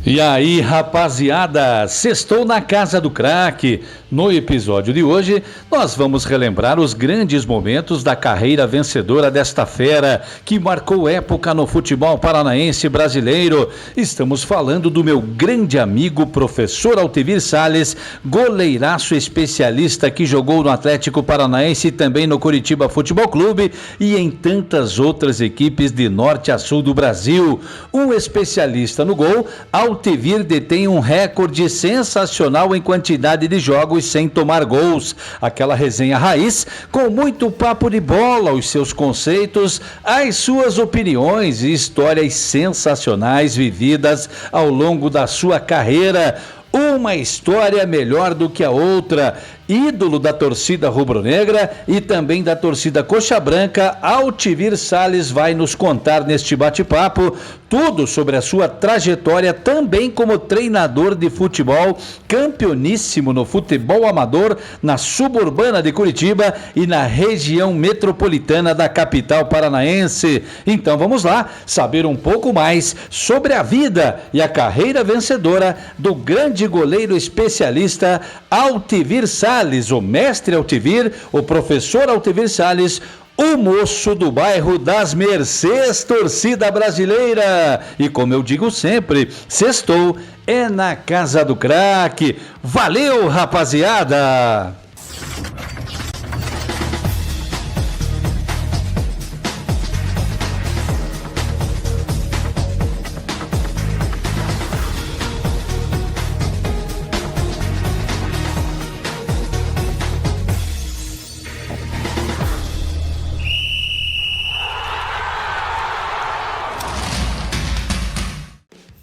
E aí, rapaziada, sextou na Casa do Craque. No episódio de hoje, nós vamos relembrar os grandes momentos da carreira vencedora desta fera, que marcou época no futebol paranaense brasileiro. Estamos falando do meu grande amigo, professor Altemir Sales, goleiraço especialista que jogou no Atlético Paranaense e também no Coritiba Futebol Clube e em tantas outras equipes de norte a sul do Brasil. Um especialista no gol, Altemir detém um recorde sensacional em quantidade de jogos sem tomar gols. Aquela resenha raiz, com muito papo de bola, os seus conceitos, as suas opiniões e histórias sensacionais vividas ao longo da sua carreira. Uma história melhor do que a outra. Ídolo da torcida rubro-negra e também da torcida coxa branca, Altemir Sales vai nos contar neste bate-papo tudo sobre a sua trajetória também como treinador de futebol, campeoníssimo no futebol amador na suburbana de Curitiba e na região metropolitana da capital paranaense. Então vamos lá saber um pouco mais sobre a vida e a carreira vencedora do grande goleiro especialista Altemir Sales, o mestre Altemir, o professor Altemir Sales, o moço do bairro das Mercês, torcida brasileira. E como eu digo sempre, sextou é na Casa do Craque. Valeu, rapaziada!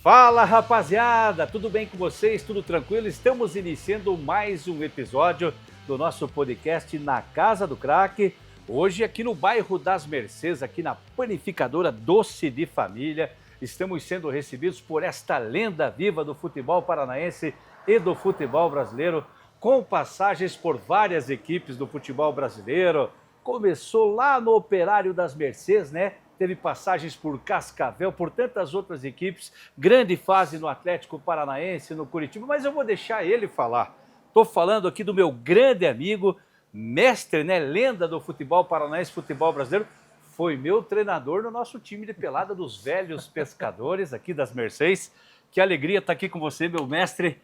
Fala, rapaziada, tudo bem com vocês? Tudo tranquilo? Estamos iniciando mais um episódio do nosso podcast Na Casa do Craque. Hoje aqui no bairro das Mercês, aqui na panificadora Doce de Família. Estamos sendo recebidos por esta lenda viva do futebol paranaense e do futebol brasileiro, com passagens por várias equipes do futebol brasileiro. Começou lá no Operário das Mercês, né? Teve passagens por Cascavel, por tantas outras equipes, grande fase no Atlético Paranaense, no Coritiba, mas eu vou deixar ele falar. Estou falando aqui do meu grande amigo, mestre, né, lenda do futebol paranaense, futebol brasileiro, foi meu treinador no nosso time de pelada dos velhos pescadores aqui das Mercês. Que alegria estar aqui com você, meu mestre,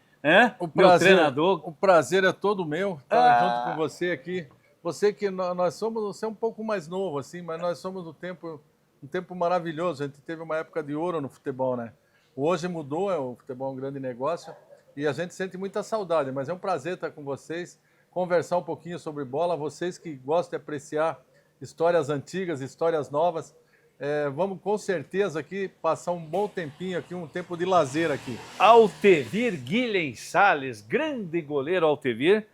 meu treinador. O prazer é todo meu estar junto com você aqui. Você que nós somos, você é um pouco mais novo assim, mas nós somos um tempo maravilhoso. A gente teve uma época de ouro no futebol, né? Hoje mudou, o futebol é um grande negócio e a gente sente muita saudade, mas é um prazer estar com vocês, conversar um pouquinho sobre bola. Vocês que gostam de apreciar histórias antigas, histórias novas, vamos com certeza aqui passar um bom tempinho aqui, um tempo de lazer aqui. Altemir Guilhem Sales, grande goleiro Altemir.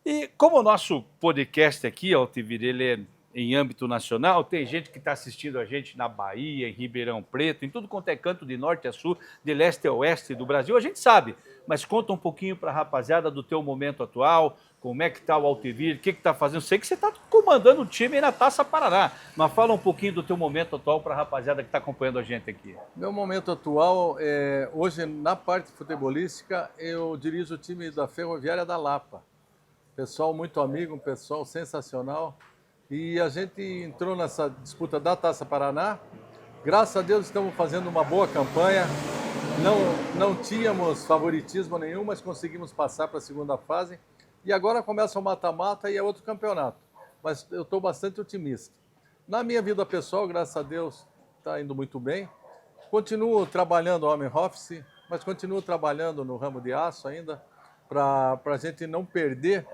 E como o nosso podcast aqui, Altemir, ele é em âmbito nacional, tem gente que está assistindo a gente na Bahia, em Ribeirão Preto, em tudo quanto é canto de norte a sul, de leste a oeste do Brasil, a gente sabe, mas conta um pouquinho para a rapaziada do teu momento atual, como é que está o Altemir, o que está fazendo, sei que você está comandando o time aí na Taça Paraná, mas fala um pouquinho do teu momento atual para a rapaziada que está acompanhando a gente aqui. Meu momento atual, hoje na parte futebolística, eu dirijo o time da Ferroviária da Lapa, pessoal muito amigo, um pessoal sensacional. E a gente entrou nessa disputa da Taça Paraná. Graças a Deus estamos fazendo uma boa campanha. Não tínhamos favoritismo nenhum, mas conseguimos passar para a segunda fase. E agora começa o mata-mata e é outro campeonato. Mas eu estou bastante otimista. Na minha vida pessoal, graças a Deus, está indo muito bem. Continuo trabalhando home office, mas continuo trabalhando no ramo de aço ainda, para a gente não perder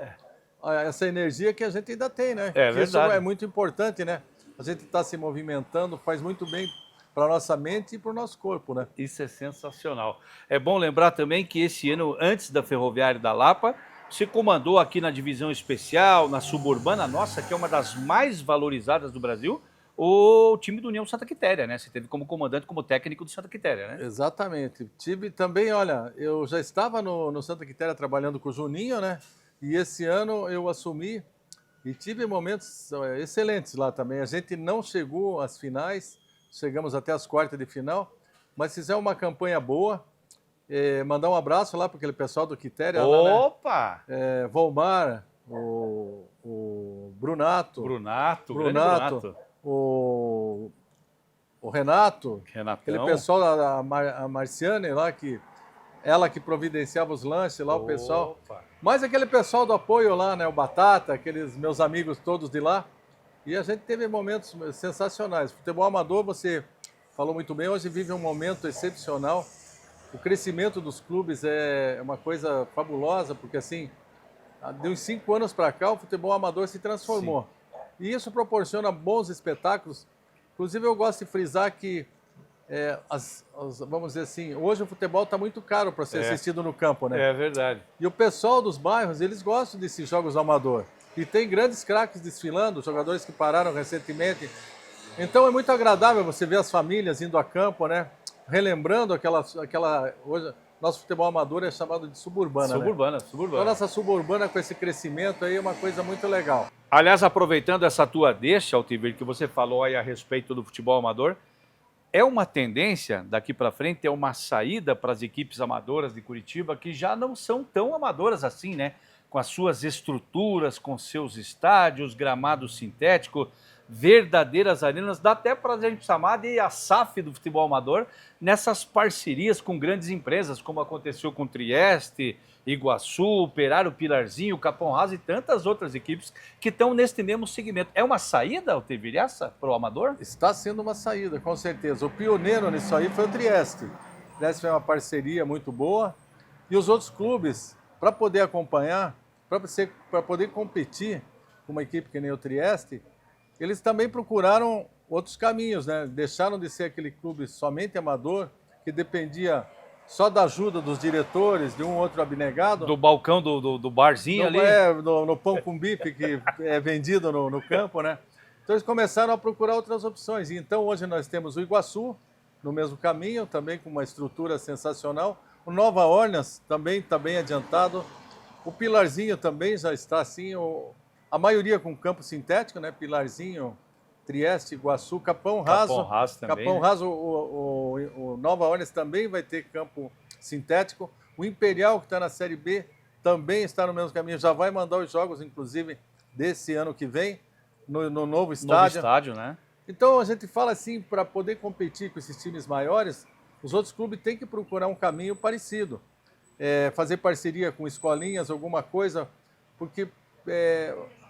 essa energia que a gente ainda tem, né? É verdade. Isso é muito importante, né? A gente está se movimentando, faz muito bem para a nossa mente e para o nosso corpo, né? Isso é sensacional. É bom lembrar também que esse ano, antes da Ferroviária da Lapa, você comandou aqui na divisão especial, na suburbana nossa, que é uma das mais valorizadas do Brasil, o time do União Santa Quitéria, né? Você teve como comandante, como técnico do Santa Quitéria, né? Exatamente. Tive também, olha, eu já estava no Santa Quitéria trabalhando com o Juninho, né? E esse ano eu assumi e tive momentos excelentes lá também. A gente não chegou às finais, chegamos até as quartas de final, mas fizemos uma campanha boa. mandar um abraço lá para aquele pessoal do Quitéria. Opa! Lá, né? Volmar, o Brunato. Brunato. O Renato. Renatão. Aquele pessoal, a Marciane lá, ela que providenciava os lanches lá, o pessoal. Mas aquele pessoal do apoio lá, né? O Batata, aqueles meus amigos todos de lá. E a gente teve momentos sensacionais. Futebol amador, você falou muito bem, hoje vive um momento excepcional. O crescimento dos clubes é uma coisa fabulosa, porque assim, de uns 5 anos para cá, o futebol amador se transformou. Sim. E isso proporciona bons espetáculos. Inclusive, eu gosto de frisar que, vamos dizer assim, hoje o futebol está muito caro para ser assistido no campo, né? É verdade. E o pessoal dos bairros, eles gostam desses jogos amador. E tem grandes craques desfilando, jogadores que pararam recentemente. Então é muito agradável você ver as famílias indo a campo, né? Relembrando hoje, nosso futebol amador é chamado de suburbana, Suburbana. Então, nossa suburbana com esse crescimento aí é uma coisa muito legal. Aliás, aproveitando essa tua deixa, Altivir, que você falou aí a respeito do futebol amador, é uma tendência daqui para frente, é uma saída para as equipes amadoras de Curitiba que já não são tão amadoras assim, né? Com as suas estruturas, com seus estádios, gramado sintético, verdadeiras arenas, dá até para a gente chamar de a SAF do futebol amador, nessas parcerias com grandes empresas, como aconteceu com Trieste, Iguaçu, Operário, Pilarzinho, Capão Raso e tantas outras equipes que estão neste mesmo segmento. É uma saída, Altivir, essa para o amador? Está sendo uma saída, com certeza. O pioneiro nisso aí foi o Trieste. O Trieste foi uma parceria muito boa e os outros clubes, para poder acompanhar, para poder competir com uma equipe que nem o Trieste, eles também procuraram outros caminhos, né? Deixaram de ser aquele clube somente amador, que dependia só da ajuda dos diretores, de um outro abnegado. Do balcão do barzinho ali. No pão com bife que é vendido no campo, né? Então eles começaram a procurar outras opções. E então hoje nós temos o Iguaçu, no mesmo caminho, também com uma estrutura sensacional. O Nova Orleans também está bem adiantado. O Pilarzinho também já está assim, a maioria com campo sintético, né? Pilarzinho, Trieste, Iguaçu, Capão Raso. Capão Raso também. Capão Raso, o Nova Orleans também vai ter campo sintético. O Imperial, que está na Série B, também está no mesmo caminho. Já vai mandar os jogos, inclusive, desse ano que vem, no novo estádio. Novo estádio, né? Então, a gente fala assim, para poder competir com esses times maiores, os outros clubes têm que procurar um caminho parecido. Fazer parceria com escolinhas, alguma coisa, porque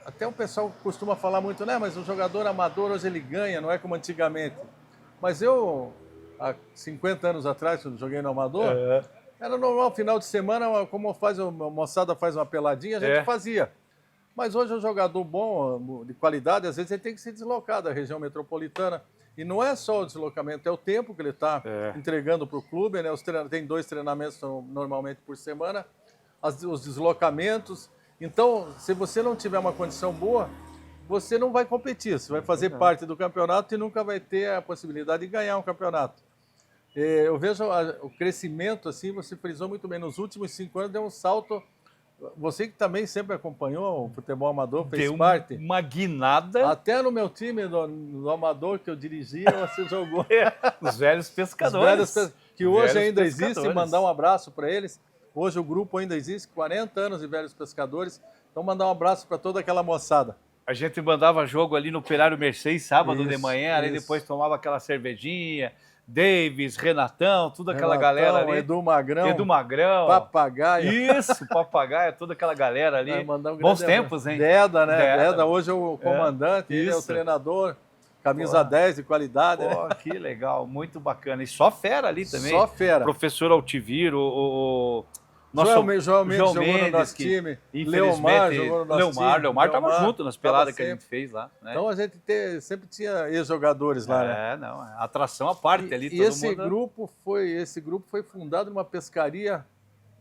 até o pessoal costuma falar muito, né? Mas o jogador amador hoje ele ganha, não é como antigamente. Mas eu, há 50 anos atrás, quando joguei no amador, era normal, final de semana, como a moçada faz uma peladinha, a gente fazia. Mas hoje o jogador bom, de qualidade, às vezes ele tem que se deslocar da região metropolitana. E não é só o deslocamento, é o tempo que ele está entregando para o clube, né? Tem 2 treinamentos normalmente por semana, os deslocamentos. Então, se você não tiver uma condição boa, você não vai competir. Você vai fazer parte do campeonato e nunca vai ter a possibilidade de ganhar um campeonato. Eu vejo o crescimento, assim, você frisou muito bem, nos últimos 5 anos deu um salto. Você que também sempre acompanhou o futebol amador, fez parte. Uma guinada. Até no meu time do amador que eu dirigia, você jogou. Os velhos pescadores. Que hoje ainda existe, mandar um abraço para eles. Hoje o grupo ainda existe, 40 anos de velhos pescadores. Então mandar um abraço para toda aquela moçada. A gente mandava jogo ali no Operário Mercedes, sábado de manhã, aí depois tomava aquela cervejinha. Davis, Renatão, toda aquela galera ali. Edu Magrão. Papagaio. Isso, Papagaio, toda aquela galera ali. Bons tempos, hein? Deda, né? Deda hoje é o comandante, ele é o treinador. Camisa 10 de qualidade. Pô, né? Que legal, muito bacana. E só fera ali também. Só fera. Professor Altivir, João Mendes jogou no nosso time. Leomar jogou no nosso time. Leomar estava junto nas peladas que a gente fez lá. Né? Então a gente sempre tinha ex-jogadores lá, né? Não, atração à parte ali. E esse grupo foi fundado numa pescaria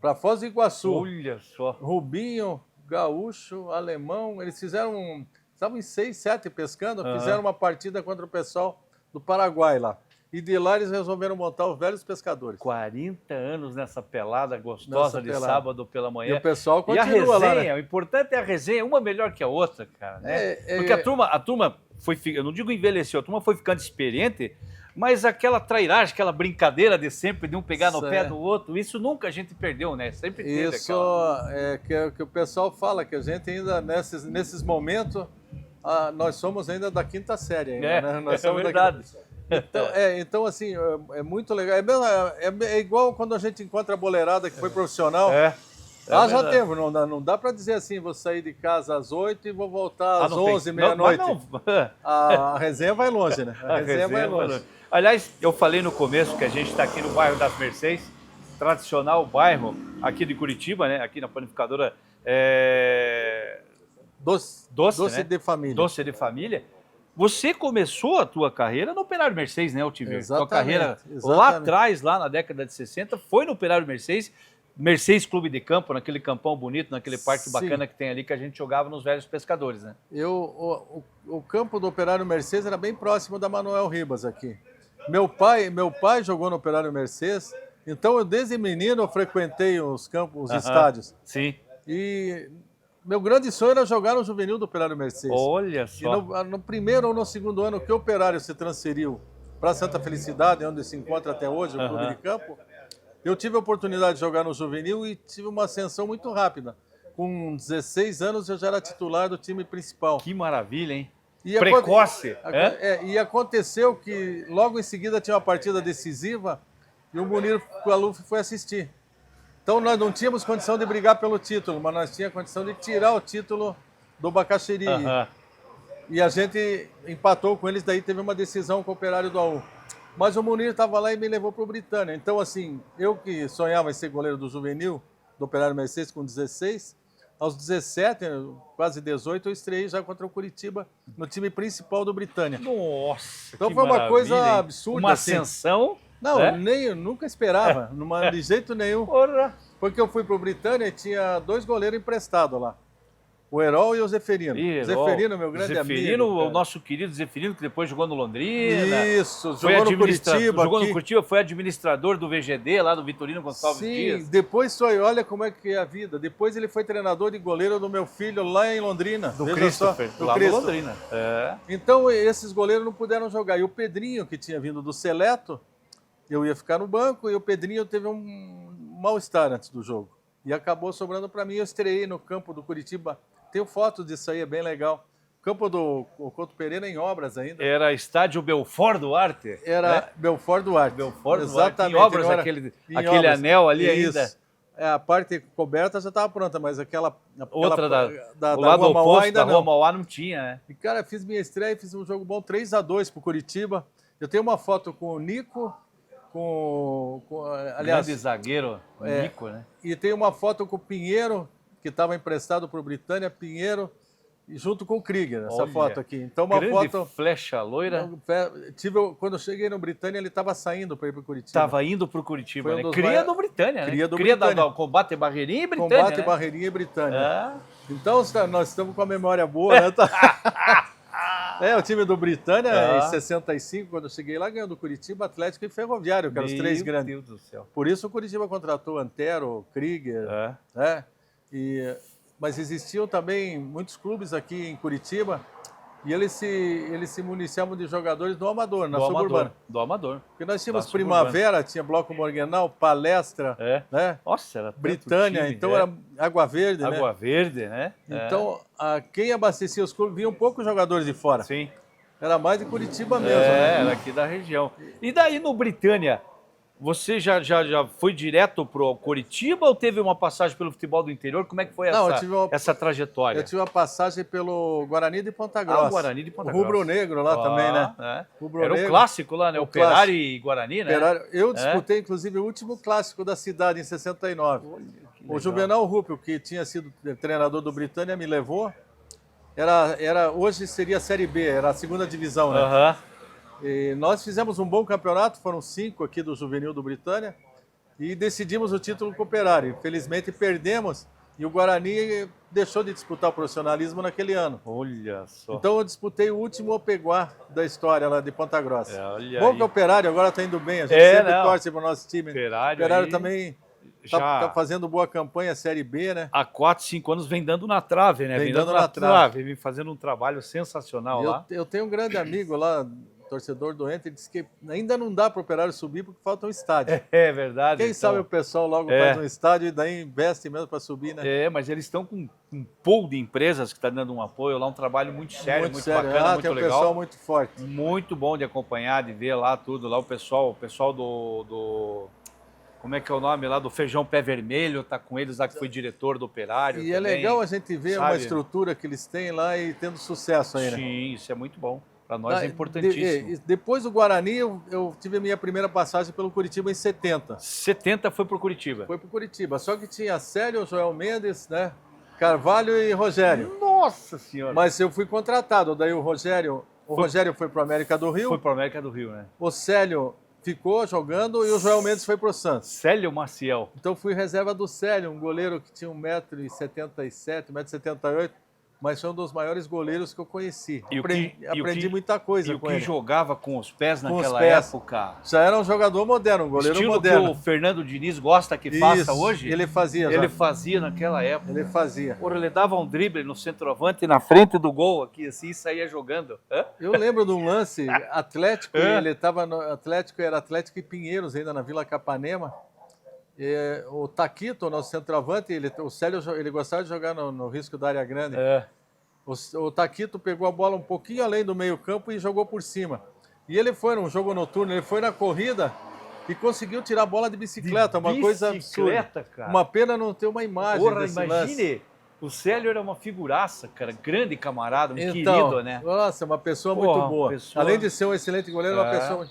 para Foz do Iguaçu. Olha só. Rubinho, Gaúcho, Alemão, eles estavam em 6, 7 pescando, fizeram uma partida contra o pessoal do Paraguai lá. E de lá eles resolveram montar os velhos pescadores. 40 anos nessa pelada gostosa de sábado pela manhã. E o pessoal continua a resenha, lá, né? O importante é a resenha, uma melhor que a outra, cara. Né? Porque a turma foi, eu não digo envelheceu, a turma foi ficando experiente, Mas aquela trairagem, aquela brincadeira de sempre, de um pegar no Isso pé é. do outro, isso nunca a gente perdeu, né? Sempre teve Isso aquela... que o pessoal fala, que a gente ainda, nesses momentos, nós somos ainda da quinta série. Ainda, né? Nós somos verdade. Então, assim, é muito legal. É igual quando a gente encontra a boleirada que foi profissional. Já verdade. tempo, não dá para dizer assim, vou sair de casa às 8 e vou voltar às não tem- 11, não, meia-noite. mas não. A resenha vai longe, né? A resenha vai longe. Aliás, eu falei no começo que a gente está aqui no bairro das Mercês, tradicional bairro aqui de Curitiba, né? Aqui na panificadora Doce né? de família. Doce de família. Você começou a tua carreira no Operário Mercês, né, Altiver? Tua carreira lá atrás, lá na década de 60, foi no Operário Mercês, Mercês Clube de Campo, naquele campão bonito, naquele parque bacana que tem ali, que a gente jogava nos Velhos Pescadores, né? O campo do Operário Mercês era bem próximo da Manuel Ribas aqui. Meu pai jogou no Operário Mercês, então eu desde menino eu frequentei os campos, os estádios. Sim. E meu grande sonho era jogar no juvenil do Operário Mercês. Olha só. E no primeiro ou no segundo ano que o Operário se transferiu para Santa Felicidade, onde se encontra até hoje o clube de campo, eu tive a oportunidade de jogar no juvenil e tive uma ascensão muito rápida. Com 16 anos eu já era titular do time principal. Que maravilha, hein? E Precoce. E aconteceu que logo em seguida tinha uma partida decisiva e o Munir Aluf foi assistir. Então nós não tínhamos condição de brigar pelo título, mas nós tínhamos condição de tirar o título do Bacaxiri. E a gente empatou com eles, daí teve uma decisão com o Operário do AU. Mas o Munir estava lá e me levou para o Britânia. Então, assim, eu que sonhava em ser goleiro do juvenil, do Operário Mercês com 16, aos 17, quase 18, eu estreiei já contra o Curitiba no time principal do Britânia. Nossa, então foi uma coisa absurda. Uma assim. ascensão. Não, eu nunca esperava, de jeito nenhum. Porra. Porque eu fui para o Britânia e tinha 2 goleiros emprestados lá. O Herol e o Zeferino. Zeferino, meu grande amigo. O nosso querido Zeferino, que depois jogou no Londrina. Isso, jogou no Curitiba. Jogou no Curitiba, foi administrador do VGD, lá do Vitorino Gonçalves Dias. Sim, depois olha como é que é a vida. Depois ele foi treinador de goleiro do meu filho lá em Londrina. Do Christopher, lá no Londrina. Então esses goleiros não puderam jogar. E o Pedrinho, que tinha vindo do Seleto, eu ia ficar no banco e o Pedrinho teve um mal-estar antes do jogo. E acabou sobrando para mim. Eu estreiei no campo do Curitiba. Tenho foto disso aí, é bem legal. O campo do Couto Pereira em obras ainda. Era estádio Belfort Duarte? Era, né? Belfort Duarte. Belfort Duarte. Exatamente. Em obras, aquele anel ali ainda. A parte coberta já estava pronta, mas aquela outra da lado Rua Mauá ainda da Rua Mauá não tinha, né? E, cara, fiz minha estreia e fiz um jogo bom, 3-2 pro Curitiba. Eu tenho uma foto com o Nico, aliás... Grande zagueiro, Nico, né? E tem uma foto com o Pinheiro, que estava emprestado para o Britânia, Pinheiro, e junto com o Krieger, essa foto aqui. Então, uma foto... flecha loira. Quando eu cheguei no Britânia, ele estava saindo para ir para o Curitiba. Estava indo para o Curitiba, né? Cria do Britânia, né? Cria do Britânia. Da Combate Barreirinha e Britânia, Combate Barreirinha e Britânia. Então, nós estamos com a memória boa, né? O time do Britânia, em 65, quando eu cheguei lá, ganhou do Curitiba, Atlético e Ferroviário, que eram os 3 grandes. Meu Deus do céu. Por isso o Curitiba contratou Antero, Krieger, né? Mas existiam também muitos clubes aqui em Curitiba e eles se municiavam de jogadores do Amador, na suburbana. Do Amador. Porque nós tínhamos Primavera, tinha Bloco Morganal, Palestra, né? Nossa, era Britânia, time, então era Água Verde, né? Água Verde, né? Então, quem abastecia os clubes, vinham poucos jogadores de fora. Sim. Era mais de Curitiba mesmo. Né? Era aqui da região. E daí no Britânia, você já foi direto pro Curitiba ou teve uma passagem pelo futebol do interior? Como é que foi essa trajetória? Eu tive uma passagem pelo Guarani de Ponta Grossa. O Guarani de Ponta Grossa. Rubro Negro lá também, né? Era o clássico lá, né? Operário e Guarani, né? Eu disputei, inclusive, o último clássico da cidade em 69. O Juvenal Rupio, que tinha sido treinador do Britânia, me levou. Hoje seria a Série B, era a segunda divisão, né? E nós fizemos um bom campeonato, foram 5 aqui do Juvenil do Britânia e decidimos o título com o Operário. Infelizmente perdemos e o Guarani deixou de disputar o profissionalismo naquele ano. Olha só. Então eu disputei o último Opeguá da história lá de Ponta Grossa. Bom que o Operário agora está indo bem, a gente sempre torce para o nosso time. O Operário também está fazendo boa campanha, Série B, né? Há 4, 5 anos vem dando na trave, né? Vem dando na trave. Vem fazendo um trabalho sensacional lá. Eu tenho um grande amigo lá, torcedor doente, ele disse que ainda não dá para o Operário subir porque falta um estádio. É verdade. Quem então. sabe o pessoal logo faz um estádio e daí investe mesmo para subir, né? Mas eles estão com um pool de empresas que está dando um apoio lá, um trabalho muito sério, muito bacana, muito tem legal. Um pessoal muito forte. Muito bom de acompanhar, de ver lá tudo, lá o pessoal do como é que é o nome lá, do Feijão Pé Vermelho, tá com eles lá, que foi diretor do Operário. E também, é legal a gente ver sabe? uma estrutura que eles têm lá e tendo sucesso aí, né? Sim, isso é muito bom. Para nós é importantíssimo. Depois do Guarani, eu tive a minha primeira passagem pelo Curitiba em 70. 70 foi pro Curitiba. Foi pro Curitiba, só que tinha Célio, Joel Mendes, né? Carvalho e Rogério. Nossa Senhora! Mas eu fui contratado, daí o Rogério foi pro América do Rio. Foi pro América do Rio, né? O Célio ficou jogando e o Joel Mendes foi pro Santos. Célio Maciel. Então fui reserva do Célio, um goleiro que tinha 1,77 m, 1,78 m, mas foi um dos maiores goleiros que eu conheci. Aprendi muita coisa com ele. E o que jogava com os pés naquela época. Já era um jogador moderno, um goleiro estilo moderno. que o Fernando Diniz gosta que faça hoje. Ele fazia. Ele fazia naquela época. Ele fazia. Porra, ele dava um drible no centroavante na frente do gol aqui, assim, e saía jogando. Eu lembro de um lance, Atlético, ele estava no Atlético, era Atlético e Pinheiros, ainda na Vila Capanema. E o Taquito, nosso centroavante, o Célio, ele gostava de jogar no risco da área grande. O Taquito pegou a bola um pouquinho além do meio campo e jogou por cima. E ele foi num jogo noturno, ele foi na corrida e conseguiu tirar a bola de bicicleta, coisa absurda. Cara. Uma pena não ter uma imagem desse imagine, lance. O Célio era uma figuraça, cara, grande camarada, querido, né? Nossa, uma pessoa muito boa. Além de ser um excelente goleiro, uma pessoa...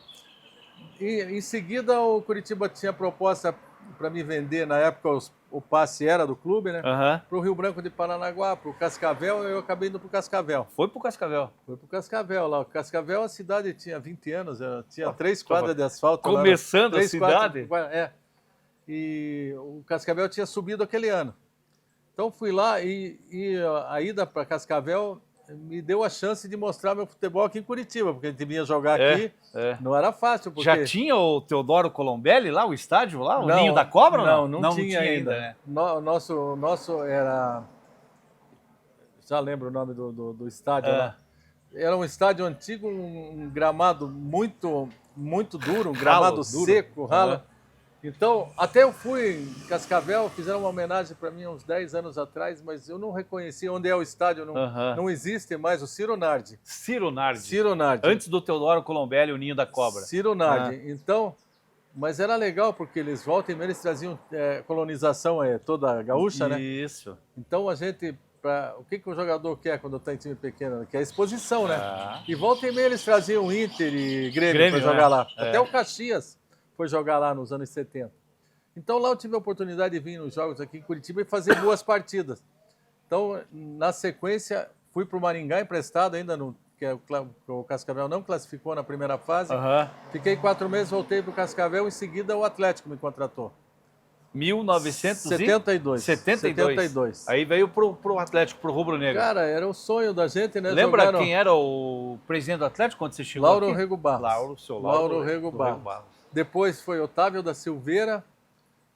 E em seguida o Curitiba tinha proposta para me vender, na época o passe era do clube, né? Para o Rio Branco de Paranaguá, para o Cascavel, eu acabei indo para o Cascavel. Foi para o Cascavel? Foi para o Cascavel lá. O Cascavel, a cidade tinha 20 anos, tinha 3 quadras de asfalto. Começando a cidade? E o Cascavel tinha subido aquele ano. Então fui lá e a ida para Cascavel me deu a chance de mostrar meu futebol aqui em Curitiba, porque a gente vinha jogar aqui, não era fácil. Porque... Já tinha o Teodoro Colombelli lá, o estádio lá, o Ninho da Cobra? Não tinha ainda. Né? O nosso era... Já lembro o nome do estádio lá. Era um estádio antigo, um gramado muito duro, um gramado seco, ralo. Então, até eu fui em Cascavel, fizeram uma homenagem para mim uns 10 anos atrás, mas eu não reconheci onde é o estádio, não existe mais, o Ciro Nardi. Ciro Nardi. Ciro Nardi. Antes do Teodoro Colombelli, o Ninho da Cobra. Ciro Nardi. Então, mas era legal, porque eles voltam e meia, eles traziam colonização toda gaúcha, né? Isso. Então a gente... o que o jogador quer quando está em time pequeno? Quer exposição, né? E volta e meia eles traziam Inter e Grêmio para jogar lá. Até o Caxias foi jogar lá nos anos 70. Então lá eu tive a oportunidade de vir nos jogos aqui em Curitiba e fazer boas partidas. Então, na sequência, fui para o Maringá emprestado, ainda que o Cascavel não classificou na primeira fase. Fiquei 4 meses, voltei para o Cascavel, em seguida o Atlético me contratou. 1972. Aí veio pro Atlético, pro Rubro Negro. Cara, era o sonho da gente, né? Lembra quem era o presidente do Atlético quando você chegou Lauro aqui? Rego Barros. Lauro Rego Barros. Depois foi Otávio da Silveira,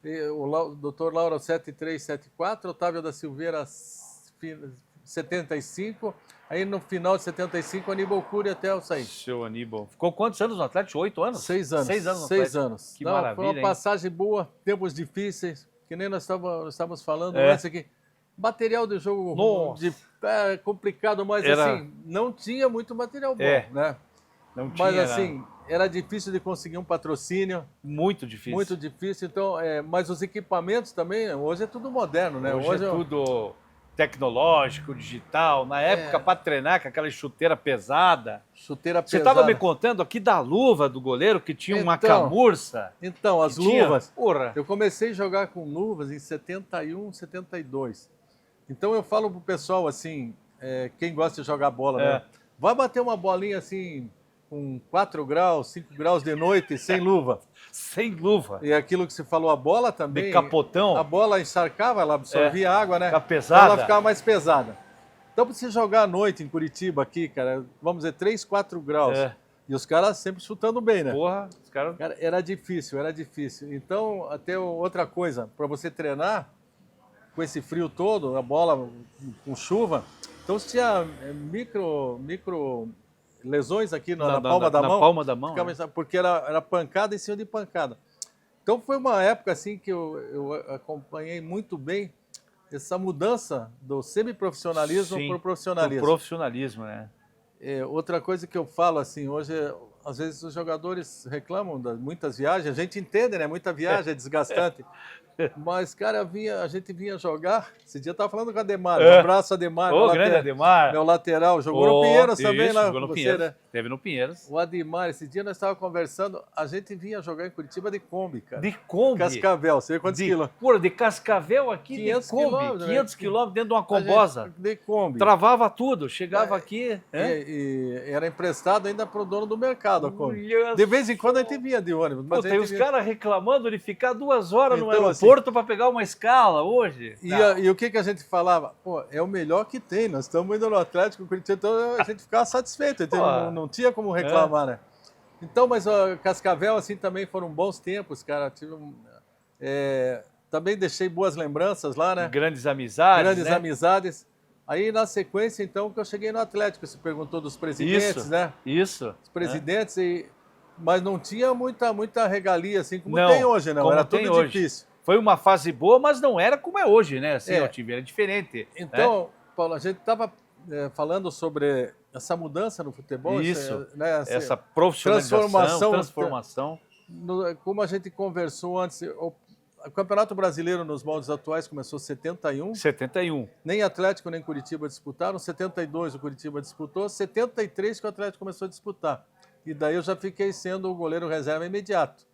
o doutor Lauro 7374, Otávio da Silveira 75, aí no final de 75, Aníbal Cury até eu sair. Seu Aníbal. Ficou quantos anos no Atlético? 8 anos? 6 anos. 6 anos no 6 anos. Que maravilha, foi uma passagem boa, tempos difíceis, que nem nós estávamos falando antes aqui. Material de jogo complicado, mas assim, não tinha muito material bom, né? Não tinha, mas assim, era difícil de conseguir um patrocínio. Muito difícil. Muito difícil. Então, mas os equipamentos também, hoje é tudo moderno, né? Hoje é tudo tecnológico, digital. Na época, para treinar com aquela chuteira pesada. Você estava me contando aqui da luva do goleiro, que tinha uma camurça. Então, as luvas. Porra. Eu comecei a jogar com luvas em 71, 72. Então, eu falo pro pessoal assim, quem gosta de jogar bola, né? Vai bater uma bolinha assim... com 4 graus, 5 graus de noite, sem luva. Sem luva. E aquilo que você falou, a bola também... De capotão. A bola encharcava, ela absorvia água, né? Fica pesada. Ela ficava mais pesada. Então, para você jogar à noite em Curitiba aqui, cara, vamos dizer, 3, 4 graus. E os caras sempre chutando bem, né? Porra, os caras... Cara, era difícil. Então, até outra coisa, para você treinar, com esse frio todo, a bola com chuva, então você tinha micro lesões aqui na palma da mão. Na palma da mão. Ficava, porque era pancada em cima de pancada. Então foi uma época assim que eu acompanhei muito bem essa mudança do semiprofissionalismo para o profissionalismo. Pro profissionalismo, né? Outra coisa que eu falo assim, hoje, às vezes os jogadores reclamam de muitas viagens, a gente entende, né? Muita viagem é desgastante. Mas, cara, a gente vinha jogar. Esse dia eu estava falando com o Ademar, um abraço, Ademar. Grande Ademar. Meu lateral, jogou no Pinheiros também lá. Jogou no Pinheiros, né? Teve no Pinheiros. O Ademar, esse dia nós estávamos conversando, a gente vinha jogar em Curitiba de Kombi, cara. De Kombi? Cascavel, você vê quantos quilômetros? Pô, de Cascavel aqui, 500 de Kombi, quilômetros, 500 quilômetros dentro de uma combosa. De Kombi. Travava tudo, chegava aqui. E era emprestado ainda para o dono do mercado a Kombi. De vez em quando a gente vinha de ônibus. Mas tem os caras reclamando de ficar 2 horas no Então, aeroporto para pegar uma escala hoje. E o que a gente falava? Pô, é o melhor que tem, nós estamos indo no Atlético, Curitiba, então a gente ficava satisfeito, então não tinha como reclamar, né? Então, mas Cascavel, assim, também foram bons tempos, cara. Também deixei boas lembranças lá, né? Grandes amizades, Grandes amizades. Aí, na sequência, então, que eu cheguei no Atlético, você perguntou dos presidentes, né? Isso. Os presidentes, mas não tinha muita regalia, assim, como tem hoje, não. Era tudo difícil. Foi uma fase boa, mas não era como é hoje, né? Assim, o time era diferente. Então, Paulo, a gente estava falando sobre essa mudança no futebol. Isso, né, essa profissionalização, transformação. Como a gente conversou antes, o Campeonato Brasileiro nos moldes atuais começou em 71. 71. Nem Atlético nem Curitiba disputaram. 72 o Curitiba disputou. 73 que o Atlético começou a disputar. E daí eu já fiquei sendo o goleiro reserva imediato.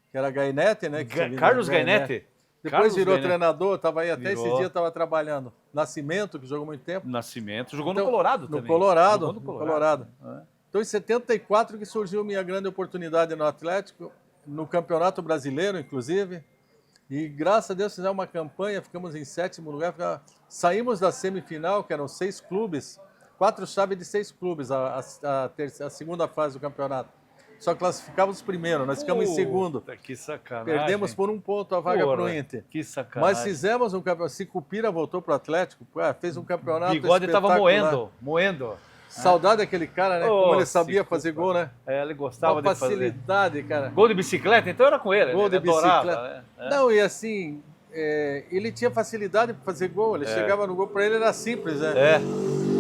Que era Gainete, né? Carlos Gainete. Depois virou treinador, estava aí até esse dia, estava trabalhando. Nascimento, que jogou muito tempo. Nascimento, jogou no Colorado também. No Colorado. Então, em 74 que surgiu minha grande oportunidade no Atlético, no Campeonato Brasileiro, inclusive. E, graças a Deus, fizemos uma campanha, ficamos em 7º lugar. Saímos da semifinal, que eram 6 clubes, 4 chaves de 6 clubes, a segunda fase do campeonato. Só classificávamos primeiro, nós ficamos em segundo. Que sacanagem. Perdemos por 1 ponto a vaga para o Inter. Que sacanagem. Mas fizemos um campeonato. Sicupira voltou para o Atlético, fez um campeonato Bigode estava moendo. Saudade daquele cara, né? Como ele sabia fazer gol, né? Ele gostava de fazer. Facilidade, cara. Gol de bicicleta, então era com ele. Gol de bicicleta. Adorava, né? Não, e assim, ele tinha facilidade para fazer gol. Ele chegava no gol, para ele era simples, né?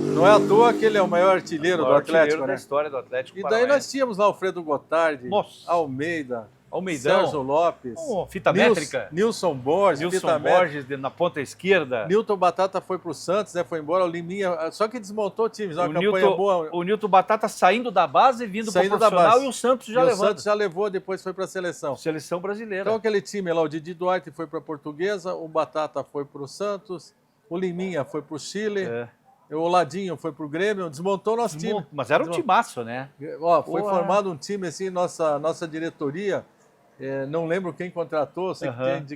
Não é à toa que ele é o maior artilheiro do Atlético, né? Da história do Atlético. E daí nós tínhamos lá o Alfredo Gotardi, Almeidão, Sérgio Lopes, fita métrica. Nilson Borges, na ponta esquerda. Nilton Batata foi para o Santos, né? Foi embora, o Liminha, só que desmontou times, uma campanha boa. O Nilton Batata saindo da base, vindo para o profissional, e o Santos já levou. O Santos já levou, depois foi para a seleção. Seleção brasileira. Então aquele time lá, o Didi Duarte foi para a Portuguesa, o Batata foi para o Santos, o Liminha foi para o Chile. O Ladinho foi pro Grêmio, desmontou nosso time. Mas era um timaço, né? Foi formado um time assim, nossa diretoria, não lembro quem contratou, sei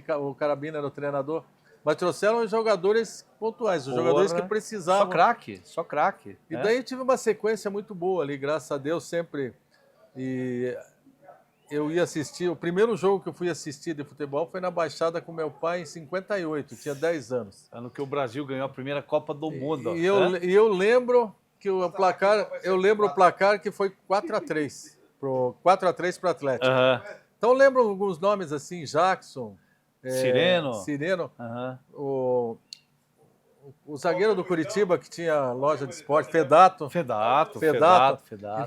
que o Carabina era o treinador, mas trouxeram os jogadores pontuais, os jogadores que precisavam. Só craque. E daí eu tive uma sequência muito boa ali, graças a Deus, sempre. E eu ia assistir, o primeiro jogo que eu fui assistir de futebol foi na Baixada com meu pai em 58, tinha 10 anos. Ano que o Brasil ganhou a primeira Copa do Mundo. E eu lembro que o placar que foi 4-3 para o Atlético. Então eu lembro alguns nomes assim, Jackson, Cireno, o zagueiro do Curitiba que tinha loja de esporte, Fedato.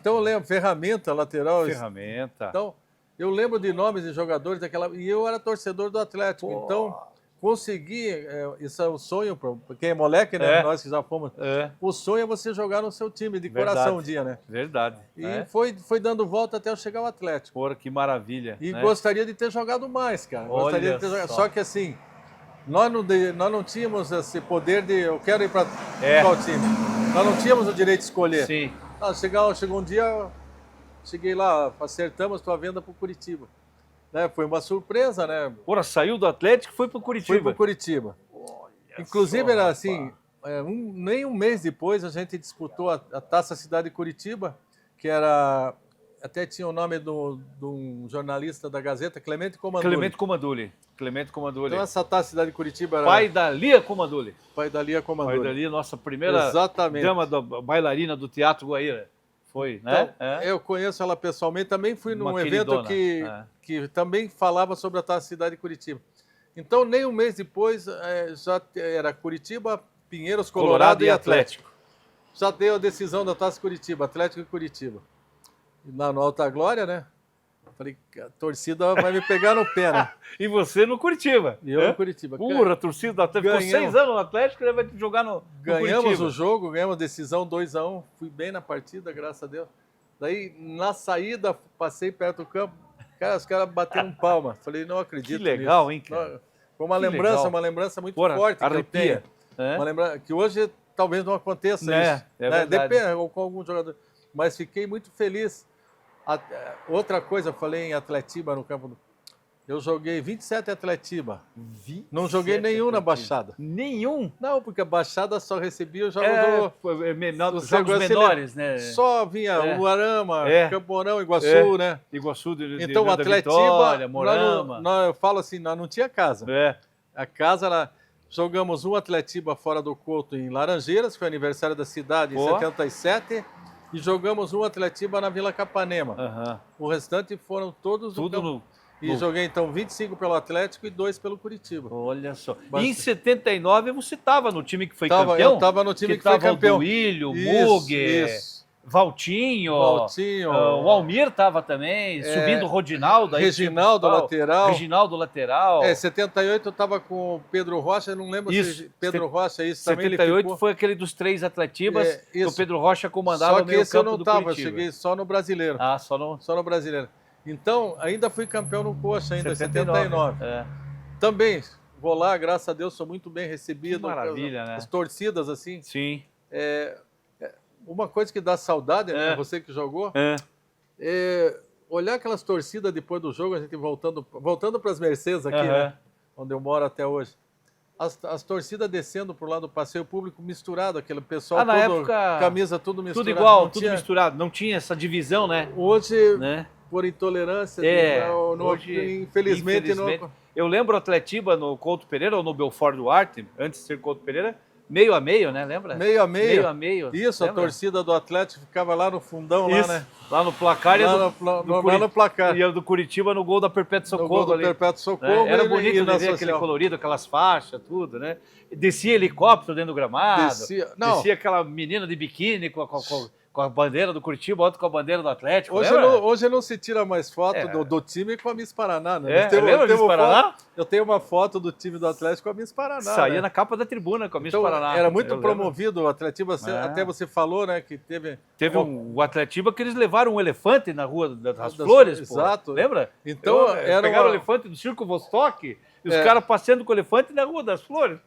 Então eu lembro, Ferramenta, lateral. Então eu lembro de nomes de jogadores daquela... E eu era torcedor do Atlético, então consegui... isso é o sonho, para quem é moleque, né? Nós que já fomos. O sonho é você jogar no seu time, de coração um dia, né? Verdade. E foi dando volta até eu chegar ao Atlético. Porra, que maravilha. E gostaria de ter jogado mais, cara. Só que assim, nós não tínhamos esse poder de... Eu quero ir para qual time. Nós não tínhamos o direito de escolher. Sim. Chegou um dia... Cheguei lá, acertamos tua venda para o Curitiba. Né? Foi uma surpresa, né? Porra, saiu do Atlético e foi para o Curitiba. Foi para o Curitiba. Inclusive, era assim, nem um mês depois a gente disputou a Taça Cidade de Curitiba, que era... Até tinha o nome de um jornalista da Gazeta, Clemente Comandulli. Então essa Taça Cidade de Curitiba era... Pai da Lia Comandulli. Pai da Lia, nossa primeira dama bailarina do Teatro Guaíra. foi, né? Então, eu conheço ela pessoalmente, também fui num Uma evento queridona, que também falava sobre a Taça Cidade de Curitiba. Então, nem um mês depois, já era Curitiba, Pinheiros, Colorado e Atlético. Já deu a decisão da Taça Curitiba, Atlético e Curitiba. E lá no Alta Glória, né? Falei, a torcida vai me pegar no pé, né? E você no Curitiba. E eu no Curitiba. Pura, a torcida do Atlético. Ficou 6 anos no Atlético, ele vai jogar no Ganhamos Curitiba. o jogo, ganhamos a decisão 2-1. Fui bem na partida, graças a Deus. Daí, na saída, passei perto do campo. Cara, os caras bateram palma. Falei, não acredito. Que legal, nisso. hein, cara? Foi uma lembrança muito forte que eu tenho. Uma lembrança que hoje talvez não aconteça isso. É verdade. Depende, ou com algum jogador. Mas fiquei muito feliz. Outra coisa, eu falei em Atletiba no campo. Eu joguei 27 Atletiba. Não joguei nenhum na Baixada. Nenhum? Não, porque a Baixada só recebia os jogos dos jogos menores, né? Só vinha Uarama, Campo Mourão, Iguaçu, né? Iguaçu então, o Atletiba, Vitória, Morama. Eu falo assim, nós não tinha casa. A casa, jogamos um Atletiba fora do Couto em Laranjeiras, que foi aniversário da cidade em 77. E jogamos um Atletiba na Vila Capanema. O restante foram todos tudo no... E joguei então 25 pelo Atlético e 2 pelo Curitiba. Olha só. E em 79 você estava no time que foi campeão? Eu estava no time que foi campeão. O Duílio, Muger, Valtinho, o Almir estava também, subindo o Rodinaldo. Reginaldo lateral. Reginaldo lateral. 78 eu estava com o Pedro Rocha, eu não lembro se Pedro Rocha também. 78 foi aquele dos 3 Atletibas, que o Pedro Rocha comandava o meio campo do Curitiba. Só que esse eu não estava, eu cheguei só no Brasileiro. Só no Brasileiro. Então, ainda fui campeão no Coxa, ainda em 79. Também, vou lá, graças a Deus, sou muito bem recebido. Que maravilha, né? As torcidas, assim. Sim. Uma coisa que dá saudade, né? Você que jogou, olhar aquelas torcidas depois do jogo, a gente voltando para as Mercedes aqui, né? Onde eu moro até hoje. As torcidas descendo por lá do passeio público misturado, aquele pessoal na época, camisa tudo misturado. Tudo igual, tudo misturado. Não tinha essa divisão, né? Hoje, por intolerância, hoje, infelizmente não... Eu lembro o Atletiba no Couto Pereira, ou no Belfort Duarte, antes de ser Couto Pereira, meio a meio, né? Lembra? Meio a meio. Meio a meio. Isso, lembra? A torcida do Atlético ficava lá no fundão, lá, né? Lá no placar. Lá no placar. E a do Curitiba no gol da Perpétuo Socorro. No gol do Perpétuo Socorro. Era bonito de ver aquele colorido, aquelas faixas, tudo, né? Descia helicóptero dentro do gramado. Descia aquela menina de biquíni com a bandeira do Curitiba, outra com a bandeira do Atlético. Hoje não se tira mais foto do time com a Miss Paraná, né? Lembra Miss Paraná? Eu tenho uma foto do time do Atlético com a Miss Paraná. Saía na capa da tribuna com a Miss Paraná. Era muito promovido o Atletiba, até você falou, né, que teve... Teve o Atletiba que eles levaram um elefante na Rua das Flores, exato. Lembra? Então, pegaram o elefante do Circo Vostok e os caras passeando com o elefante na Rua das Flores.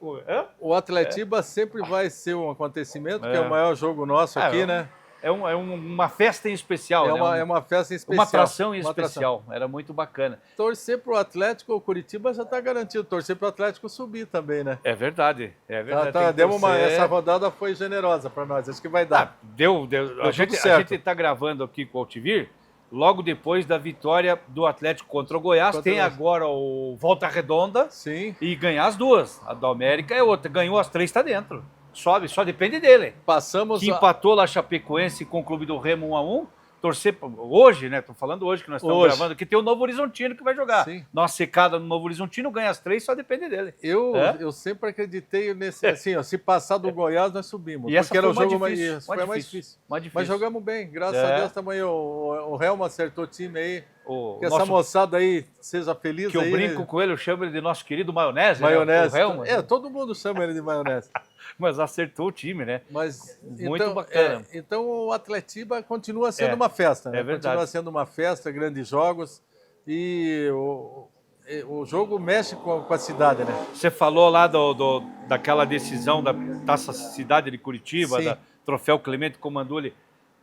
O Atletiba sempre vai ser um acontecimento, que é o maior jogo nosso aqui, né? É uma festa em especial, né? É uma festa em especial. Uma atração em especial. Era muito bacana. Torcer pro Atlético, o Curitiba já está garantido. Torcer pro Atlético subir também, né? É verdade. Essa rodada foi generosa para nós. Acho que vai dar. Deu a gente está gravando aqui com o Altivir logo depois da vitória do Atlético contra o Goiás. Tem agora o Volta Redonda. Sim. E ganhar as duas. A do América é outra. Ganhou as 3, está dentro. Sobe, só depende dele. Que empatou lá Chapecoense com o Clube do Remo 1-1. Torcer hoje, né? Tô falando hoje que nós estamos gravando, que tem o Novo Horizontino que vai jogar. Sim. Nossa secada no Novo Horizontino, ganha as 3, só depende dele. Eu sempre acreditei nesse, assim, se passar do Goiás, nós subimos. E essa porque foi era o jogo mais mais difícil. Mais difícil. Mas jogamos bem, graças a Deus também. O Helma acertou o time aí. Que essa nosso... moçada aí seja feliz. Que aí, eu brinco com ele, eu chamo ele de nosso querido Maionese. Maionese. Né? O Helma. Todo mundo chama ele de Maionese. Mas acertou o time, né? Muito bacana. Então o Atletiba continua sendo uma festa, né? É verdade. Continua sendo uma festa, grandes jogos. E o jogo mexe com a cidade, né? Você falou lá daquela decisão da Taça Cidade de Curitiba, da Troféu Clemente Comandulli.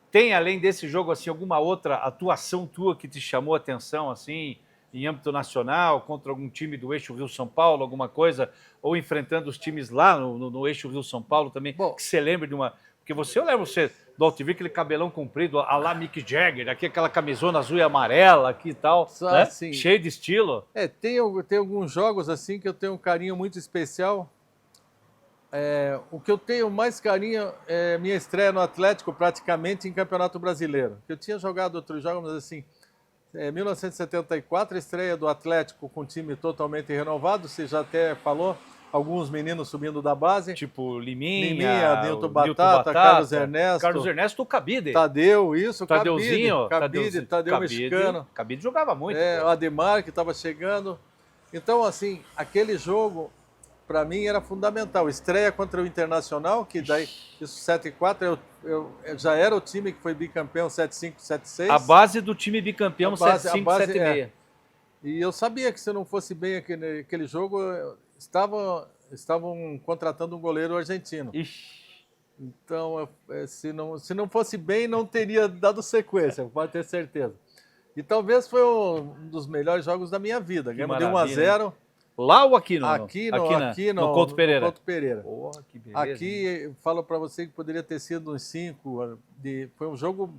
Tem, além desse jogo, assim, alguma outra atuação tua que te chamou a atenção, assim, em âmbito nacional, contra algum time do eixo Rio-São Paulo, alguma coisa, ou enfrentando os times lá no eixo Rio-São Paulo também, que você lembra de uma... Porque eu lembro você do Altivir, aquele cabelão comprido, a lá Mick Jagger, aqui aquela camisona azul e amarela aqui e tal, né? Cheio de estilo. Tem alguns jogos assim que eu tenho um carinho muito especial. O que eu tenho mais carinho é minha estreia no Atlético, praticamente em Campeonato Brasileiro. Eu tinha jogado outros jogos, mas assim, 1974, a estreia do Atlético com o time totalmente renovado, você já até falou, alguns meninos subindo da base. Tipo Liminha, Nilton Batata, Carlos Ernesto. Carlos Ernesto, o Cabide. Tadeu, isso, Tadeuzinho. Tadeu mexicano. Cabide jogava muito. O Ademar, que estava chegando. Então, assim, aquele jogo, para mim, era fundamental. Estreia contra o Internacional, que daí, isso 7-4, eu já era o time que foi bicampeão 7-5, 7-6. A base do time bicampeão 7-5, 7-6. E eu sabia que se eu não fosse bem aquele jogo, estavam contratando um goleiro argentino. Então, se não fosse bem, não teria dado sequência, pode ter certeza. E talvez foi um dos melhores jogos da minha vida. Ganhamos de 1-0. Lá ou aqui no Couto Pereira? No Couto Pereira. Porra, que beleza. Aqui, falo para você que poderia ter sido uns 5. Foi um jogo...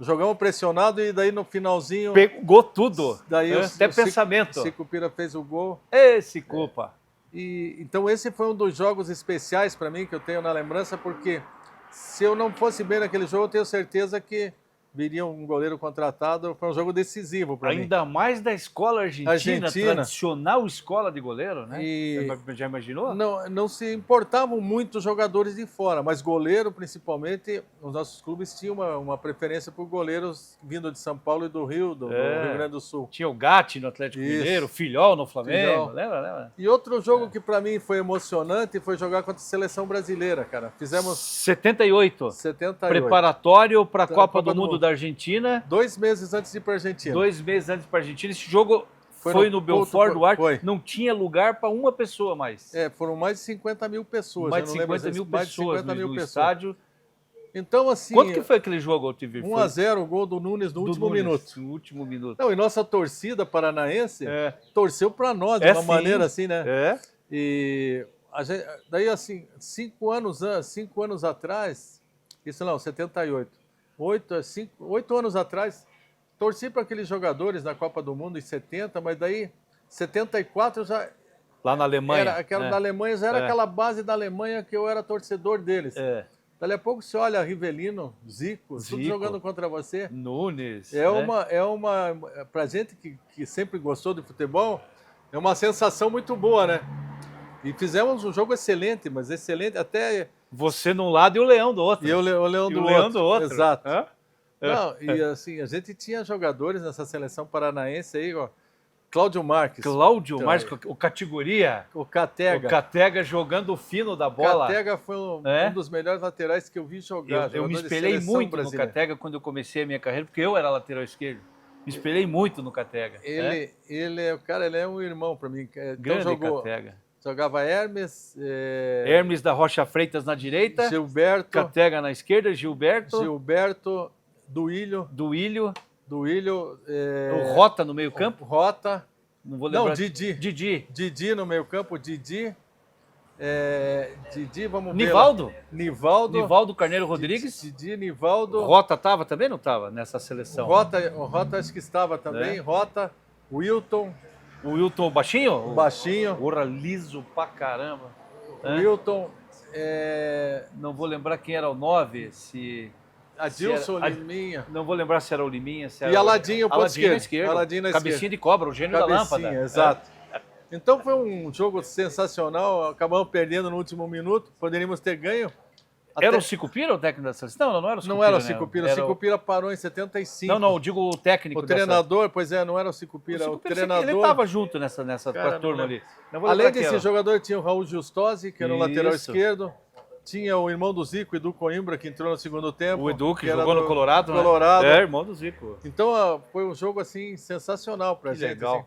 Jogamos pressionado e daí no finalzinho... Pegou tudo. Daí até pensamento. O Sicupira fez o gol. Esse culpa. Então esse foi um dos jogos especiais para mim que eu tenho na lembrança, porque se eu não fosse bem naquele jogo, eu tenho certeza que viria um goleiro contratado. Foi um jogo decisivo para mim. Ainda mais da escola argentina, tradicional escola de goleiro, né? Você já imaginou? Não se importavam muito os jogadores de fora, mas goleiro, principalmente, os nossos clubes tinham uma preferência por goleiros vindo de São Paulo e do Rio Grande do Sul. Tinha o Gatti no Atlético Mineiro, Filhol no Flamengo, lembra? E outro jogo que para mim foi emocionante foi jogar contra a Seleção Brasileira, cara. Fizemos... 78. Preparatório para a Copa do Mundo da Argentina. 2 meses antes de ir para a Argentina. 2 meses antes para a Argentina. Esse jogo foi no Belfort Duarte. Não tinha lugar para uma pessoa mais. Foram mais de 50 mil pessoas. Mais de 50 mil pessoas no estádio. Então, assim... Quanto que foi aquele jogo, Altiver? 1-0, o gol do Nunes no último minuto. No último minuto. Não, e nossa torcida paranaense torceu para nós de uma maneira assim, né? E daí, assim, 5 anos atrás, isso não, 78. 8 anos atrás, torci para aqueles jogadores na Copa do Mundo em 70, mas daí, 74 já... Lá na Alemanha. Da Alemanha já era aquela base da Alemanha que eu era torcedor deles. Dali a pouco você olha Rivelino, Zico, tudo jogando contra você. Nunes. Pra gente que sempre gostou de futebol, é uma sensação muito boa, né? E fizemos um jogo excelente, mas excelente até... Você num lado e o Leão do outro. E o Leão do outro. Exato. E assim, a gente tinha jogadores nessa seleção paranaense aí, ó. Cláudio Marques, o categoria. O Catega. O Catega jogando o fino da bola. O Catega foi um dos melhores laterais que eu vi jogar. Eu me espelhei muito no Catega quando eu comecei a minha carreira, porque eu era lateral esquerdo. Me espelhei muito no Catega. Ele é um irmão para mim. Grande Catega. Jogava Hermes. Hermes da Rocha Freitas na direita. Gilberto. Catega na esquerda, Gilberto. Duílio. O Rota no meio campo. Rota. Não vou lembrar. Didi. Didi no meio campo. Didi, vamos ver. Nivaldo Carneiro Rodrigues. Didi, Nivaldo. Rota estava também, não estava nessa seleção? O Rota acho que estava também. Rota, Wilton. O Wilton baixinho? O baixinho. Porra, liso pra caramba. Wilton. Não vou lembrar quem era o 9, Adilson, Liminha. Não vou lembrar se era o Liminha, se era e Aladinho, Aladinho na esquerda. Cabecinha de cobra, o gênio da lâmpada. Exato. Então foi um jogo sensacional, acabamos perdendo no último minuto, poderíamos ter ganho. Era o Sicupira o técnico da seleção? Não era o Sicupira. Não era o Sicupira, o Sicupira parou em 75. Não, eu digo o técnico. O treinador, não era o Sicupira, o treinador. Ele estava junto nessa turma ali. Além desse jogador, tinha o Raul Giustosi, que era o lateral esquerdo. Tinha o irmão do Zico, Edu Coimbra, que entrou no segundo tempo. O Edu, que jogou no Colorado, né? Irmão do Zico. Então, foi um jogo, assim, sensacional pra gente. Legal. Assim.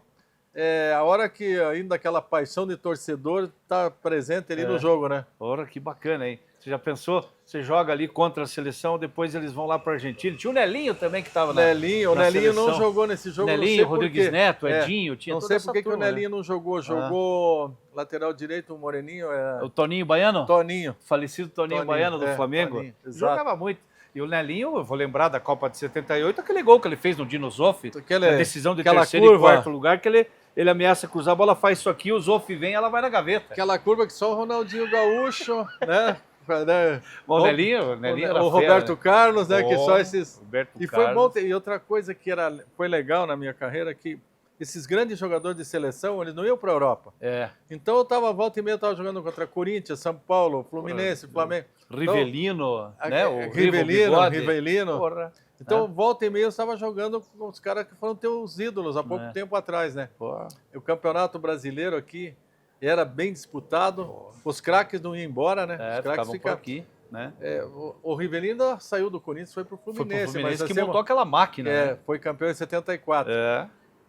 A hora que ainda aquela paixão de torcedor tá presente ali no jogo, né? Ora, que bacana, hein? Você já pensou? Você joga ali contra a seleção, depois eles vão lá para a Argentina. Tinha o Nelinho também que estava na Nelinho, o Nelinho seleção. Não jogou nesse jogo. Nelinho, Rodrigues Neto, Edinho, tinha toda essa turma. Não sei por que o Nelinho não jogou. Jogou lateral direito, o Moreninho. O Toninho Baiano? Toninho. Falecido Toninho Baiano do Flamengo. Toninho, jogava muito. E o Nelinho, eu vou lembrar da Copa de 78, aquele gol que ele fez no Dino Zoff, a decisão de terceiro e quarto lugar, que ele ameaça cruzar a bola, faz isso aqui, o Zoff vem, ela vai na gaveta. Aquela curva que só o Ronaldinho Gaúcho, né? O Nelinho era o fera, Roberto né? Carlos, né? Que só esses. Roberto E foi Carlos. bom. E outra coisa que foi legal na minha carreira que esses grandes jogadores de seleção, eles não iam para a Europa. É. Então eu tava volta e meia, eu tava jogando contra Corinthians, São Paulo, Fluminense, Flamengo. Rivelino, Então, né? O Rivelino. Porra. Então, volta e meia, eu estava jogando com os caras que foram teus ídolos há pouco tempo atrás, né? Porra. O Campeonato Brasileiro aqui era bem disputado, os craques não iam embora, né? Os craques ficavam por aqui, né? O Rivelino saiu do Corinthians, foi pro Fluminense. Mas assim, que montou aquela máquina, né? Foi campeão em 74.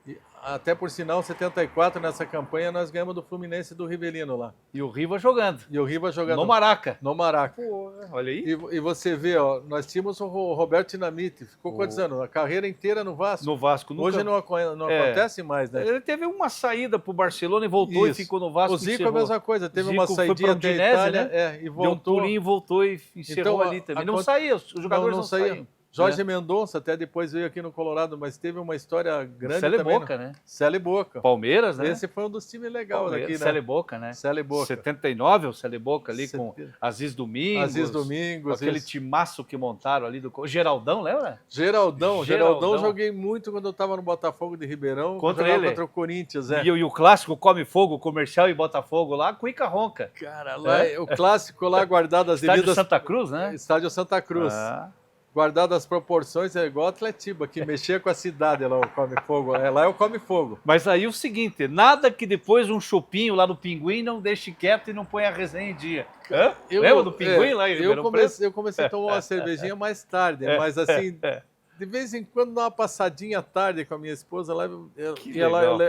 E, até por sinal, em 74, nessa campanha, nós ganhamos do Fluminense e do Rivelino lá. E o Riva jogando. E o Riva jogando. No Maraca. No Maraca. Pô, olha aí. E você vê, ó, nós tínhamos o Roberto Dinamite, ficou quantos anos? A carreira inteira no Vasco. No Vasco. Nunca... Hoje não acontece mais, né? Ele teve uma saída pro Barcelona e voltou e ficou no Vasco. O Zico é a mesma coisa, teve uma foi saidinha pra da Itália, né? E voltou. Deu um pulinho e voltou e encerrou Então, ali também. Não saía, os jogadores não saíam. Jorge Mendonça até depois veio aqui no Colorado, mas teve uma história grande também. Céu e Boca, né? Céu e Boca. Palmeiras, né? Esse foi um dos times legais daqui, né? Céu e Boca, né? Céu e Boca. 79, o Céu e Boca ali com Aziz Domingos. Aziz Domingos. Aquele timaço que montaram ali do... Geraldão, lembra? Geraldão joguei muito quando eu estava no Botafogo de Ribeirão. Contra ele. Contra o Corinthians, E o clássico Come Fogo, comercial e Botafogo lá, Cuica Ronca. Cara, lá, o clássico lá guardado as devidas... Estádio Santa Cruz, né? Estádio Santa Cruz. Guardado as proporções, é igual Atletiba, que mexia com a cidade lá, o Come Fogo. Lá é o Come Fogo. Mas aí o seguinte, nada que depois um chopinho lá no Pinguim não deixe quieto e não ponha a resenha em dia. Lembra do Pinguim lá em Ribeirão Preto? Eu comecei a tomar uma cervejinha mais tarde, mas assim, de vez em quando dá uma passadinha tarde com a minha esposa lá,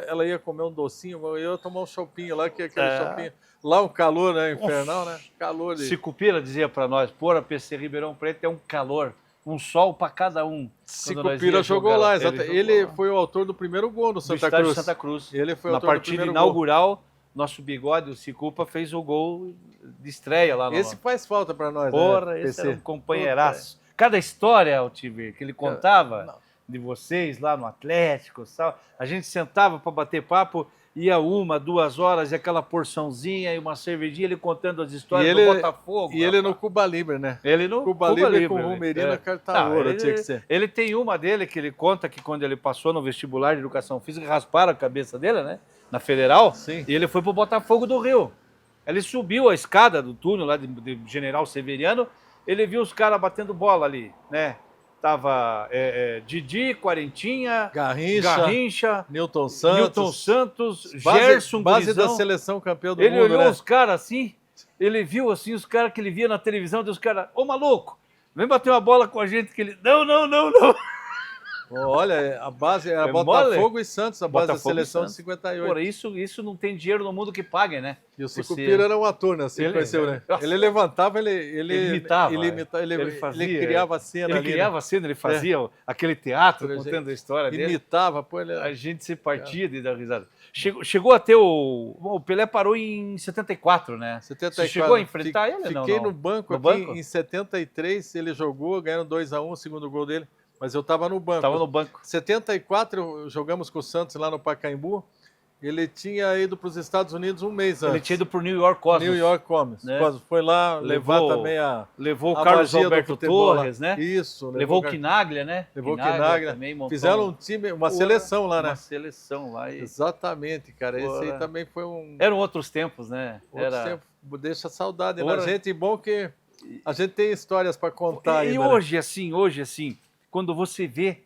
ela ia comer um docinho, eu ia tomar um chopinho lá, que é aquele chopinho. Lá um calor, né, infernal, né? Calor. Sicupira dizia pra nós, a PC Ribeirão Preto é um calor. Um sol para cada um. Sicupira jogou lá, exatamente. Ele foi o autor do primeiro gol no Santa Cruz. Santa Cruz. Ele foi o na autor do partida primeiro inaugural, gol. Nosso bigode, o Cicupa, fez o gol de estreia lá no... Esse faz falta para nós, né? Esse era um companheiraço. Cada história, Altivir, que ele contava de vocês lá no Atlético, tal, a gente sentava para bater papo, ia 1, 2 horas e aquela porçãozinha e uma cervejinha, ele contando as histórias do Botafogo. E ele no Cuba Libre, né? Ele no Cuba Libre com Romerina, carta ouro, tinha que ser. Ele tem uma dele que ele conta que quando ele passou no vestibular de Educação Física, rasparam a cabeça dele, né? Na Federal. Sim. E ele foi pro Botafogo do Rio. Ele subiu a escada do túnel lá de General Severiano, ele viu os caras batendo bola ali, né? Tava Didi, Quarentinha, Garrincha, Newton Santos, Gerson, base Gurizão. Da seleção campeão do mundo. Ele olhou os caras assim, ele viu assim os caras que ele via na televisão, dos caras, ô maluco, vem bater uma bola com a gente, que ele, não. Olha, a base era Botafogo e Santos, a base da seleção de 58. Por isso não tem dinheiro no mundo que pague, né? E o Sicupira era um ator, né? Você conheceu, né? Ele levantava, ele imitava. Ele criava a cena. Ele fazia aquele teatro contando a história dele. Imitava, a gente se partia de dar risada. Chegou a ter o Pelé parou em 74, né? 74. Você chegou a enfrentar ele? Fiquei no banco aqui em 73, ele jogou, ganhando 2-1, o segundo gol dele. Mas eu estava no banco. Estava no banco. 74, jogamos com o Santos lá no Pacaembu. Ele tinha ido para os Estados Unidos um mês antes. Ele tinha ido para o New York Cosmos. New York Cosmos. Né? Foi lá levar também Levou o Carlos Alberto Torres, né? Isso. Levou o Quinaglia, né? Levou o Quinaglia. Também fizeram um time, uma seleção lá, né? Uma seleção lá. Exatamente, cara. Esse aí também foi Eram outros tempos, né? Outros tempos. Deixa saudade na gente. E bom que a gente tem histórias para contar e ainda, hoje, assim, quando você vê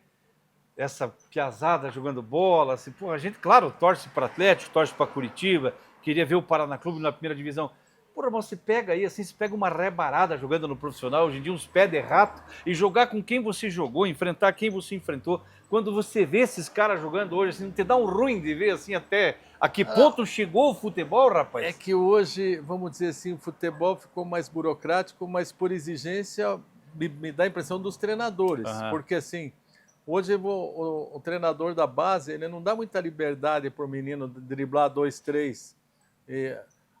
essa piazada jogando bola, assim, a gente, claro, torce para Atlético, torce para Curitiba, queria ver o Paraná Clube na primeira divisão. Mas você pega aí, assim, você pega uma rebarada jogando no profissional, hoje em dia uns pés de rato, e jogar com quem você jogou, enfrentar quem você enfrentou. Quando você vê esses caras jogando hoje, assim, não te dá um ruim de ver, assim, até a que ponto chegou o futebol, rapaz? É que hoje, vamos dizer assim, o futebol ficou mais burocrático, mas por exigência me dá a impressão dos treinadores, porque assim, hoje o treinador da base, ele não dá muita liberdade para o menino driblar 2, 3.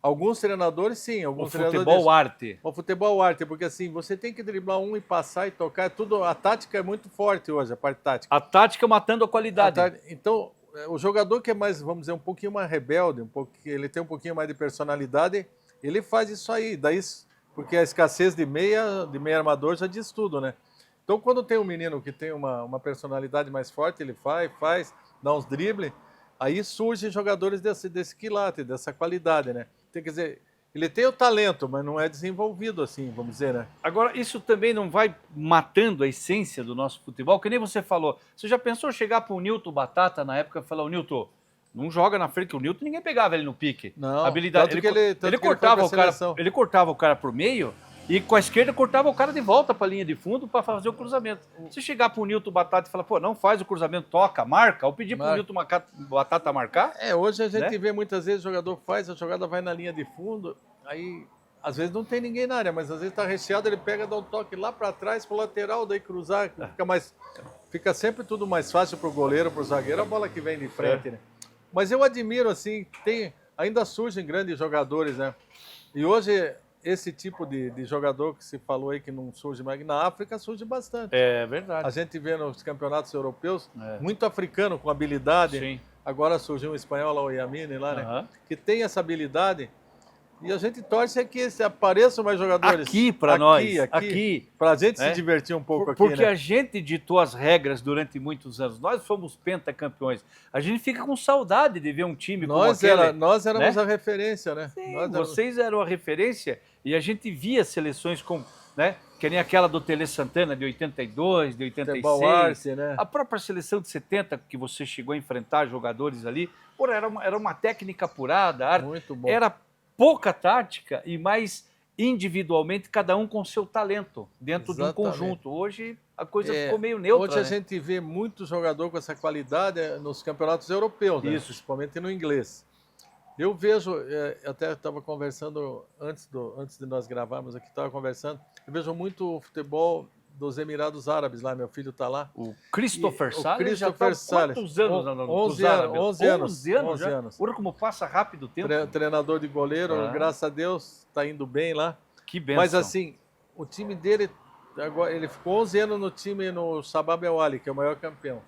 Alguns treinadores, sim. Alguns futebol arte. O futebol arte, porque assim, você tem que driblar um e passar e tocar, a tática é muito forte hoje, a parte tática. A tática matando a qualidade. Então, o jogador que é mais, vamos dizer, um pouquinho mais rebelde, ele tem um pouquinho mais de personalidade, ele faz isso aí. Daí, porque a escassez de meia armador já diz tudo, né? Então, quando tem um menino que tem uma personalidade mais forte, ele faz, dá uns dribles, aí surgem jogadores desse quilate, dessa qualidade, né? Quer dizer, ele tem o talento, mas não é desenvolvido assim, vamos dizer, né? Agora, isso também não vai matando a essência do nosso futebol? Que nem você falou. Você já pensou chegar para o Nilton Batata na época e falar, o Nilton, não joga na frente, que o Nilton ninguém pegava ele no pique. Não, habilidade. Ele cortava o cara por meio e com a esquerda cortava o cara de volta para a linha de fundo para fazer o cruzamento. Se chegar para o Nilton Batata e falar, pô, não faz o cruzamento, toca, marca, ou pedir para o Nilton Batata marcar. Hoje a gente, né? vê muitas vezes o jogador faz, a jogada vai na linha de fundo, aí às vezes não tem ninguém na área, mas às vezes está recheado, ele pega, dá um toque lá para trás, para o lateral, daí cruzar, fica sempre tudo mais fácil para o goleiro, para o zagueiro, a bola que vem de frente, né? Mas eu admiro, assim, ainda surgem grandes jogadores, né? E hoje, esse tipo de jogador que se falou aí que não surge mais, na África surge bastante. É verdade. A gente vê nos campeonatos europeus, muito africano com habilidade. Sim. Agora surgiu um espanhol lá, o Yamini, lá, né? Que tem essa habilidade. E a gente torce que apareçam mais jogadores. Aqui para nós. Aqui. Para a gente se divertir um pouco aqui, porque né? a gente ditou as regras durante muitos anos. Nós fomos pentacampeões. A gente fica com saudade de ver um time como aquele. Nós éramos a referência, né? Sim, vocês eram a referência e a gente via seleções como, né? Que nem aquela do Tele Santana de 82, de 86. Arce, né? A própria seleção de 70, que você chegou a enfrentar jogadores ali, era uma técnica apurada. Muito bom. Era pouca tática e mais individualmente, cada um com seu talento, dentro de um conjunto. Hoje a coisa ficou meio neutra. Hoje a gente vê muito jogador com essa qualidade nos campeonatos europeus, né? Principalmente no inglês. Eu vejo, até estava conversando antes de nós gravarmos aqui, estava conversando, eu vejo muito o futebol dos Emirados Árabes lá, meu filho está lá. O Christopher Salles já está quantos anos? 11 anos. 11 anos. Olha como passa rápido o tempo. Treinador de goleiro, graças a Deus, está indo bem lá. Que bênção. Mas assim, o time dele, agora, ele ficou 11 anos no time no Shabab Al Ahly, que é o maior campeão.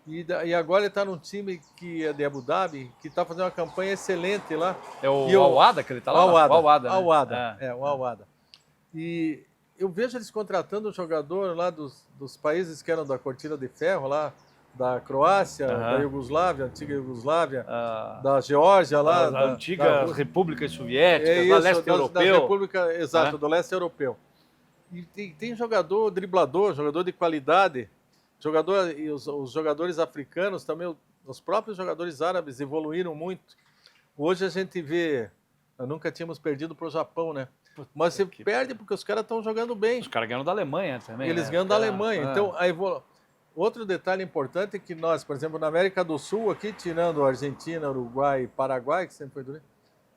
E agora ele está num time que é de Abu Dhabi, que está fazendo uma campanha excelente lá. É o Al-Wada que ele está lá? Al-Wada. Né? O Al-Wada. E eu vejo eles contratando um jogador lá dos países que eram da Cortina de Ferro, lá da Croácia, da Iugoslávia, antiga Iugoslávia, da Geórgia, lá. Da antiga República Soviética, do leste europeu. Da República, exato, do leste europeu. E tem jogador driblador, jogador de qualidade, e os jogadores africanos também, os próprios jogadores árabes evoluíram muito. Hoje a gente vê, nós nunca tínhamos perdido para o Japão, né? Mas você perde porque os caras estão jogando bem. Os caras ganham da Alemanha também. Eles ganham da Alemanha. Então, outro detalhe importante é que nós, por exemplo, na América do Sul, aqui, tirando Argentina, Uruguai e Paraguai, que sempre foi durante,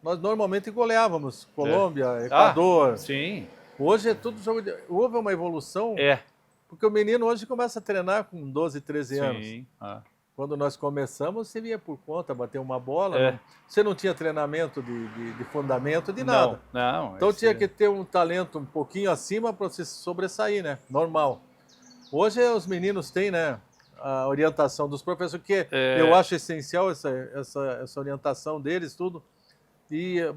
nós normalmente goleávamos Colômbia, Equador. Sim. Hoje é tudo jogo de... Houve uma evolução, porque o menino hoje começa a treinar com 12, 13 anos. Sim. Quando nós começamos, você vinha por conta, bater uma bola. Você não tinha treinamento de fundamento, de nada. Não. Então tinha que ter um talento um pouquinho acima para você sobressair, né? Normal. Hoje os meninos têm, né? A orientação dos professores, que eu acho essencial essa orientação deles, tudo.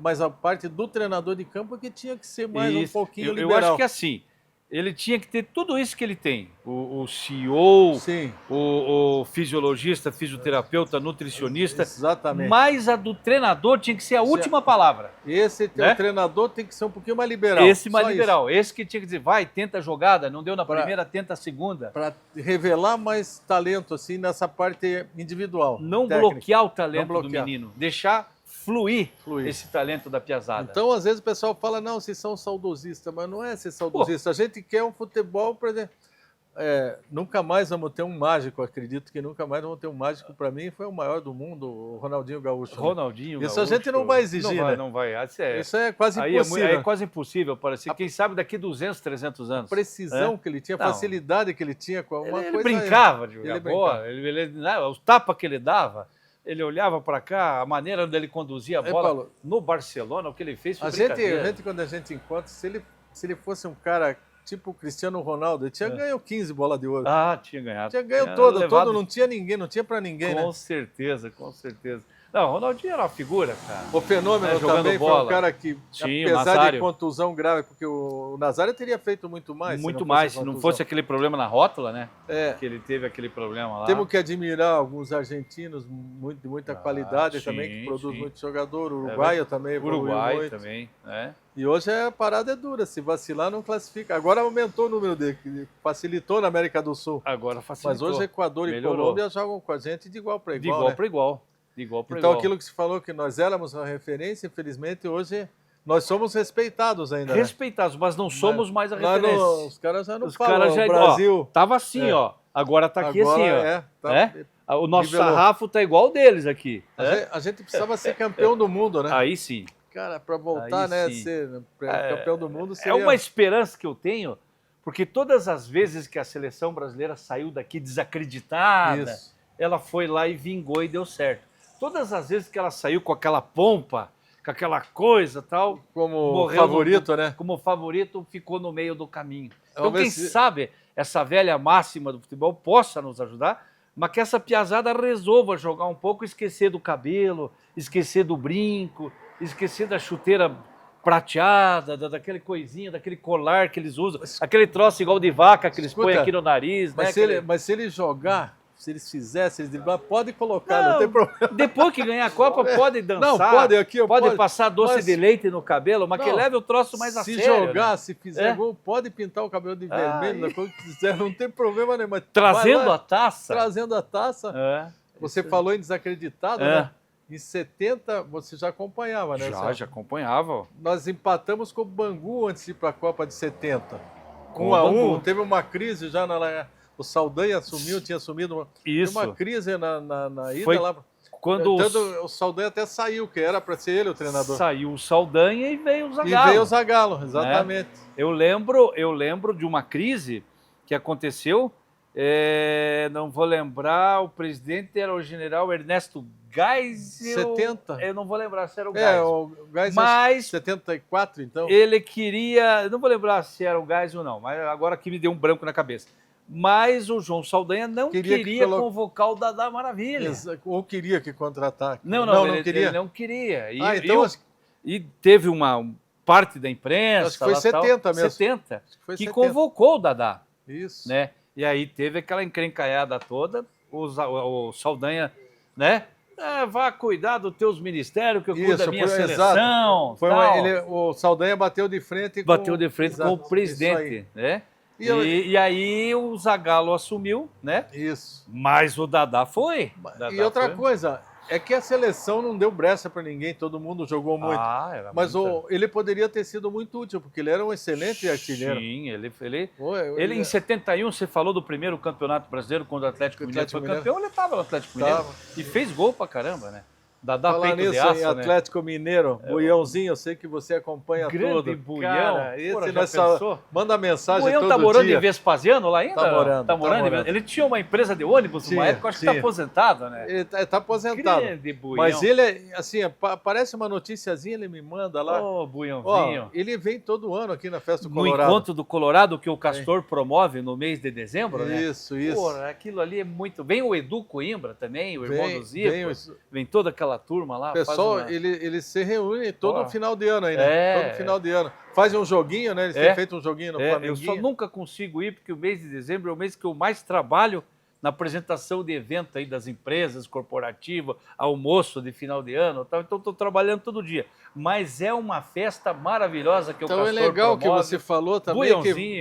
Mas a parte do treinador de campo é que tinha que ser mais um pouquinho liberal. Eu acho que assim, ele tinha que ter tudo isso que ele tem. O CEO, o fisiologista, fisioterapeuta, nutricionista. Exatamente. Mas a do treinador tinha que ser a última palavra. O treinador tem que ser um pouquinho mais liberal. Esse mais liberal. Esse que tinha que dizer, vai, tenta a jogada, não deu na primeira, tenta a segunda. Para revelar mais talento, assim, nessa parte individual. Não técnica. Bloquear o talento do menino. Deixar fluir esse talento da piazada. Então, às vezes o pessoal fala, não, vocês são saudosistas, mas não é ser saudosista. A gente quer um futebol, por exemplo, nunca mais vamos ter um mágico, acredito que nunca mais vamos ter um mágico. Para mim, foi o maior do mundo, o Ronaldinho Gaúcho. Ronaldinho Isso Gaúcho, a gente não vai exigir, né? Não vai. Isso é quase impossível. É quase impossível, parece. Quem sabe daqui 200, 300 anos. A precisão que ele tinha, a facilidade que ele tinha com uma coisa... Ele brincava de jogar bola, os tapas que ele dava... Ele olhava para cá, a maneira dele conduzia a bola. Paulo, no Barcelona, o que ele fez foi brincadeira. Quando a gente encontra, se ele fosse um cara tipo o Cristiano Ronaldo. Ele tinha ganho 15 bola de ouro. Ah, tinha ganhado. Tinha ganho levado... todo, não tinha ninguém, não tinha pra ninguém, né? Com certeza, com certeza. Não, o Ronaldinho era uma figura, cara. O Fenômeno jogando também bola. foi um cara que, Sim, apesar de contusão grave, porque o Nazário teria feito muito mais. Muito mais, se não fosse aquele problema na rótula, né? É. Que ele teve aquele problema lá. Temos que admirar alguns argentinos de muita qualidade sim, também, que produz sim. muito jogador. O uruguaio também evoluiu Uruguai muito. também, né? E hoje a parada é dura, se vacilar não classifica. Agora aumentou o número dele, facilitou na América do Sul. Agora facilitou. Mas hoje Equador e Colômbia jogam com a gente de igual para igual. De igual né? para igual. De igual para então igual. aquilo que se falou que nós éramos a referência, infelizmente hoje nós somos respeitados ainda. Respeitados, mas não somos mais a referência. Os caras já não Os falam, caras já o Brasil... Ó, tava assim, ó. Agora tá aqui Agora assim, ó. O nosso nivelou. sarrafo tá igual o deles aqui. A gente precisava ser campeão do mundo, né? Aí sim. Cara, para voltar, Aí né, sim. ser campeão do mundo seria... É uma esperança que eu tenho, porque todas as vezes que a seleção brasileira saiu daqui desacreditada, Isso. ela foi lá e vingou e deu certo. Todas as vezes que ela saiu com aquela pompa, com aquela coisa tal, como favorito, né? Como favorito, ficou no meio do caminho. Então, Vamos ver quem se- sabe essa velha máxima do futebol possa nos ajudar, mas que essa piazada resolva jogar um pouco, esquecer do cabelo, esquecer do brinco, esquecer da chuteira prateada, daquele coisinha, daquele colar que eles usam, aquele troço igual de vaca que eles põem Escuta, aqui no nariz, Mas, né? se ele jogar, se eles fizessem, se eles driblar, pode colocar, não tem problema. Depois que ganhar a Copa, pode dançar. Não, pode, aqui eu pode pode, passar doce mas- de leite no cabelo, mas que Não, leve o troço mais a Se sério. jogar, né? se fizer gol, pode pintar o cabelo de vermelho, da cor que quiser, não tem problema nenhum. Mas Trazendo vai lá, a taça. Trazendo a taça. É. Você falou em desacreditado, É. né? Em 70, você já acompanhava, né? Já acompanhava. Nós empatamos com o Bangu antes de ir para a Copa de 70. Com 1 a o Bangu. 1, teve uma crise já o Saldanha assumiu, tinha assumido Isso. uma crise na ida Foi lá. Quando Tanto o Saldanha até saiu, que era para ser ele o treinador. saiu o Saldanha e veio o E Zagallo. veio o Zagallo, exatamente. Eu lembro de uma crise que aconteceu, não vou lembrar, o presidente era o general Ernesto Geisel. 70. Eu não vou lembrar se era o Geisel. O Gás Mas 74, então. ele queria, não vou lembrar se era o Geisel ou não, mas agora que me deu um branco na cabeça. Mas o João Saldanha não queria convocar o Dadá Maravilha. Ou queria que contratasse. Não, ele queria. Ele não queria. Então E teve uma parte da imprensa. Acho que foi 70 mesmo. 70, Acho que foi que 70. convocou o Dadá. Isso. Né? E aí teve aquela encrencaiada toda, o Saldanha, né? Vá cuidar dos teus ministérios, que eu cuido da minha seleção. O Saldanha bateu de frente com o presidente, né? E aí o Zagallo assumiu, né? Isso. Mas o Dadá foi. E outra coisa, é que a seleção não deu brecha para ninguém, todo mundo jogou muito. Mas ele poderia ter sido muito útil, porque ele era um excelente artilheiro. Sim, ele em 71, você falou do primeiro campeonato brasileiro, quando o Atlético Mineiro foi campeão, ele estava no Atlético Mineiro. E fez gol pra caramba, né? Dadá Falar peito nisso, de aço, em Atlético Mineiro, Buiãozinho, eu sei que você acompanha grande tudo. Buião. Cara, manda mensagem Buião todo tá morando dia. em Vespasiano lá ainda? Tá morando. Ele tinha uma empresa de ônibus numa época, acho que tá aposentado, né? Ele tá aposentado. Grande Buião. Mas ele, assim, parece uma noticiazinha, ele me manda lá. Ô, Buiãozinho. Ele vem todo ano aqui na Festa do No Colorado. Encontro do Colorado, que o Castor promove no mês de dezembro, né? Isso. Porra, aquilo ali é muito... Vem o Edu Coimbra também, o irmão do Zico. Vem toda aquela turma lá. Pessoal, ele se reúne todo final de ano aí, né? Todo final de ano. Faz um joguinho, né? Eles têm feito um joguinho no Flamenguinho. Eu só nunca consigo ir, porque o mês de dezembro é o mês que eu mais trabalho na apresentação de evento aí das empresas corporativas, almoço de final de ano, tal. Então estou trabalhando todo dia. Mas é uma festa maravilhosa que o Castor Então é legal promove. que você falou também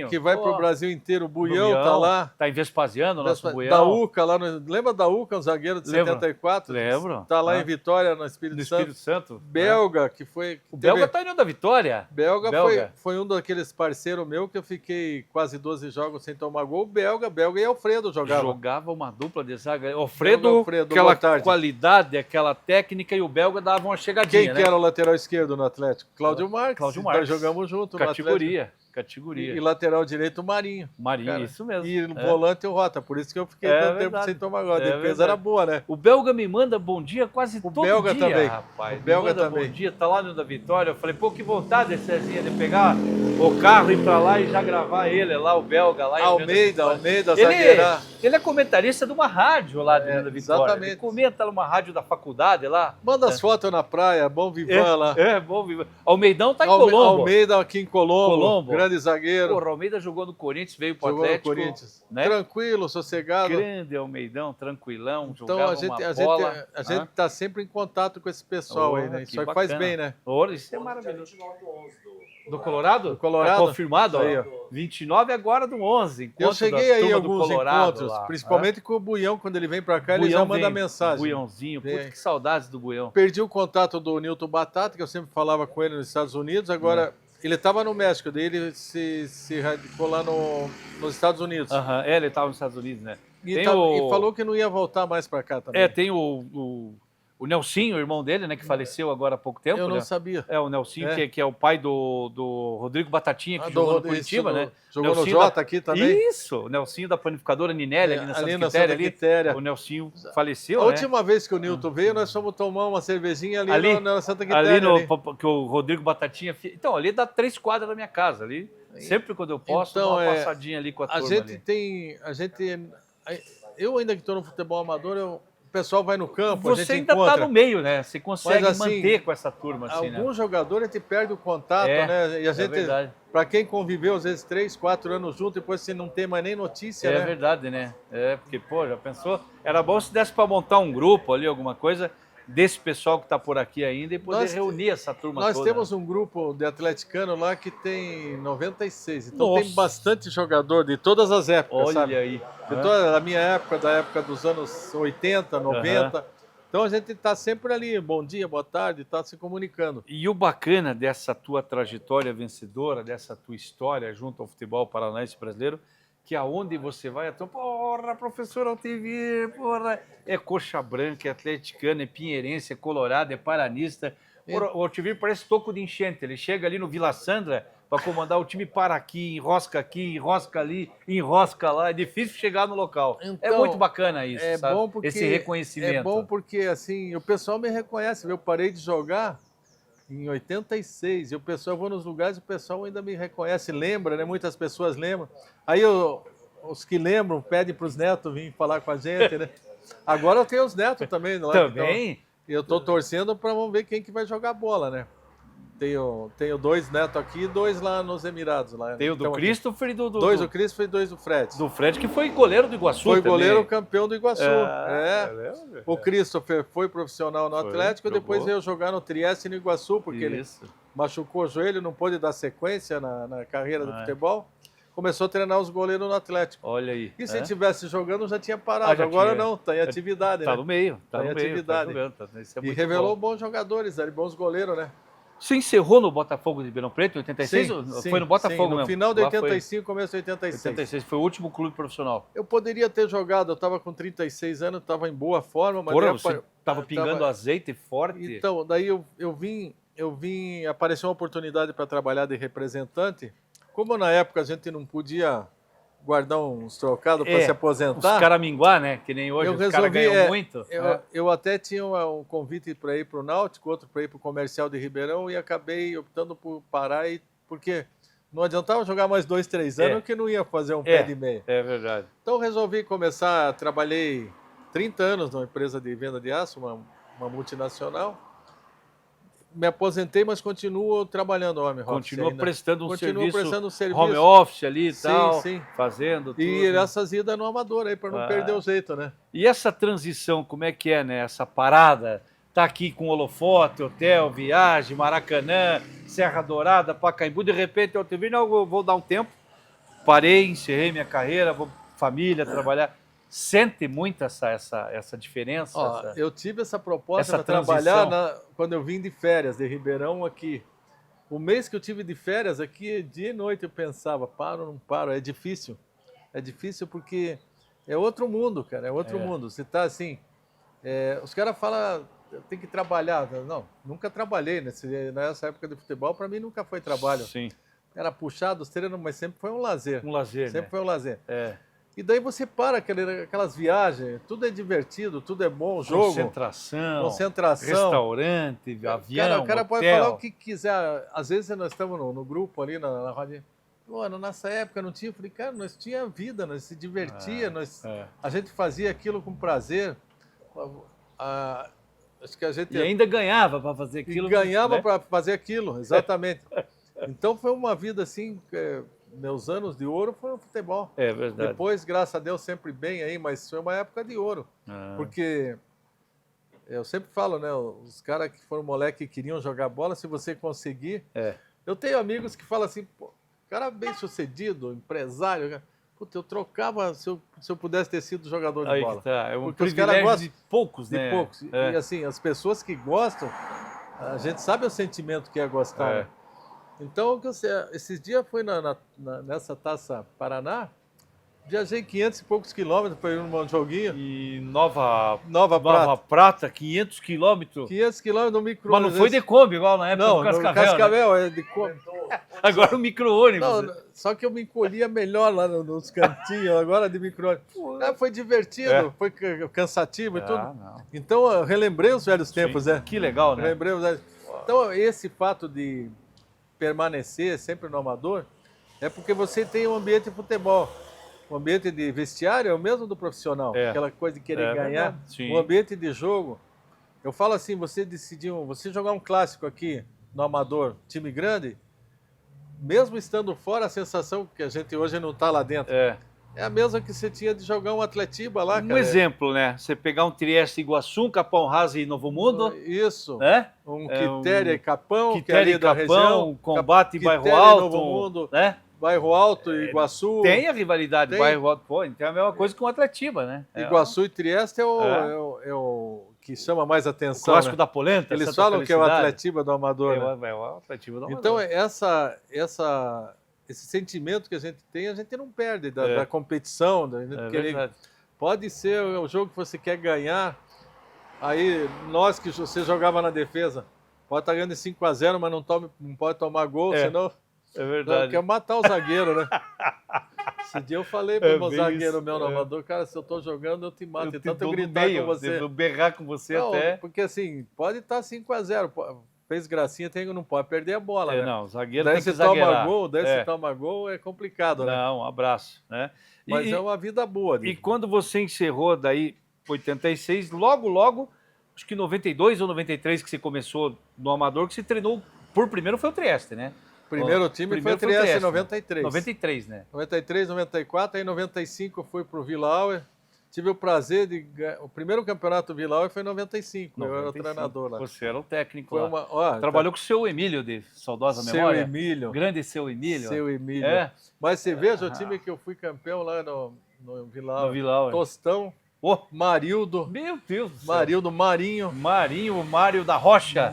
que vai para o Brasil inteiro. O Buião tá lá. Tá em Vespasiano, nosso Buião. Da UCA lá. Lembra da UCA, um zagueiro de 74? Lembro. Tá lá em Vitória, no Espírito Santo. Belga, que foi... O Belga tá indo da Vitória. Belga. Foi um daqueles parceiros meu que eu fiquei quase 12 jogos sem tomar gol. Belga e Alfredo Jogava uma dupla de zaga. Alfredo, aquela qualidade, aquela técnica, e o Belga dava uma chegadinha. Quem que era o lateral esquerdo no Atlético? Cláudio Marques. Nós jogamos junto categoria. categoria. E lateral direito, o Marinho. Marinho, cara. Isso mesmo. E no volante, o Rota. Por isso que eu fiquei tanto tempo sem tomar gol. A defesa era boa, né? O belga me manda bom dia quase todo belga dia, também. rapaz. O belga manda também. Bom dia, tá lá no da Vitória. Eu falei, pô, que vontade, Cezinha, de pegar o carro, ir pra lá e já gravar ele lá, o belga lá. Almeida, ele é comentarista de uma rádio lá de Venda Vitória. Exatamente. Ele comenta numa rádio da faculdade lá. Manda as fotos na praia, bom Vivan lá. Bom Vivan. Almeidão tá em Colombo. Almeida aqui em Colombo. Grande zagueiro. Porra, Almeida jogou no Corinthians, veio pro Jogou Atlético. no Corinthians. Né? Tranquilo, sossegado. Grande Almeidão, tranquilão, então jogava a gente bola. A gente tá sempre em contato com esse pessoal aí, né? Isso faz bem, né? Isso é maravilhoso. Do Colorado? Do Colorado. Tá confirmado? Aí, ó. 29 agora do 11. Eu cheguei aí em alguns encontros, lá, principalmente com o Buião, quando ele vem pra cá, ele já manda mensagem. Buiãozinho, puta, que saudades do Buião. Perdi o contato do Nilton Batata, que eu sempre falava com ele nos Estados Unidos, agora ele estava no México, daí ele se radicou lá nos Estados Unidos. Ele estava nos Estados Unidos, né? E falou que não ia voltar mais pra cá também. Tem o Nelsinho, o irmão dele, né, que faleceu agora há pouco tempo. Eu não né? sabia. O Nelsinho, que é o pai do Rodrigo Batatinha, que jogou no Curitiba, né? Jogou no Jota aqui também. Isso, o Nelsinho da panificadora Ninelli, ali na Santa Quitéria. Quitéria. O Nelsinho faleceu, A última vez que o Nilton veio, nós fomos tomar uma cervejinha ali na Santa Quitéria. Que o Rodrigo Batatinha... Então, ali dá 3 quadras da minha casa, ali. Sempre quando eu posso, dou uma passadinha ali com a turma Eu ainda que estou no futebol amador, o pessoal vai no campo, Você a gente ainda encontra. está no meio, né? Você consegue Mas, assim, manter com essa turma, assim, alguns jogadores a gente perde o contato, né? E a gente, para quem conviveu às vezes 3, 4 anos junto, depois você não tem mais nem notícia, né? É verdade, né? Porque, pô, já pensou? Era bom se desse para montar um grupo ali, alguma coisa, desse pessoal que está por aqui ainda e poder reunir essa turma toda. Nós temos um grupo de atleticano lá que tem 96, então tem bastante jogador de todas as épocas, Olha sabe? aí. De toda a minha época, da época dos anos 80, 90. Então a gente está sempre ali, bom dia, boa tarde, está se comunicando. E o bacana dessa tua trajetória vencedora, dessa tua história junto ao futebol paranaense brasileiro, que aonde você vai, porra, professor Altemir, porra, é coxa branca, é atleticano, é pinheirense, é colorado, é paranista. Porra, o Altemir parece toco de enchente, ele chega ali no Vila Sandra para comandar o time, para aqui, enrosca ali, enrosca lá, é difícil chegar no local. Então, é muito bacana isso, sabe? Bom porque, esse reconhecimento. É bom porque, assim, o pessoal me reconhece, eu parei de jogar em 86, e o pessoal, eu vou nos lugares, o pessoal ainda me reconhece, lembra, né? Muitas pessoas lembram. Aí os que lembram pedem para os netos virem falar com a gente, né? Agora eu tenho os netos também. Lá, também? Então, eu estou torcendo para vamos ver quem que vai jogar bola, né? Tenho 2 netos aqui e 2 lá nos Emirados. Lá. Tem o do Christopher e do... 2 do Christopher e 2 do Fred. Do Fred, que foi goleiro do Iguaçu Foi também. goleiro campeão do Iguaçu. O Christopher foi profissional no Atlético, depois veio jogar no Trieste e no Iguaçu, porque ele machucou o joelho, não pôde dar sequência na carreira do futebol. Começou a treinar os goleiros no Atlético. Olha aí. E se estivesse jogando, já tinha parado. Agora não, está em atividade. Está no meio. Está em atividade. Isso é muito revelou bom. bons jogadores, bons goleiros, né? Você encerrou no Botafogo de Ribeirão Preto em 86? Sim, foi no Botafogo mesmo? No final de 85, começo de 86. 86, foi o último clube profissional. Eu poderia ter jogado, eu estava com 36 anos, estava em boa forma. Mas você estava pingando azeite forte? Então, daí eu vim, apareceu uma oportunidade para trabalhar de representante. Como na época a gente não podia guardar uns trocados para se aposentar. Os caraminguá, né? Que nem hoje, os caras ganham muito. Eu até tinha um convite para ir para o Náutico, outro para ir para o Comercial de Ribeirão e acabei optando por parar, porque não adiantava jogar mais 2, 3 anos que não ia fazer um pé de meia. É verdade. Então resolvi começar, trabalhei 30 anos numa empresa de venda de aço, uma multinacional. Me aposentei, mas continuo trabalhando home office. Continua prestando um serviço home office ali e tal, sim. fazendo tudo. E essas idas no amador aí, para não perder o jeito, né? E essa transição, como é que é, né? Essa parada, tá aqui com holofote, hotel, viagem, Maracanã, Serra Dourada, Pacaembu, de repente eu te vi, não, eu vou dar um tempo, parei, encerrei minha carreira, vou família, trabalhar. Sente muito essa diferença? Eu tive essa proposta para trabalhar quando eu vim de férias de Ribeirão aqui. O mês que eu tive de férias aqui, dia e noite eu pensava, paro ou não paro? É difícil. É difícil porque é outro mundo, cara, é outro mundo. Você tá assim, os caras falam, tem que trabalhar. Não, nunca trabalhei nessa época de futebol, para mim nunca foi trabalho. Sim. era puxado os treinos, mas sempre foi um lazer. Um lazer, Sempre né? foi um lazer. É. E daí você para aquelas viagens, tudo é divertido, tudo é bom, jogo, concentração, restaurante, avião, o cara pode hotel. falar o que quiser. Às vezes nós estamos no grupo ali na rádio. Mano, nessa época não tinha. Eu falei, cara, nós tinha vida, nós se divertia, a gente fazia aquilo com prazer. Acho que a gente. E ainda ganhava para fazer aquilo. E ganhava, né? para fazer aquilo, exatamente. Então foi uma vida assim. Meus anos de ouro foi o futebol. É verdade. Depois, graças a Deus, sempre bem aí, mas foi uma época de ouro. Porque eu sempre falo, né? Os caras que foram moleque e queriam jogar bola, se você conseguir. Eu tenho amigos que falam assim, pô, cara bem sucedido, empresário. Puta, eu trocava se eu pudesse ter sido jogador de bola. Tá. É um porque os privilégio caras gostam de poucos, de né? poucos. E assim, as pessoas que gostam, a gente sabe o sentimento que é gostar. Né? Então, esses dias fui nessa Taça Paraná, viajei 500 e poucos quilômetros para ir num joguinho. E Nova Prata, 500 quilômetros. 500 quilômetros no micro. Mas não foi de Kombi igual na época do Cascavel. Não, Cascavel é de Kombi. Agora o micro-ônibus. Só que eu me encolhia melhor lá nos cantinhos, agora de micro-ônibus. Foi divertido, foi cansativo e tudo. Não. Então, eu relembrei os velhos tempos, né? Que legal, né? Relembrei os velhos. Então, esse fato de permanecer sempre no amador é porque você tem um ambiente de futebol. O ambiente de vestiário é o mesmo do profissional. Aquela coisa de querer ganhar. O ambiente de jogo. Eu falo assim, você jogar um clássico aqui no amador, time grande, mesmo estando fora, a sensação que a gente hoje não está lá dentro. É a mesma que você tinha de jogar um Atletiba lá, cara. Um exemplo, né? Você pegar um Trieste Iguaçu, um Capão Raso e Novo Mundo. Isso. Né? Um Quitéria e Capão, Quitéria e Capão, região, Combate e Bairro Quitéria Alto. Novo Mundo, né? Bairro Alto e Iguaçu. Tem a rivalidade Bairro Alto. Pô, então é a mesma coisa com o Atletiba, né? Iguaçu e Trieste é o que chama mais atenção. O clássico né? da Polenta. Eles falam que é o Atletiba do Amador. É o Atletiba do Amador. Então, esse sentimento que a gente não perde da competição. Da gente querer. Pode ser o jogo que você quer ganhar. Aí, nós que você jogava na defesa, pode estar ganhando de 5-0, mas não pode tomar gol, senão. É verdade. Quer matar o zagueiro, né? Esse dia eu falei para o meu zagueiro, meu amador, cara, se eu tô jogando, eu te mato. E tanto eu gritar com você. Eu berrar com você não, até. Porque assim, pode estar 5-0. Fez gracinha, não pode perder a bola, né? Não, o zagueiro daí tem que zagueirar. Se toma gol, é complicado, né? Não, um abraço, né? Mas é uma vida boa. E quando você encerrou daí, 86, logo, acho que 92 ou 93 que você começou no Amador, que você treinou por primeiro foi o Trieste, né? Primeiro time foi o Trieste em 93. 93, né? 93, 94, aí em 95 eu fui pro Vila Auer. Tive o prazer de ganhar. O primeiro campeonato do Vila Auer foi em 95. Eu era o treinador lá. Você era o técnico foi lá. Trabalhou com o seu Emílio, de saudosa memória. Seu Emílio. Grande seu Emílio. Seu Emílio. Mas você veja o time que eu fui campeão lá no Vila Auer. No Vila Auer. Tostão. Marildo. Meu Deus do céu. Marildo, Marinho. O Mário da Rocha.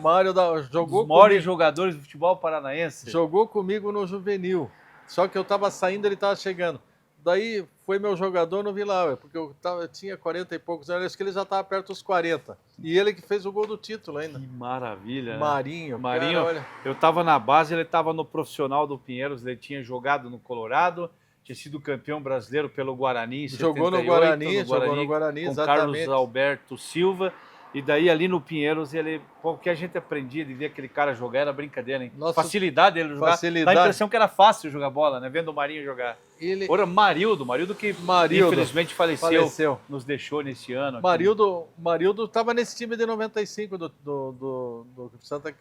Jogou os maiores jogadores do futebol paranaense. Jogou comigo no juvenil. Só que eu estava saindo, ele estava chegando. Daí foi meu jogador no Vila Auer, porque eu tinha 40 e poucos anos, acho que ele já estava perto dos 40. E ele que fez o gol do título ainda. Que maravilha. Marinho. Marinho, cara, olha. Eu estava na base, ele estava no profissional do Pinheiros, ele tinha jogado no Colorado. Tinha sido campeão brasileiro pelo Guarani em 78, jogou no Guarani, com exatamente. Carlos Alberto Silva. E daí ali no Pinheiros, o que a gente aprendia de ver aquele cara jogar era brincadeira, hein? Facilidade dele jogar. Dá a impressão que era fácil jogar bola, né? Vendo o Marinho jogar. Ora, Marildo que infelizmente faleceu, nos deixou nesse ano. Marildo estava nesse time de 95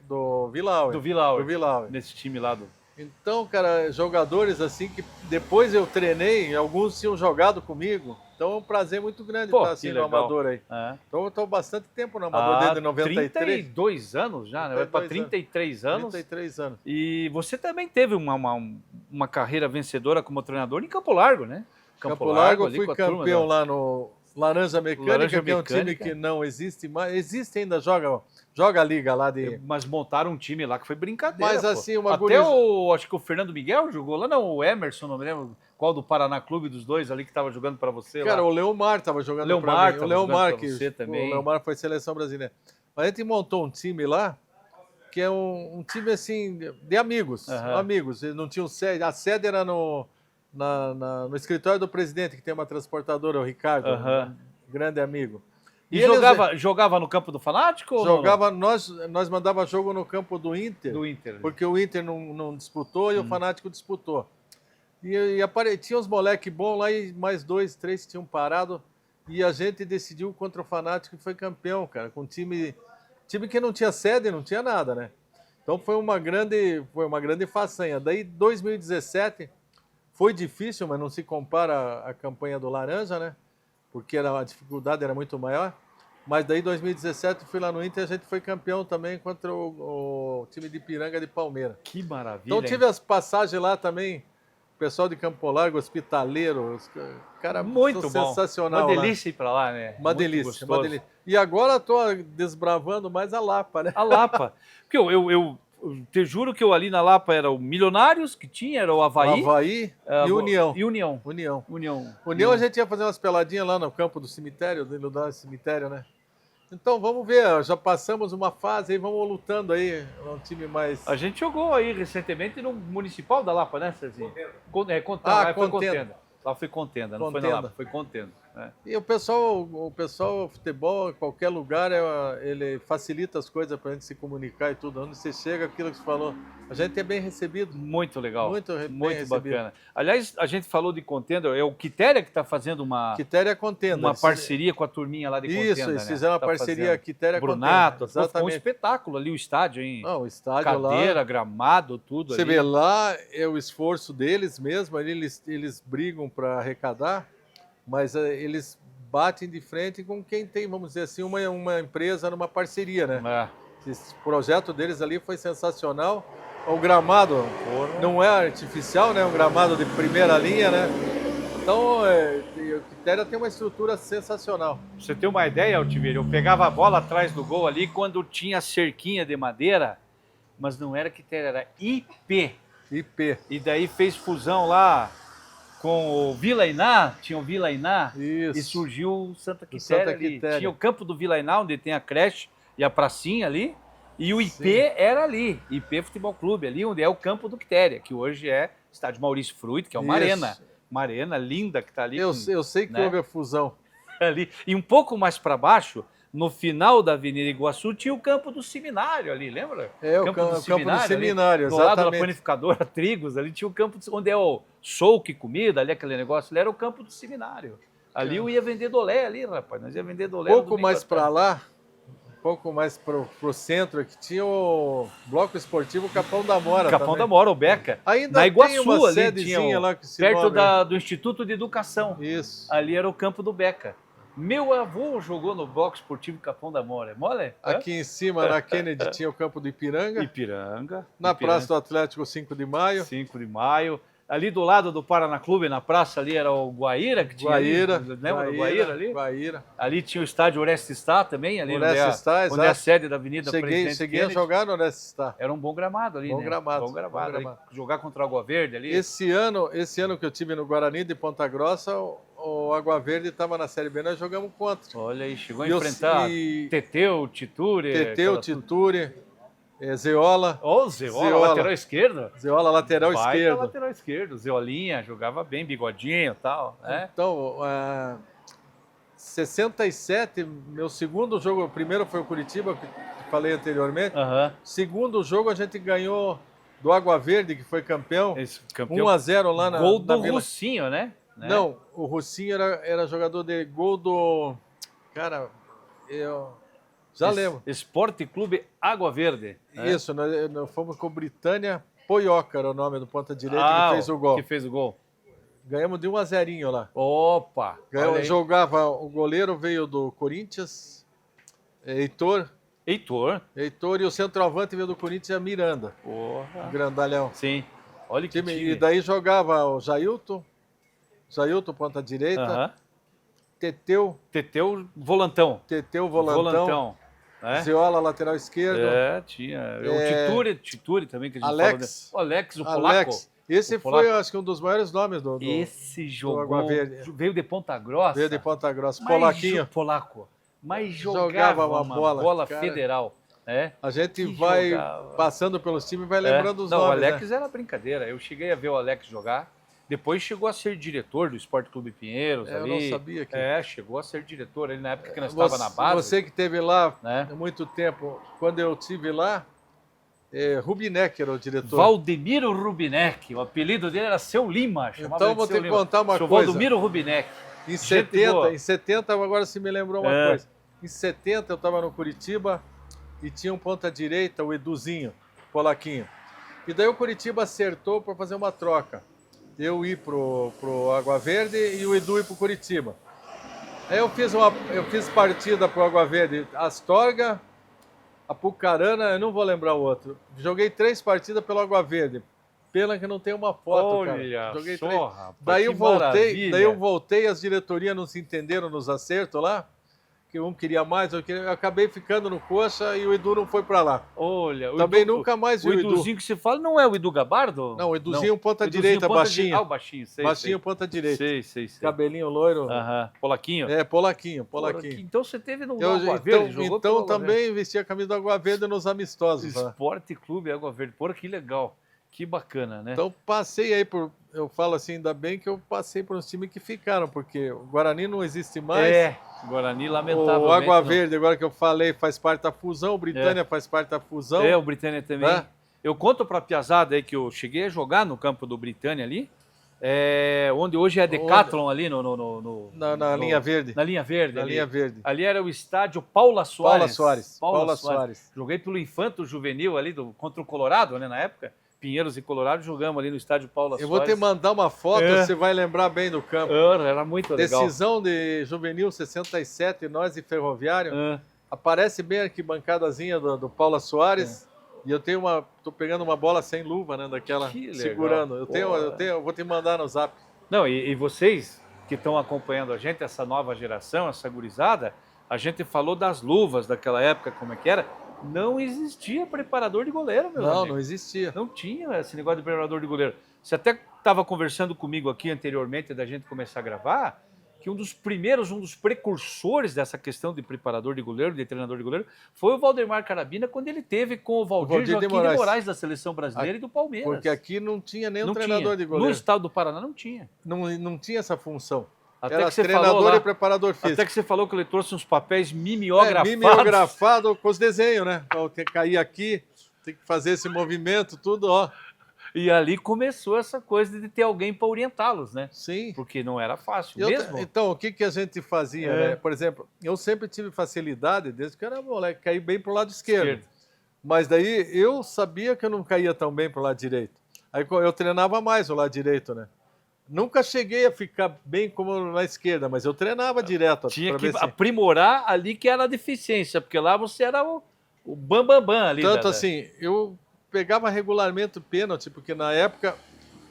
do Vila Auer. Do Vila Auer. Nesse time lá do... Então, cara, jogadores assim que depois eu treinei, alguns tinham jogado comigo. Então é um prazer muito grande estar assim no Amador aí. Então eu estou bastante tempo no Amador, desde 93. 32 anos já, né? Vai para 33 anos. 33 anos. E você também teve uma carreira vencedora como treinador em Campo Largo, né? Campo Largo, eu fui campeão lá no Laranja Mecânica, que é um time que não existe mais. Existe ainda, joga a liga lá de... Mas montaram um time lá que foi brincadeira. Mas assim, acho que o Fernando Miguel jogou lá, não, o Emerson, não me lembro qual do Paraná Clube dos dois ali que estava jogando para você. Cara, lá. O Leomar estava jogando para mim. O Leomar, que você também. O Leomar foi seleção brasileira. A gente montou um time lá que é um time assim de amigos, amigos. Eles não tinham sede, a sede era no escritório do presidente, que tem uma transportadora, o Ricardo, um grande amigo. E jogava no campo do Fanático? Jogava, nós mandava jogo no campo do Inter, porque o Inter não disputou e o Fanático disputou. E tinha uns moleque bons lá e mais 2, 3 que tinham parado. E a gente decidiu contra o Fanático e foi campeão, cara, com time que não tinha sede, não tinha nada, né? Então foi uma grande façanha. Daí 2017 foi difícil, mas não se compara à campanha do Laranja, né? Porque a dificuldade era muito maior. Mas daí 2017 fui lá no Inter e a gente foi campeão também contra o time de Ipiranga de Palmeiras. Que maravilha. Então tive as passagens lá também. O pessoal de Campo Largo, Hospitaleiro, cara, muito bom. Sensacional. Uma delícia ir pra lá, né? Uma delícia. E agora estou desbravando mais a Lapa, né? A Lapa. Porque eu te juro que eu ali na Lapa era o Milionários que tinha, era o Avaí. E União. União a gente ia fazer umas peladinhas lá no campo do cemitério, do cemitério, né? Então vamos ver, já passamos uma fase aí, vamos lutando aí, um time mais... A gente jogou aí recentemente no Municipal da Lapa, né, Cezinho? Contenda. Foi Contenda. Lá foi Contenda, não foi na Lapa, foi Contenda. Né? E o pessoal, futebol, em qualquer lugar, ele facilita as coisas para a gente se comunicar e tudo. Onde você chega, aquilo que você falou, a gente é bem recebido. Muito legal. Muito bacana. Aliás, a gente falou de Contenda, é o Quitéria que está fazendo uma parceria com a turminha lá de Contenda. Isso, eles fizeram uma parceria Quitéria Brunato, Contenda. Foi um espetáculo ali o estádio, hein? Não, o estádio cadeira, gramado, tudo ali. Você vê lá, é o esforço deles mesmo, ali eles brigam para arrecadar, mas eles batem de frente com quem tem, vamos dizer assim, uma empresa numa parceria, né? Esse projeto deles ali foi sensacional. O gramado não é artificial, né? Um gramado de primeira linha, né? Então, o Quitéria tem uma estrutura sensacional. Pra você ter uma ideia, Altiveiro, eu pegava a bola atrás do gol ali quando tinha cerquinha de madeira, mas não era Quitéria, era IP. E daí fez fusão lá com o Vila Iná, tinha o Vila Iná, e surgiu o Santa Quitéria ali. Tinha o campo do Vila Iná, onde tem a creche e a pracinha ali, e o IP era ali, IP Futebol Clube, ali onde é o campo do Quitéria, que hoje é estádio Maurício Fruit, que é uma arena. Uma arena linda que está ali. Eu sei que houve a fusão. Ali. E um pouco mais para baixo, no final da Avenida Iguaçu, tinha o campo do seminário ali, lembra? O campo do seminário, ali, do lado da panificadora Trigos, ali tinha o campo onde é o Souk Comida, ali aquele negócio, ali era o campo do seminário. Ali eu ia vender dolé ali, rapaz, nós ia vender dolé. Pouco mais para lá, um pouco mais pro centro, que tinha o Bloco Esportivo Capão da Mora. Capão da Mora, o Beca. Ainda na Iguaçu, tem uma ali tinha lá que se perto do Instituto de Educação. Isso. Ali era o campo do Beca. Meu avô jogou no Bloco Esportivo Capão da Mora. Mole? Aqui em cima, na Kennedy, tinha o campo do Ipiranga. Na Praça do Atlético, 5 de Maio. 5 de Maio. Ali do lado do Paraná Clube, na praça ali, era o Guaíra, que tinha lembra do Guaíra ali? Guaíra. Ali tinha o estádio Orestes Stá também, ali onde é a sede da Avenida Presidente Cheguei a jogar no Orestes Stá. Era um bom gramado ali, bom gramado. Ali, jogar contra o Água Verde ali. Esse ano que eu tive no Guarani de Ponta Grossa, o Água Verde estava na Série B, nós jogamos contra. Olha aí, chegou a enfrentar Teteu, Tituri. Zeola. Zeola, lateral esquerdo. Zeola, lateral esquerdo. Lateral esquerdo. Zeolinha, jogava bem, bigodinho e tal. Né? Então, 67, meu segundo jogo, o primeiro foi o Curitiba, que falei anteriormente. Segundo jogo a gente ganhou do Água Verde, que foi campeão. 1-0 lá na Gol do Vila. Russinho, né? Não, o Russinho era jogador de gol do... Cara, já lembro. Esporte Clube Água Verde. Isso, nós fomos com o Britânia Poioca, era o nome do ponta direita, que fez o gol. Que fez o gol. Ganhamos de 1-0 lá. Opa! Jogava, o goleiro veio do Corinthians, Heitor, e o centroavante veio do Corinthians, Miranda. Porra. Grandalhão. Sim. Olha que time. E daí jogava o Jailton, ponta direita. Teteu, volantão. Zeola, lateral esquerdo. Tinha. O Tituri também, que a gente falou. O Alex, o polaco. Esse foi, acho que, um dos maiores nomes do Esse jogou, Água Verde. Veio de Ponta Grossa. Polaquinho. Polaco. Mas jogava uma bola cara, federal. A gente Que vai jogava. passando pelos times e vai lembrando os Não, nomes, o Alex né? era brincadeira. Eu cheguei a ver o Alex jogar. Depois chegou a ser diretor do Esporte Clube Pinheiros Eu ali. não sabia que... Chegou a ser diretor ali na época que nós estávamos na base. Você que esteve lá né? há muito tempo, quando eu estive lá, Rubinek era o diretor. Valdemiro Rubinek, o apelido dele era Seu Lima. chamava Então ele de vou Seu te Lima. contar uma Seu coisa. Valdemiro Rubinek. Em Gente boa. 70, agora se me lembrou uma coisa. Em 70 eu estava no Curitiba e tinha um ponta-direita, o Eduzinho, polaquinho. E daí o Curitiba acertou para fazer uma troca. Eu ir pro Água Verde e o Edu ir pro Curitiba. Aí eu fiz partida pro Água Verde, Astorga, Apucarana, eu não vou lembrar o outro. Joguei 3 partidas pelo Água Verde. Pena que não tem uma foto, cara. Olha Joguei só, 3. rapaz, Daí que eu voltei, maravilha. daí eu voltei, as diretorias não se entenderam nos acertos lá, que um queria mais, eu acabei ficando no Coxa e o Edu não foi pra lá. Olha, Também nunca mais vi o o Edu. Eduzinho que se fala não é o Edu Gabardo? Não, o Eduzinho ponta O Eduzinho direita, ponta baixinho. o baixinho, sei. Baixinho ponta direita. Sei. Cabelinho loiro. Aham. Polaquinho? Polaquinho. Então você teve no Eu, Água então Verde, jogou pelo Água Verde. também vestia a camisa do Água Verde nos amistosos. Né? Esporte Clube Água Verde. Porra, que legal. Que bacana, né? Então passei aí eu falo assim, ainda bem que eu passei por uns times que ficaram, porque o Guarani não existe mais. Guarani lamentavelmente. O Água não. Verde, agora que eu falei, faz parte da fusão, o Britânia faz parte da fusão. O Britânia também. Eu conto pra piazada aí que eu cheguei a jogar no campo do Britânia ali, onde hoje é a Decathlon ali Na linha verde. Na linha verde. Na linha verde. Ali era o estádio Paula Soares. Paula Soares. Joguei pelo Infanto Juvenil ali contra o Colorado, né, na época. Pinheiros e Colorado, jogamos ali no estádio Paula Soares. Eu vou te mandar uma foto, você vai lembrar bem do campo. Era muito legal. Decisão de Juvenil 67, nós e Ferroviário. Aparece bem a arquibancadazinha do Paula Soares. E eu tô pegando uma bola sem luva, né, daquela, segurando. Eu vou te mandar no zap. Não, e vocês que estão acompanhando a gente, essa nova geração, essa gurizada, a gente falou das luvas daquela época, como é que era. Não existia preparador de goleiro, meu amigo. Não existia. Não tinha esse negócio de preparador de goleiro. Você até estava conversando comigo aqui anteriormente da gente começar a gravar, que um dos precursores dessa questão de preparador de goleiro, de treinador de goleiro, foi o Valdemar Carabina, quando ele teve com o Valdir Joaquim de Moraes da Seleção Brasileira e do Palmeiras. Porque aqui não tinha nem treinador de goleiro. No estado do Paraná não tinha. Não tinha essa função. Até Era que você treinador falou lá, e preparador físico. Até que você falou que ele trouxe uns papéis mimeografados. Mimeografado com os desenhos, né? Então, tem que cair aqui, tem que fazer esse movimento, tudo, ó. E ali começou essa coisa de ter alguém para orientá-los, né? Sim. Porque não era fácil mesmo. Então, o que a gente fazia, né? Por exemplo, eu sempre tive facilidade, desde que eu era moleque, cair bem pro lado esquerdo. Mas daí eu sabia que eu não caía tão bem pro lado direito. Aí eu treinava mais o lado direito, né? Nunca cheguei a ficar bem como na esquerda, mas eu treinava direto. Tinha que aprimorar ali que era a deficiência, porque lá você era o bambambam ali. Tanto assim, eu pegava regularmente o pênalti, porque na época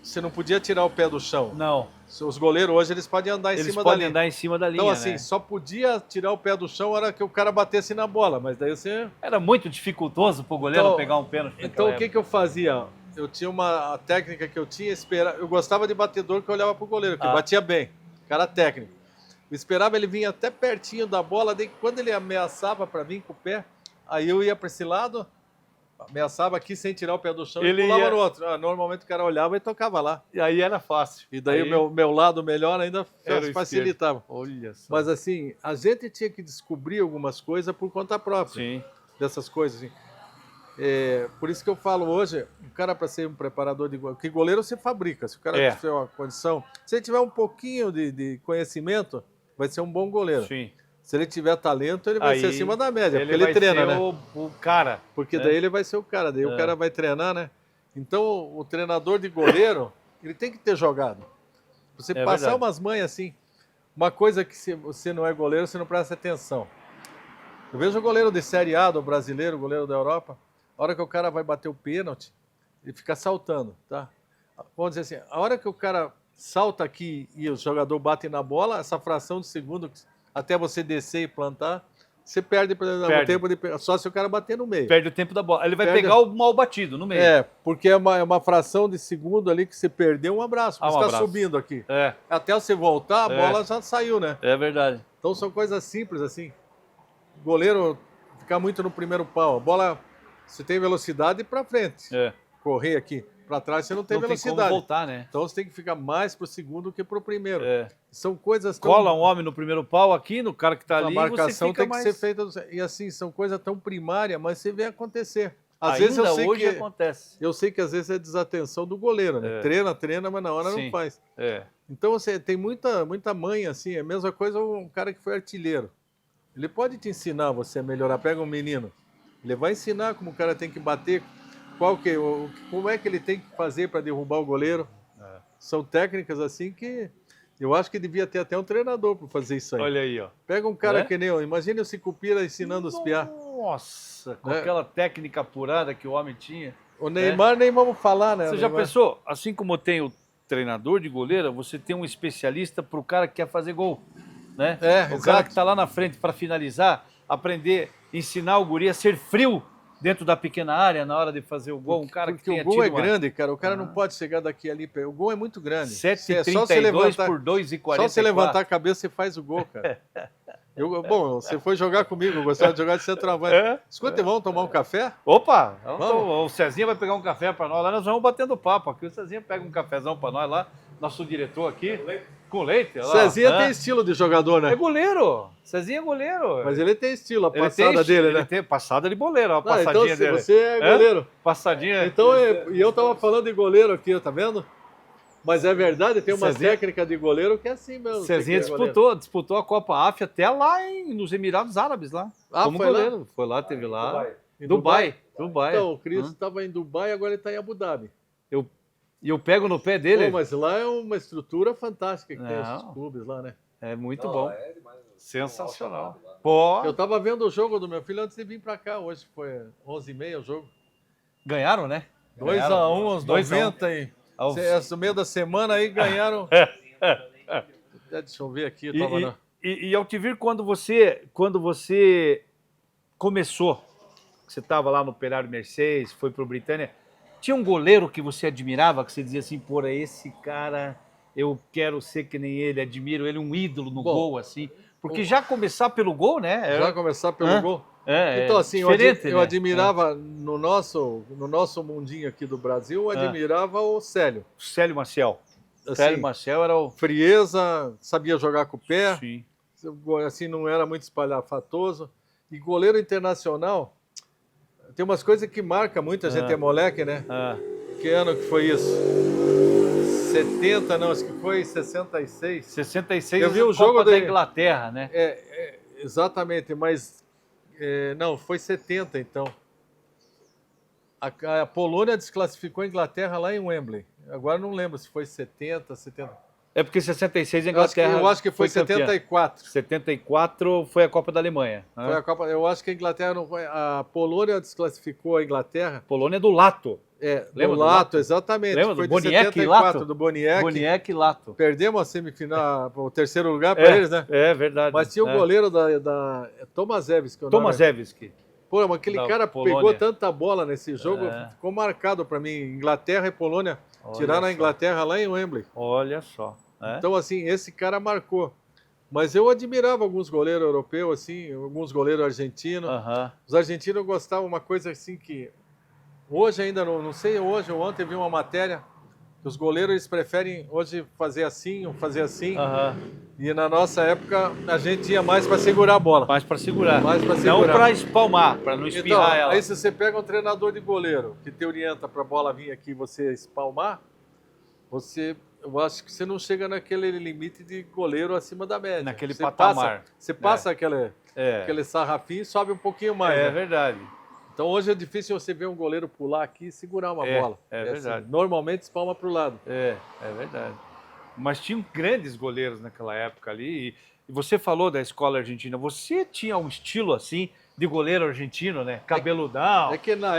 você não podia tirar o pé do chão. Não. Os goleiros hoje eles podem andar em cima da linha. Eles podem andar em cima da linha, então assim, né? só podia tirar o pé do chão na hora que o cara batesse na bola, mas daí você... Era muito dificultoso pro goleiro pegar um pênalti. Então o que eu fazia? Eu tinha a técnica que eu tinha, eu gostava de batedor que eu olhava pro goleiro, que batia bem, cara técnico. Eu esperava ele vir até pertinho da bola, daí quando ele ameaçava para vir com o pé, aí eu ia para esse lado, ameaçava aqui sem tirar o pé do chão e pulava no outro. Normalmente o cara olhava e tocava lá. E aí era fácil. E daí o meu lado melhor ainda facilitava. Olha só. Mas assim, a gente tinha que descobrir algumas coisas por conta própria. Sim. Dessas coisas, assim. Por isso que eu falo hoje, o cara para ser um preparador de goleiro, que goleiro se fabrica, se o cara tiver uma condição, se ele tiver um pouquinho de conhecimento, vai ser um bom goleiro. Sim. Se ele tiver talento, ele vai ser acima da média, porque ele treina, né? O cara. Porque daí ele vai ser o cara, daí o cara vai treinar, né? Então o treinador de goleiro, ele tem que ter jogado. Você passar umas manhas assim, uma coisa que se você não é goleiro, você não presta atenção. Eu vejo o goleiro de Série A do brasileiro, o goleiro da Europa, a hora que o cara vai bater o pênalti, ele fica saltando, tá? Vamos dizer assim, a hora que o cara salta aqui e o jogador bate na bola, essa fração de segundo até você descer e plantar, você perde o tempo só se o cara bater no meio. Perde o tempo da bola. Ele vai pegar o mal batido no meio. Porque é uma fração de segundo ali que você perdeu, um abraço. Você está subindo aqui. Até você voltar, a bola já saiu, né? É verdade. Então são coisas simples assim. O goleiro ficar muito no primeiro pau. A bola, você tem velocidade para frente. Correr aqui. Para trás você não tem velocidade. Tem como voltar, né? Então você tem que ficar mais pro segundo que pro primeiro. É. São coisas tão... Cola um homem no primeiro pau aqui, no cara que tá ali, a marcação você fica tem que ser feita. E assim, são coisas tão primárias, mas você vê acontecer. Às Ainda vezes eu sei hoje que acontece. eu sei que às vezes é desatenção do goleiro, né? Treina, mas na hora não faz. Então você tem muita manha assim, é a mesma coisa um cara que foi artilheiro. Ele pode te ensinar você a melhorar. Pega um menino, ele vai ensinar como o cara tem que bater, como é que ele tem que fazer para derrubar o goleiro. São técnicas assim que eu acho que devia ter até um treinador para fazer isso aí. Olha aí, ó. Pega um cara que nem eu, imagina o Sicupira ensinando os piá. Nossa, com aquela técnica apurada que o homem tinha. O Neymar nem vamos falar, né? Você já pensou? Assim como tem o treinador de goleiro, você tem um especialista para o cara que quer fazer gol, né? O cara que está lá na frente para finalizar, aprender, ensinar o guri a ser frio dentro da pequena área na hora de fazer o gol. Um cara que tenha o gol é tido grande, cara. O cara não pode chegar daqui ali. O gol é muito grande. 7,32 por 2,44. Só você levantar a cabeça e faz o gol, cara. Bom, você foi jogar comigo, eu gostava de jogar de centroavante. Escuta, vamos tomar um café? Opa! O Cezinha vai pegar um café para nós lá, nós vamos batendo papo aqui. O Cezinha pega um cafezão para nós lá, nosso diretor aqui. Com leite. Lá. Cezinha tem estilo de jogador, né? É goleiro. Cezinha é goleiro. Mas ele tem estilo, a passada dele, né? Ele tem passada de goleiro, a passadinha então, dele. Você é goleiro. Passadinha. Então, e eu tava falando de goleiro aqui, tá vendo? Mas é verdade, tem uma técnica de goleiro que é assim mesmo. Cezinha disputou a Copa AF até lá nos Emirados Árabes, lá. Como foi goleiro. Lá? Foi lá, teve lá. Dubai. Então, o Cris estava em Dubai, agora ele está em Abu Dhabi. E eu pego no pé dele. Mas lá é uma estrutura fantástica que tem esses clubes lá, né? É muito bom. Sensacional. Eu estava vendo o jogo do meu filho antes de vir para cá. Hoje foi 11h30 o jogo. Ganharam, né? 2-1 aos 90 e... No meio da semana aí ganharam... Deixa eu ver aqui. E Altivir, quando você começou, você estava lá no Operário Mercedes, foi para o Britânia, tinha um goleiro que você admirava, que você dizia assim, porra, esse cara, eu quero ser que nem ele, admiro ele, um ídolo no gol, assim. Porque já começar pelo gol, né? Já começar pelo gol. Então, assim, eu admirava no nosso mundinho aqui do Brasil, eu admirava o Célio. Célio Maciel. Assim, Célio Maciel era o... Frieza, sabia jogar com o pé. Sim. Assim, não era muito espalhafatoso. E goleiro internacional, tem umas coisas que marcam muito, a gente é moleque, né? Que ano que foi isso? 70, não, acho que foi 66. 66 eu vi o jogo da Inglaterra, né? Exatamente, mas não, foi 70 então. A Polônia desclassificou a Inglaterra lá em Wembley. Agora não lembro se foi 70, 70. É porque 66 a Inglaterra. Eu acho que foi 74. 74 foi a Copa da Alemanha. Foi a Copa. Eu acho que a Inglaterra não foi. A Polônia desclassificou a Inglaterra. Polônia do Lato. Lembra do Lato, exatamente. Lembra foi do Boniek e Lato? Do Boniek. Boniek e Lato. Perdemos a semifinal, o terceiro lugar para eles, né? É verdade. Mas tinha o goleiro da Tomaszewski. Tomaszewski. Pô, mas aquele cara pegou tanta bola nesse jogo, ficou marcado para mim. Inglaterra e Polônia tiraram a Inglaterra lá em Wembley. Olha só. Então, assim, esse cara marcou. Mas eu admirava alguns goleiros europeus, assim, alguns goleiros argentinos. Os argentinos gostavam uma coisa assim que... Hoje ainda, não sei, hoje ou ontem eu vi uma matéria que os goleiros eles preferem hoje fazer assim ou fazer assim. E na nossa época a gente ia mais para segurar a bola. Mais para segurar. Não para espalmar, para não espirrar ela. Aí se você pega um treinador de goleiro que te orienta para a bola vir aqui e você espalmar, eu acho que você não chega naquele limite de goleiro acima da média. Naquele patamar. Você passa aquele sarrafinho e sobe um pouquinho mais. É verdade. Então hoje é difícil você ver um goleiro pular aqui e segurar uma bola. É verdade. Assim, normalmente espalma para o lado. É verdade. Mas tinham grandes goleiros naquela época ali. E você falou da escola argentina. Você tinha um estilo assim de goleiro argentino, né? Cabeludão,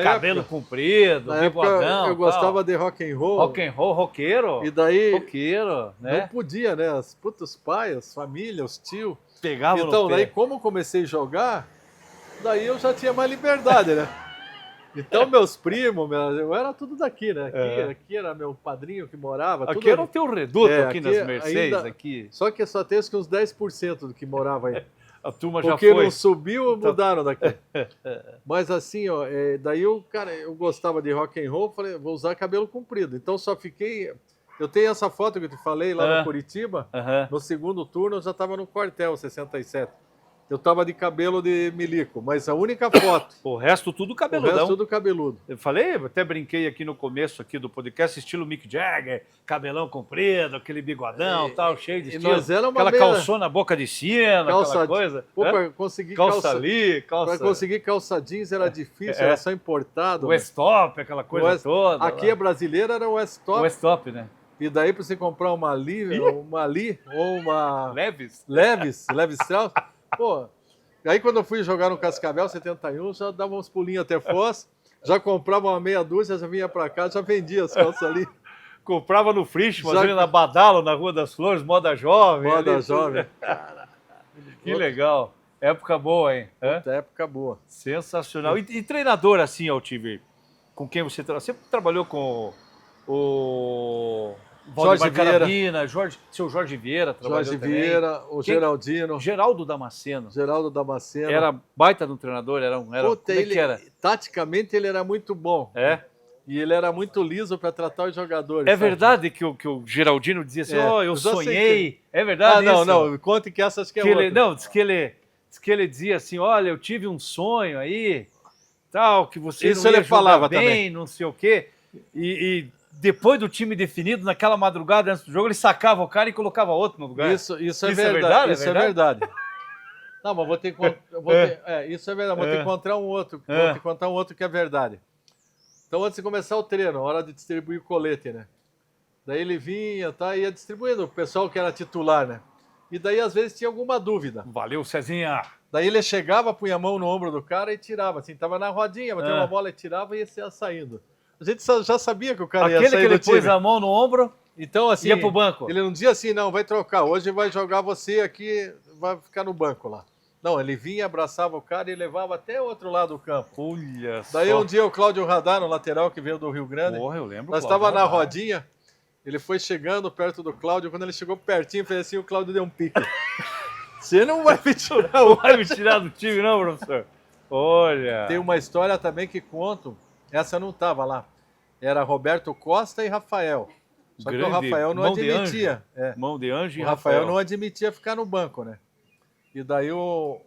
cabelo comprido, bigodão. Eu gostava de rock and roll. Rock and roll, roqueiro. E daí roqueiro, né? Não podia, né? Os pais, as famílias, os tios. Pegavam então, no pé. Daí como comecei a jogar, daí eu já tinha mais liberdade, né? Então meus primos, eu era tudo daqui, né? Aqui era meu padrinho que morava. Aqui tudo era o teu reduto, aqui nas Mercedes. aqui. Só que só tem uns 10% do que morava aí. A turma já Porque foi. não subiu, mudaram daqui. Mas assim, ó, daí eu gostava de rock and roll, falei, vou usar cabelo comprido. Então só fiquei... Eu tenho essa foto que eu te falei lá no Curitiba. No segundo turno eu já estava no quartel, 67. Eu tava de cabelo de milico, mas a única foto. O resto tudo cabeludão. O resto tudo cabeludo. Eu falei, até brinquei aqui no começo aqui do podcast, estilo Mick Jagger, cabelão comprido, aquele bigodão, tal, cheio de estilo. Nós era uma aquela meia... calçona boca de sino, aquela coisa. Pô, para conseguir calça ali, calça... Para conseguir calça jeans era difícil, era só importado. West Top, aquela coisa toda. Aqui a brasileira era o West Top. West Top, né? E daí para você comprar uma Lee ou uma... Levis Strauss. Pô, aí quando eu fui jogar no Cascavel, 71, já dava uns pulinhos até Foz, já comprava uma meia dúzia, já vinha para cá, já vendia as calças ali. Comprava no Frischmann, ali na Badalo, na Rua das Flores, moda jovem. Moda jovem. Que legal. Época boa, hein? Época boa. Sensacional. E treinador assim, Altiver, com quem você trabalhou com o... Jorge Vieira. Seu Jorge Vieira trabalhou Jorge também. Vieira, o Geraldino. Geraldo Damasceno. Geraldo Damasceno. Era baita no treinador, era Puta, como é que era? Taticamente ele era muito bom. E ele era muito liso para tratar os jogadores. É verdade que o Geraldino dizia assim, eu sonhei. É verdade isso? Não, conte que essas que é outra. outra. Não, diz que ele dizia assim, olha, eu tive um sonho aí, tal, que você isso não ia ele falava bem, também. Não sei o quê. E depois do time definido, naquela madrugada antes do jogo, ele sacava o cara e colocava outro no lugar. Isso é verdade. Isso é verdade. Não, mas vou ter que... isso é verdade. Vou ter que encontrar um outro. Vou ter que contar um outro que é verdade. Então, antes de começar o treino, hora de distribuir o colete, né? Daí ele vinha, ia distribuindo o pessoal que era titular, né? E daí, às vezes, tinha alguma dúvida. Valeu, Cezinha. Daí ele chegava, punha a mão no ombro do cara e tirava. Assim, tava na rodinha, bateu uma bola e tirava e ia saindo. A gente já sabia que o cara ia sair do time. Aquele que ele pôs a mão no ombro, então, assim, ia pro banco. Ele não dizia assim, não, vai trocar, hoje vai jogar você aqui, vai ficar no banco lá. Não, ele vinha, abraçava o cara e levava até o outro lado do campo. Olha Daí só. Um dia o Cláudio Radar, no lateral, que veio do Rio Grande, Porra, eu lembro. nós estávamos na rodinha, ele foi chegando perto do Cláudio, quando ele chegou pertinho, fez assim, o Cláudio deu um pique. Você não vai me tirar Não vai me tirar do time não, professor? Olha. Tem uma história também que conto, essa não estava lá. Era Roberto Costa e Rafael. Só que o Rafael não admitia. Mão de anjo e o Rafael não admitia ficar no banco, né? E daí o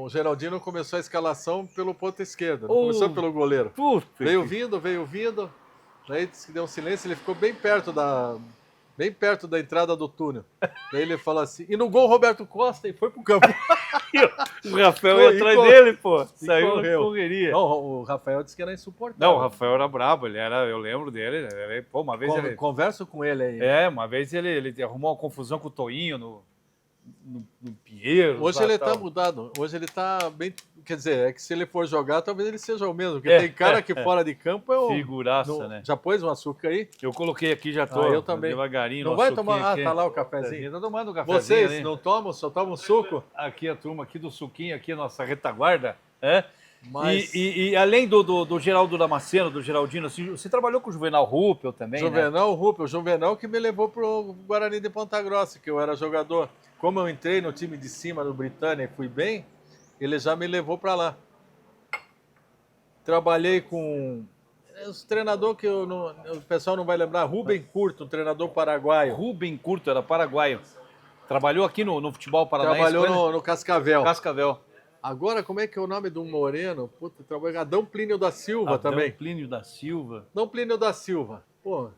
Geraldino começou a escalação pelo ponto esquerdo. Começou pelo goleiro. Veio vindo. Daí disse que deu um silêncio, ele ficou bem perto da entrada do túnel. Daí ele falou assim, e no gol Roberto Costa, e foi pro campo. O Rafael ia atrás dele, pô. Saiu na correria. Não, o Rafael disse que era insuportável. Não, o Rafael era brabo, eu lembro dele. Pô, uma vez Converso com ele aí. Uma vez ele arrumou uma confusão com o Toinho no Pinheiro. Hoje ele tá mudado. Hoje ele tá bem... Quer dizer, é que se ele for jogar, talvez ele seja o mesmo. Porque tem cara que fora de campo é o... Figuraça, né? Já pôs um açúcar aí? Eu coloquei aqui, já tô. Eu também. Devagarinho. Não vai tomar... tá lá o cafezinho. Tô tomando um cafezinho. Vocês ali. não tomam? Só tomam suco? Aqui a turma aqui do suquinho, aqui a nossa retaguarda. Mas... E além do Geraldo Damasceno, do Geraldino, assim, você trabalhou com o Juvenal Ruppel também, Juvenal Ruppel. O Juvenal que me levou pro Guarani de Ponta Grossa, que eu era jogador. Como eu entrei no time de cima do Britânia e fui bem, ele já me levou para lá. Trabalhei com os treinador que o pessoal não vai lembrar, Rubem Curto, um treinador paraguaio. Rubem Curto, era paraguaio. Trabalhou aqui no futebol paranaense. Trabalhou no Cascavel. Cascavel. Agora, como é que é o nome de um moreno? Puta, trabalhou Adão Plínio da Silva também. Adão Plínio da Silva. Adão Plínio da Silva. Pô,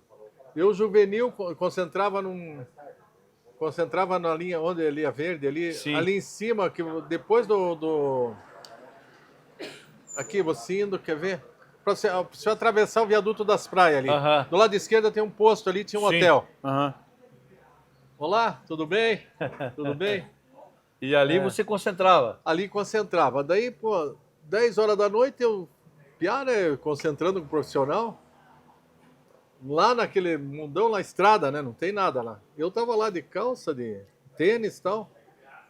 eu juvenil concentrava na linha onde ele ia verde, ali em cima, que depois aqui, você indo, quer ver? Para você atravessar o viaduto das praias ali. Do lado esquerdo tem um posto ali, tinha um hotel. Olá, tudo bem? Tudo bem? E ali você concentrava? Ali concentrava. Daí, 10 horas da noite, eu, né, concentrando com o profissional, lá naquele mundão, na estrada, né? Não tem nada lá. Eu tava lá de calça, de tênis e tal.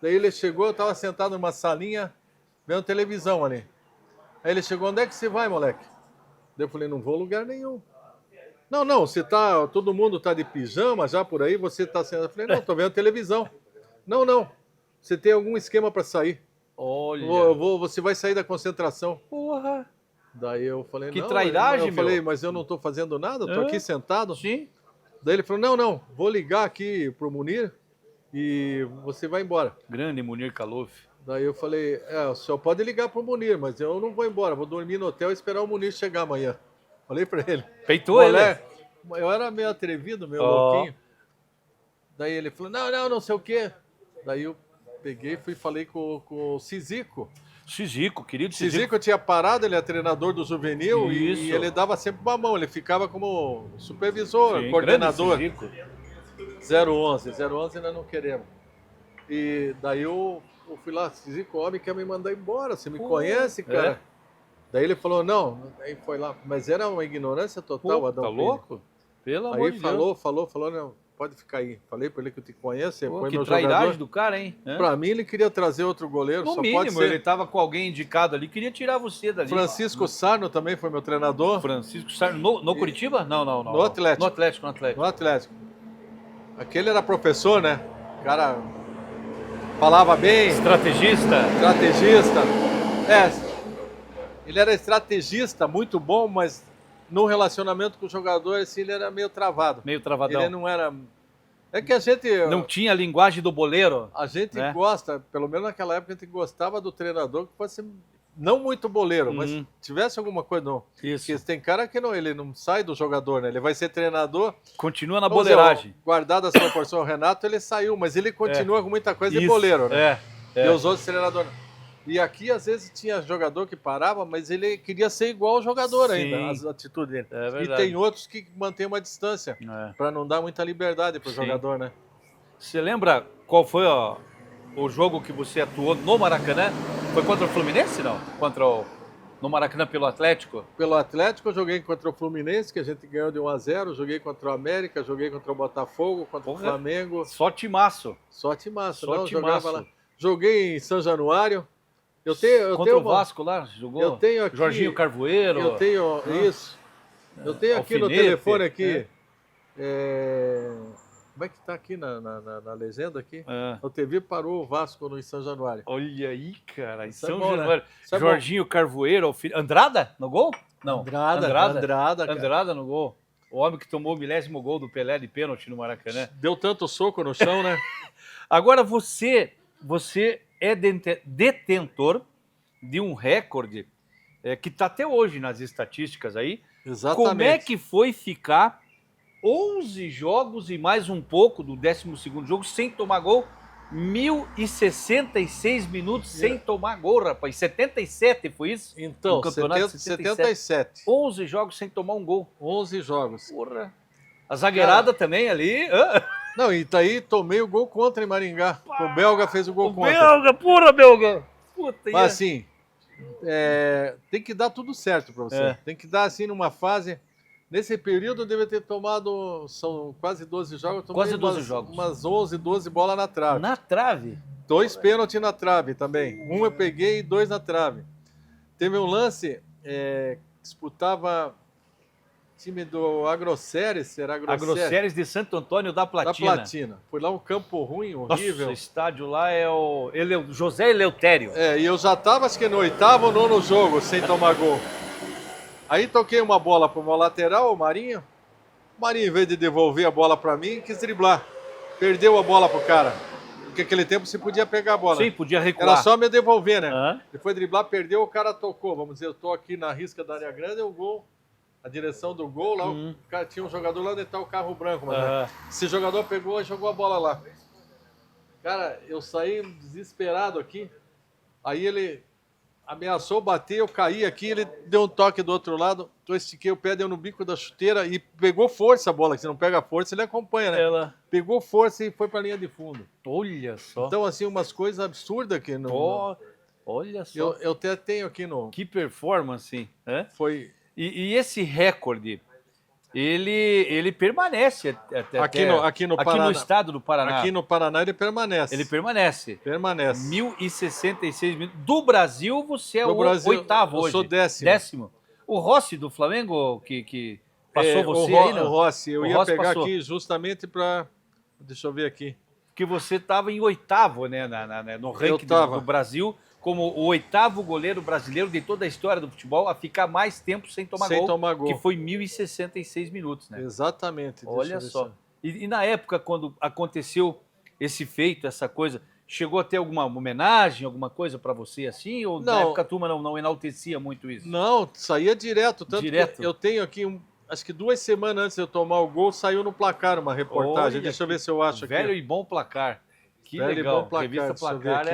Daí ele chegou, eu tava sentado numa salinha, vendo televisão ali. Aí ele chegou, onde é que você vai, moleque? Daí eu falei, não vou lugar nenhum. Não, você tá, todo mundo tá de pijama já por aí, você tá sentado. Eu falei, não, tô vendo televisão. Não, você tem algum esquema para sair? Olha. Você vai sair da concentração. Porra. Daí eu falei, Que não, trairagem, eu falei, meu. mas eu não estou fazendo nada, estou aqui sentado. Sim. Daí ele falou, não, vou ligar aqui pro Munir e você vai embora. Grande Munir Kalouf. Daí eu falei, o senhor pode ligar pro Munir, mas eu não vou embora, vou dormir no hotel e esperar o Munir chegar amanhã. Falei para ele. Peitou ele? Eu era meio atrevido, meio louquinho. Daí ele falou, não sei o quê. Daí eu peguei e falei com o Cizico. Cizico, querido Cizico. Cizico tinha parado, ele é treinador do juvenil Isso. e ele dava sempre uma mão, ele ficava como supervisor, Sim, coordenador. 011. 011 nós não queremos. E daí eu fui lá, Cizico, o homem quer me mandar embora, você me conhece, cara? Daí ele falou, não, aí foi lá, mas era uma ignorância total, Adão Tá Filho. louco? Pelo amor Aí de Deus. falou, não, pode ficar aí. Falei pra ele que eu te conheço, você foi Que meu trairagem jogador. do cara, hein? Pra mim ele queria trazer outro goleiro, No só mínimo, pode ser. ele tava com alguém indicado ali, queria tirar você dali. Francisco Sarno também foi meu treinador. Francisco Sarno. No Curitiba? Não. No Atlético. No Atlético. No Atlético. Aquele era professor, né? O cara falava bem, Estrategista. estrategista. Ele era estrategista, muito bom, mas no relacionamento com o jogador, assim, ele era meio travado. Meio travadão. Ele não era... É que a gente... Não tinha a linguagem do boleiro. A gente né? gosta, pelo menos naquela época, a gente gostava do treinador que fosse não muito boleiro, mas tivesse alguma coisa. Não. Isso. Porque tem cara que não, ele não sai do jogador, né? Ele vai ser treinador. Continua na Vamos dizer, boleiragem. guardado a proporção, o Renato, ele saiu, mas ele continua com muita coisa de Isso, boleiro, né? É. E os outros treinadores. E aqui, às vezes, tinha jogador que parava, mas ele queria ser igual ao jogador Sim. ainda, as atitudes dele. É E verdade. tem outros que mantêm uma distância, para não dar muita liberdade pro Sim. jogador, né? Você lembra qual foi o jogo que você atuou no Maracanã? Foi contra o Fluminense, não? No Maracanã pelo Atlético? Pelo Atlético, eu joguei contra o Fluminense, que a gente ganhou de 1-0. Joguei contra o América, joguei contra o Botafogo, contra o Flamengo. Só timaço. Só timaço, Só não, timaço. jogava lá. Joguei em São Januário. Eu tenho Contra o uma... Vasco lá, jogou? Eu tenho aqui... Jorginho Carvoeiro. Eu tenho... Isso. Eu tenho aqui no Alfinete, telefone aqui... Como é que tá aqui na legenda aqui? O TV parou o Vasco no São Januário. Olha aí, cara. Em Isso é São bom, né? Januário. Isso é bom. Jorginho Carvoeiro. Andrada no gol? Não. Andrada, cara. Andrada no gol. O homem que tomou o 10º gol do Pelé de pênalti no Maracanã. Deu tanto soco no chão, né? Agora você é detentor de um recorde que está até hoje nas estatísticas aí. Exatamente. Como é que foi ficar 11 jogos e mais um pouco do 12º jogo sem tomar gol? 1.066 minutos sem tomar gol, rapaz. 77 foi isso? Então, No campeonato, 77. 11 jogos sem tomar um gol. 11 jogos. Porra. A zagueirada também ali. Não, e daí tomei o gol contra em Maringá. O belga fez o gol contra. Belga, pura belga. Puta, Mas assim, tem que dar tudo certo pra você. Tem que dar assim numa fase... Nesse período eu devia ter tomado, são quase 12 jogos, eu Quase 12 jogos. Umas 11, 12 bolas na trave. Na trave? 2 pênaltis na trave também. Um eu peguei e 2 na trave. Teve um lance, disputava time do Agroceres, era Agroceres de Santo Antônio da Platina. Da Platina. Foi lá um campo ruim, horrível. Nossa, o estádio lá é o José Eleutério. E eu já estava, acho que no 8º ou 9º jogo, sem tomar gol. Aí toquei uma bola para uma lateral, o Marinho. O Marinho, em vez de devolver a bola para mim, quis driblar. Perdeu a bola pro cara. Porque naquele tempo você podia pegar a bola. Sim, podia recuar. Era só me devolver, né? Uhum. Depois de driblar, perdeu, o cara tocou. Vamos dizer, eu tô aqui na risca da área grande, o gol, a direção do gol, lá o cara, tinha um jogador lá onde tá o carro branco. Mas, né? Esse jogador pegou e jogou a bola lá. Cara, eu saí desesperado aqui. Aí ele... ameaçou bater, eu caí aqui, ele deu um toque do outro lado, eu estiquei o pé, deu no bico da chuteira e pegou força a bola, que se não pega força, ele acompanha, né? Pegou força e foi para a linha de fundo. Olha só. Então, assim, umas coisas absurdas aqui no... Olha só. Eu até tenho aqui no... Que performance, hein? Foi... E esse recorde, ele permanece aqui no Paraná. Aqui no estado do Paraná. Aqui no Paraná ele permanece. Ele permanece. Permanece. 1.066 minutos. Do Brasil, você é o oitavo hoje. Eu sou 10º. 10º. O Rossi do Flamengo, que passou você aí, não? O Rossi, eu ia Rossi pegar passou. aqui justamente para... Deixa eu ver aqui. porque você estava em 8º, né, no ranking do Brasil, como o 8º goleiro brasileiro de toda a história do futebol a ficar mais tempo sem tomar gol, que foi 1.066 minutos, né? Exatamente. Olha só. E na época, quando aconteceu esse feito, essa coisa, chegou a ter alguma homenagem, alguma coisa para você assim? Ou na época a turma não enaltecia muito isso? Não, saía direto. Tanto que eu tenho aqui, acho que 2 semanas antes de eu tomar o gol, saiu no Placar uma reportagem. Olha, deixa eu ver se eu acho aqui. Velho e bom Placar. Que velho legal. E bom Placar. Revista Placar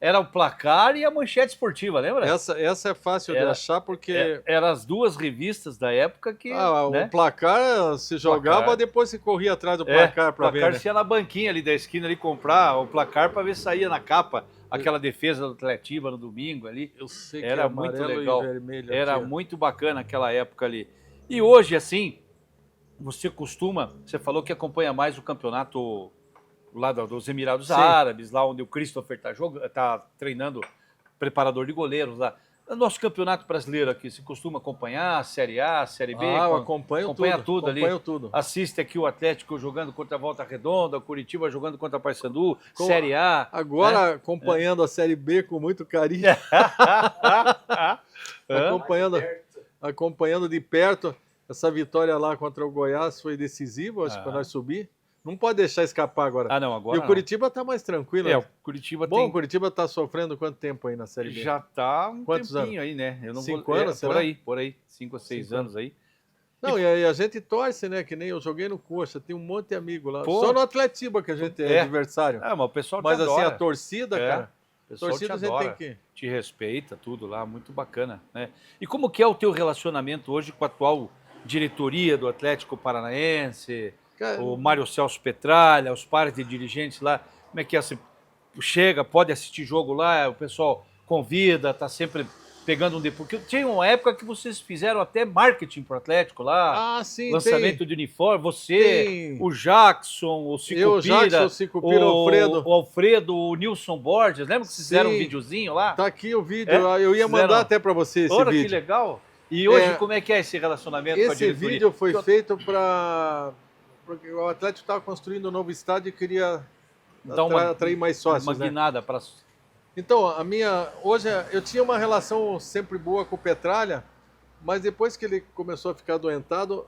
era o Placar e a Manchete Esportiva, lembra? Essa é fácil de achar porque... Eram as duas revistas da época que... né? O Placar se jogava, depois se corria atrás do Placar para ver. O Placar ia na banquinha ali da esquina ali comprar o Placar para ver se saía na capa aquela defesa do Atletiba no domingo ali. Eu sei que era muito legal. Era aqui, muito bacana aquela época ali. E hoje, assim, você falou que acompanha mais o campeonato lá dos Emirados Árabes, lá onde o Christopher tá treinando preparador de goleiros lá. Nosso campeonato brasileiro aqui, você costuma acompanhar a Série A, a Série B? Eu acompanho tudo ali. Tudo. Assiste aqui o Atlético jogando contra a Volta Redonda, o Curitiba jogando contra a Paysandu, Série A. Agora acompanhando a Série B com muito carinho. acompanhando de perto. Essa vitória lá contra o Goiás foi decisiva, acho que para nós subir. Não pode deixar escapar agora. Agora e o Curitiba está mais tranquilo. O Curitiba o Curitiba está sofrendo quanto tempo aí na Série B? Já está Quantos tempinho anos? Aí, né? Eu não 5 anos, será? Por aí. 5 ou 6 anos aí. Não, e aí a gente torce, né? Que nem eu joguei no Coxa, tem um monte de amigo lá. Só no Atletiba que a gente é adversário. Mas o pessoal Mas assim, a torcida, cara... A torcida a gente tem que... Te respeita, tudo lá, muito bacana, né? E como que é o teu relacionamento hoje com a atual diretoria do Atlético Paranaense, o Mário Celso Petralha, os pares de dirigentes lá? Como é que é? Você chega, pode assistir jogo lá, o pessoal convida, tá sempre pegando um... Porque tinha uma época que vocês fizeram até marketing pro Atlético lá, lançamento de uniforme, você, o Jackson, o Cicupira, o Alfredo, o Nilson Borges, lembra que vocês fizeram um videozinho lá? Tá aqui o vídeo, eu ia mandar até para você esse vídeo. Que legal! E hoje como é que é esse relacionamento com a diretoria? Esse vídeo foi feito porque o Atlético estava construindo um novo estádio e queria atrair mais sócios. Uma guinada para... Então, hoje eu tinha uma relação sempre boa com o Petralha, mas depois que ele começou a ficar adoentado,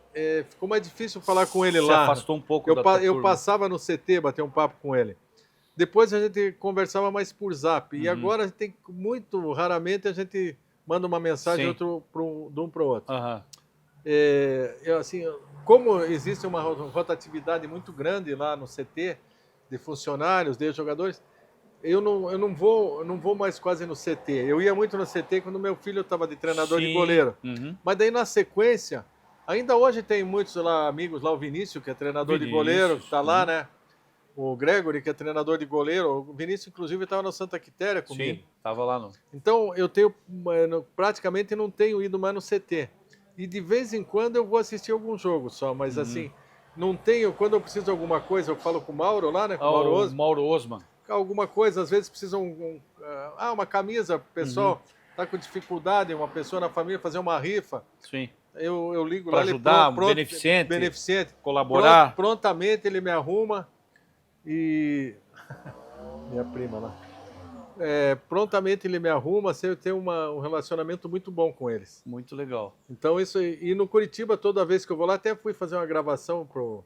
ficou mais difícil falar com ele lá. Se afastou um pouco eu passava no CT, bater um papo com ele. Depois a gente conversava mais por zap. E agora a gente tem, muito raramente a gente manda uma mensagem de um para o outro. Assim, como existe uma rotatividade muito grande lá no CT, de funcionários, de jogadores, eu não vou mais quase no CT. Eu ia muito no CT quando meu filho estava de treinador de goleiro. Mas daí na sequência, ainda hoje tem muitos lá amigos, lá o Vinícius, que é treinador de goleiro, que está lá, né? O Gregory, que é treinador de goleiro. O Vinícius, inclusive, estava no Santa Quitéria comigo. Sim, estava lá. Então, eu praticamente não tenho ido mais no CT. E de vez em quando eu vou assistir algum jogo só, mas assim, não tenho... Quando eu preciso de alguma coisa, eu falo com o Mauro lá, né? Com o Mauro Osman. Alguma coisa, às vezes precisam uma camisa, o pessoal está com dificuldade, uma pessoa na família fazer uma rifa. Sim. Eu ligo pra lá, ajudar, beneficente, colaborar. Prontamente ele me arruma e minha prima lá. Prontamente ele me arruma, eu tenho um relacionamento muito bom com eles. Muito legal. Então e no Curitiba, toda vez que eu vou lá, até fui fazer uma gravação com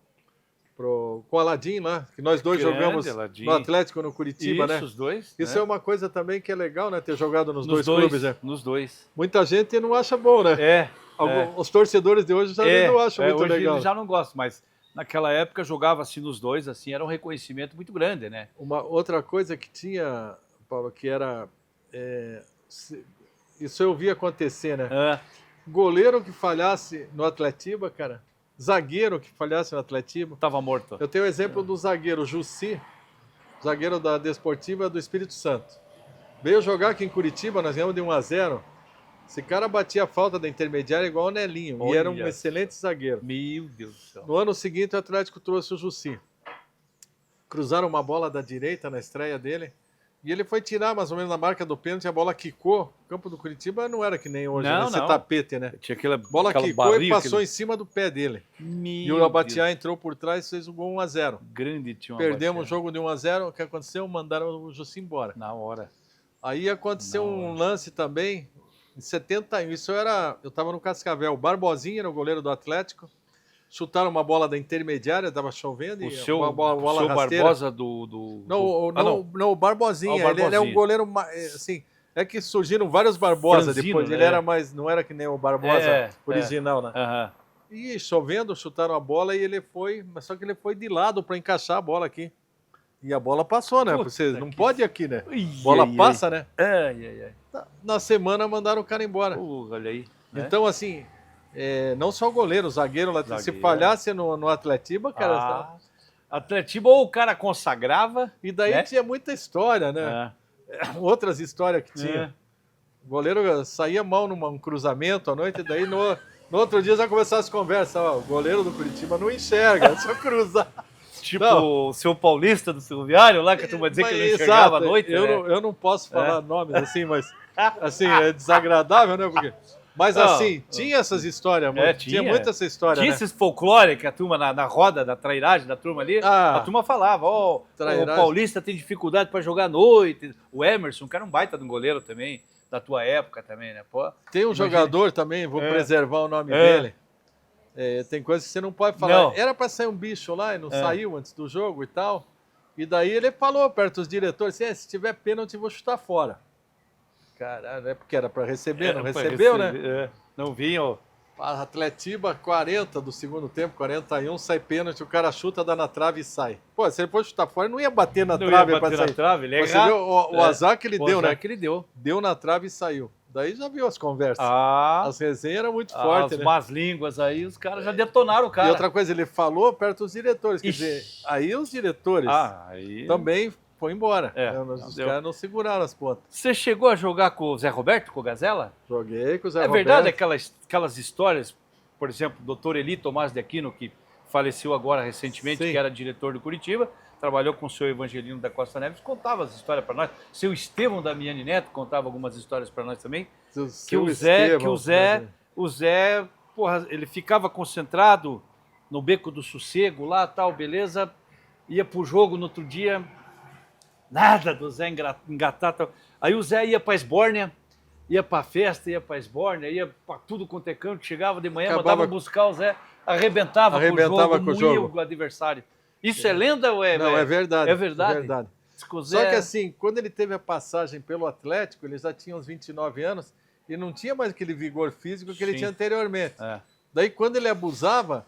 o Aladim lá, que nós dois jogamos no Atlético, no Curitiba, né? Os dois. Isso é uma coisa também que é legal, né? Ter jogado nos dois clubes, né? Nos dois. Muita gente não acha bom, né? Os torcedores de hoje já não acham muito hoje legal. Eles já não gostam, mas naquela época jogava-se nos dois, assim, era um reconhecimento muito grande, né? Uma outra coisa que tinha, Paulo, que era... isso eu vi acontecer, né? Goleiro que falhasse no Atletiba, cara... Zagueiro que falhasse no Atletiba. Estava morto. Eu tenho o exemplo do zagueiro Jussi, zagueiro da Desportiva do Espírito Santo. Veio jogar aqui em Curitiba, nós ganhamos de 1-0. Esse cara batia a falta da intermediária igual o Nelinho. E era um excelente zagueiro. Meu Deus do céu. No ano seguinte, o Atlético trouxe o Jussi. Cruzaram uma bola da direita na estreia dele. E ele foi tirar mais ou menos na marca do pênalti, a bola quicou. O campo do Curitiba não era que nem hoje, Não, esse não. tapete, né? Tinha aquela Bola aquela quicou barriga, e passou em cima do pé dele. E o Abatiá entrou por trás e fez o gol 1-0. Grande tinha uma Perdemos o Abatiá. jogo de 1-0. O que aconteceu? Mandaram o Jussi embora. Na hora. Aí aconteceu um lance também, em 71. Eu estava no Cascavel. O Barbosinha era o goleiro do Atlético. Chutaram uma bola da intermediária, estava chovendo. O e seu, uma bola seu rasteira. Barbosa do... Não, o Barbosinha. Ah, o Barbosinha. Ele é um goleiro, assim, é que surgiram vários Barbosa Franzino, depois. Ele era mais, não era que nem o Barbosa original, né? Aham. E chovendo, chutaram a bola e ele foi, mas só que ele foi de lado para encaixar a bola aqui. E a bola passou, né? Puta Você não que- pode ir aqui, né? Ai, Bola ai, passa, né? Ai. Na semana mandaram o cara embora. Olha aí. né? Então, assim, não só o goleiro, o zagueiro, se Zagueiro. falhasse no Atletiba, cara. Ah, Atletiba ou o cara consagrava, E daí né? tinha muita história, né? Outras histórias que tinha. É. O goleiro saía mal num cruzamento à noite, e daí no outro dia já começaram as conversas. Ó, o goleiro do Curitiba não enxerga, é só cruzar. Tipo Não. o seu Paulista do Ferroviário lá, que a turma dizia que ele Mas, enxergava à exato, noite. eu, né? não, eu não posso falar nomes assim, mas assim, é desagradável, né? Mas Não, assim, tinha essas histórias, mano. Tinha muita essa história, Tinha né? esses folclore que a turma na roda da trairagem da turma ali, Ah. a turma falava, ó, o Trairagem. Paulista tem dificuldade para jogar à noite. O Emerson, que era um baita de um goleiro também, da tua época também, né? Pô, Tem um imagina- jogador também, vou preservar o nome É. dele. Tem coisas que você não pode falar. Não. Era para sair um bicho lá e não saiu antes do jogo e tal. E daí ele falou perto dos diretores, assim, se tiver pênalti, eu vou chutar fora. Caralho, é porque era para receber, não Era pra recebeu, né? receber, Não vinha, ó. A Atletiba, 40 do segundo tempo, 41, sai pênalti, o cara chuta, dá na trave e sai. Pô, se ele for chutar fora, ele não ia bater na Não trave ia pra bater na sair. trave, ele ia Você errar. viu o azar que ele deu, né? que ele deu. Deu na trave e saiu. Daí já viu as conversas. Ah, As resenhas eram muito fortes, as né? más línguas aí, os caras já detonaram o cara. E outra coisa, ele falou perto dos diretores. Quer Ixi. dizer, aí os diretores Aí... também foi embora. Os deu. caras não seguraram as pontas. Você chegou a jogar com o Zé Roberto, com o Gazela? Joguei com o Zé É Roberto. verdade aquelas histórias, por exemplo, o doutor Eli Tomás de Aquino, que faleceu agora recentemente, Sim. que era diretor do Curitiba, trabalhou com o seu Evangelino da Costa Neves, contava as histórias para nós. Seu Estevão Damiani Neto contava algumas histórias para nós também. Que o Zé, porra, ele ficava concentrado no Beco do Sossego lá, tal, beleza, ia pro jogo no outro dia, nada do Zé engatar, tal. Aí o Zé ia para Esbórnia, ia para festa, ia para Esbórnia, ia para tudo quanto é canto, chegava de manhã, Acabava- mandava buscar o Zé, arrebentava com o jogo, moía o adversário. Isso é lenda ou é... Não, é verdade. É verdade? É verdade. Diz que o Só Zé- que assim, quando ele teve a passagem pelo Atlético, ele já tinha uns 29 anos e não tinha mais aquele vigor físico que ele Sim. tinha anteriormente. É. Daí quando ele abusava,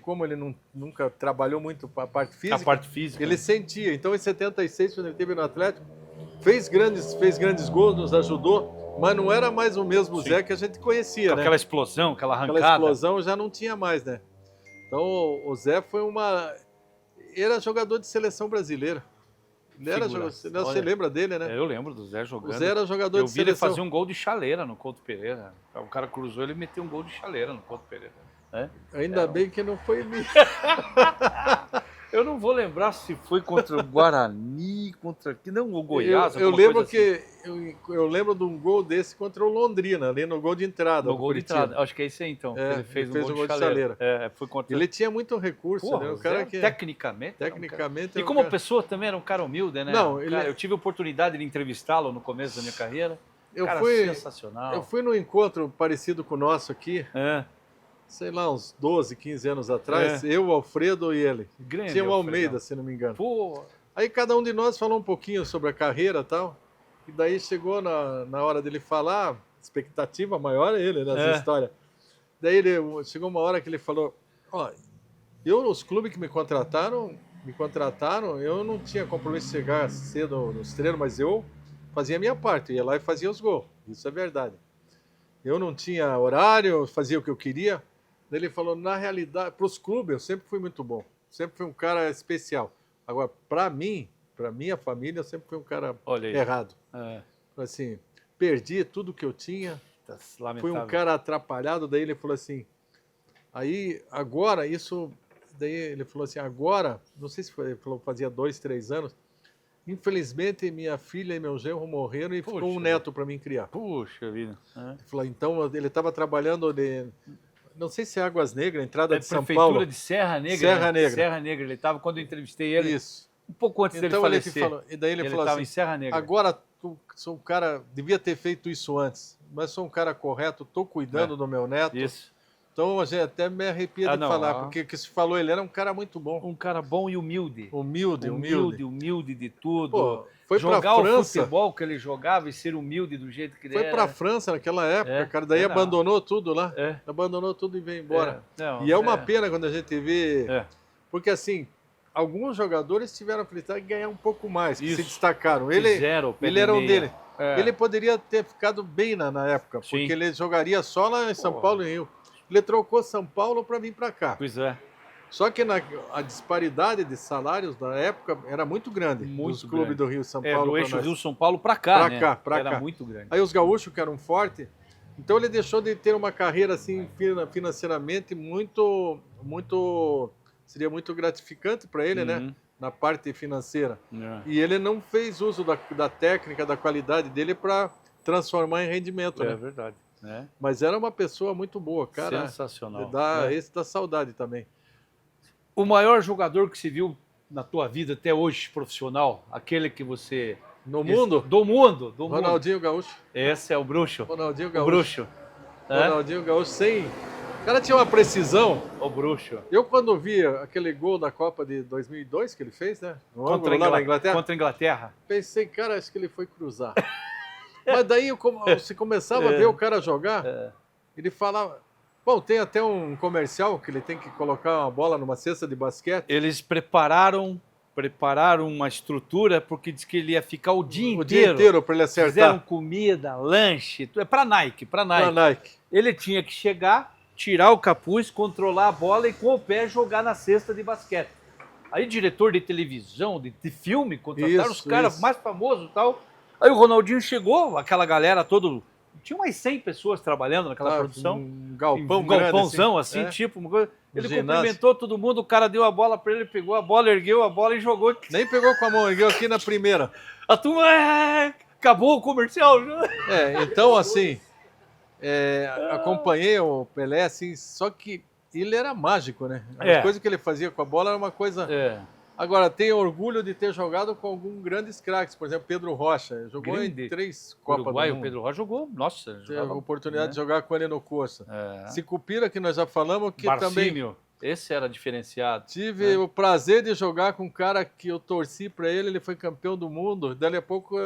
como ele nunca trabalhou muito a parte física, A parte física. ele sentia. Então em 76, quando ele esteve no Atlético, fez grandes gols, nos ajudou, mas não era mais o mesmo Sim. Zé que a gente conhecia, Com né? aquela explosão, aquela arrancada. Aquela explosão já não tinha mais, né? Então o Zé foi era jogador de seleção brasileira. Ele era Figura. você Olha, lembra dele, né? Eu lembro do Zé jogando. O Zé era jogador Eu de vi ele seleção. fazer um gol de chaleira no Couto Pereira. O cara cruzou, ele meteu um gol de chaleira no Couto Pereira. Né? Ainda bem que não foi mim. Eu não vou lembrar se foi contra o Guarani, contra aqui, não, o Goiás. Eu alguma lembro coisa assim. que eu lembro de um gol desse contra o Londrina, ali no gol de entrada. No do gol de Curitiba. entrada. Acho que é esse aí então. É, Ele fez um ele gol de chaleira. Foi contra... Ele tinha muito recurso, Porra, né? o O cara Zé, que tecnicamente. tecnicamente E era um como cara- pessoa também era um cara humilde, né? Não, Um ele- cara- eu tive a oportunidade de entrevistá-lo no começo da minha carreira. Eu Cara fui- sensacional. Eu fui num encontro parecido com o nosso aqui, É. sei lá, uns 12, 15 anos atrás, eu, o Alfredo e ele. Grande Tinha o Almeida, Alfredão. se não me engano. Pô, Aí cada um de nós falou um pouquinho sobre a carreira e tal. E daí chegou na hora dele falar, expectativa maior é ele, nessa história. Daí chegou uma hora que ele falou, ó, os clubes que me contrataram, eu não tinha compromisso de chegar cedo nos treinos, mas eu fazia a minha parte, eu ia lá e fazia os gols. Isso é verdade. Eu não tinha horário, eu fazia o que eu queria. Daí ele falou, na realidade, para os clubes eu sempre fui muito bom. Sempre fui um cara especial. Agora, para minha família, eu sempre fui um cara olha aí. errado. É, Assim, perdi tudo que eu tinha, tá fui lamentável. um cara atrapalhado. Daí ele falou assim, aí agora isso, daí ele falou assim, agora, não sei se foi, ele falou que fazia 2, 3 anos, Infelizmente, minha filha e meu genro morreram e ficou um neto para mim criar. Puxa vida. Ele falou, então, ele estava trabalhando não sei se é Águas Negras, entrada de São Prefeitura Paulo. de Serra Negra. Serra né? Negra. Serra Negra. Ele estava, quando eu entrevistei ele, Isso. um pouco antes dele Então falecer. e daí ele falou estava assim, em Serra Negra. agora sou um cara, devia ter feito isso antes, mas sou um cara correto, estou cuidando do meu neto. Isso. Então a gente até me arrepia de falar, porque o que se falou, ele era um cara muito bom. Um cara bom e humilde. Humilde de tudo. Pô, foi jogar pra França. O futebol que ele jogava e ser humilde do jeito que ele Foi era. para a França naquela época, cara. Daí abandonou tudo lá. Abandonou tudo e veio embora. Não, e é uma pena quando a gente vê. É. Porque assim, alguns jogadores tiveram a felicidade de ganhar um pouco mais, que Isso. se destacaram. Fizeram o pé Ele de era um meia. dele. É. Ele poderia ter ficado bem na época, Sim. porque ele jogaria só lá em São Paulo e Rio. Ele trocou São Paulo para vir para cá. Pois é. Só que a disparidade de salários da época era muito grande. Muito dos clubes grande. do Rio e São Paulo. Do pra eixo nós. Rio-São Paulo para cá, né? Pra cá. Era muito grande. Aí os gaúchos que eram fortes, então ele deixou de ter uma carreira assim financeiramente seria muito gratificante para ele, né? Na parte financeira. E ele não fez uso da técnica, da qualidade dele para transformar em rendimento, né? É verdade. É. Mas era uma pessoa muito boa, cara. Sensacional. Esse dá saudade também. O maior jogador que se viu na tua vida até hoje, profissional, aquele que você... No mundo? Do mundo. Ronaldinho Gaúcho. Esse é o bruxo. Ronaldinho O Gaúcho. bruxo. Ronaldinho Gaúcho sem... O cara tinha uma precisão. O bruxo. Eu, quando vi aquele gol da Copa de 2002 que ele fez, né? No ângulo lá na Inglaterra. Contra a Inglaterra. Pensei, cara, acho que ele foi cruzar. Mas daí você começava a ver o cara jogar, ele falava... Bom, tem até um comercial que ele tem que colocar uma bola numa cesta de basquete. Eles prepararam uma estrutura porque diz que ele ia ficar o dia dia inteiro para ele acertar. Fizeram comida, lanche, é para Nike. Ele tinha que chegar, tirar o capuz, controlar a bola e com o pé jogar na cesta de basquete. Aí diretor de televisão, de filme, contrataram os caras mais famosos e tal. Aí o Ronaldinho chegou, aquela galera toda... Tinha umas 100 pessoas trabalhando naquela produção. Um galpão galpãozão assim, tipo uma coisa. Ele cumprimentou todo mundo, o cara deu a bola para ele, pegou a bola, ergueu a bola e jogou. Nem pegou com a mão, ergueu aqui na primeira. A turma, acabou o comercial. Então assim, acompanhei o Pelé, assim, só que ele era mágico, né? As coisas que ele fazia com a bola era uma coisa... Agora, tenho orgulho de ter jogado com alguns grandes craques, por exemplo, Pedro Rocha, jogou em 3 Copas do Mundo. O Pedro Rocha jogou, nossa. Teve a oportunidade de jogar com ele no Corsa. Sicupira, que nós já falamos, que Barcínio, também... Esse era diferenciado. Tive o prazer de jogar com um cara que eu torci para ele foi campeão do mundo. Dali a pouco,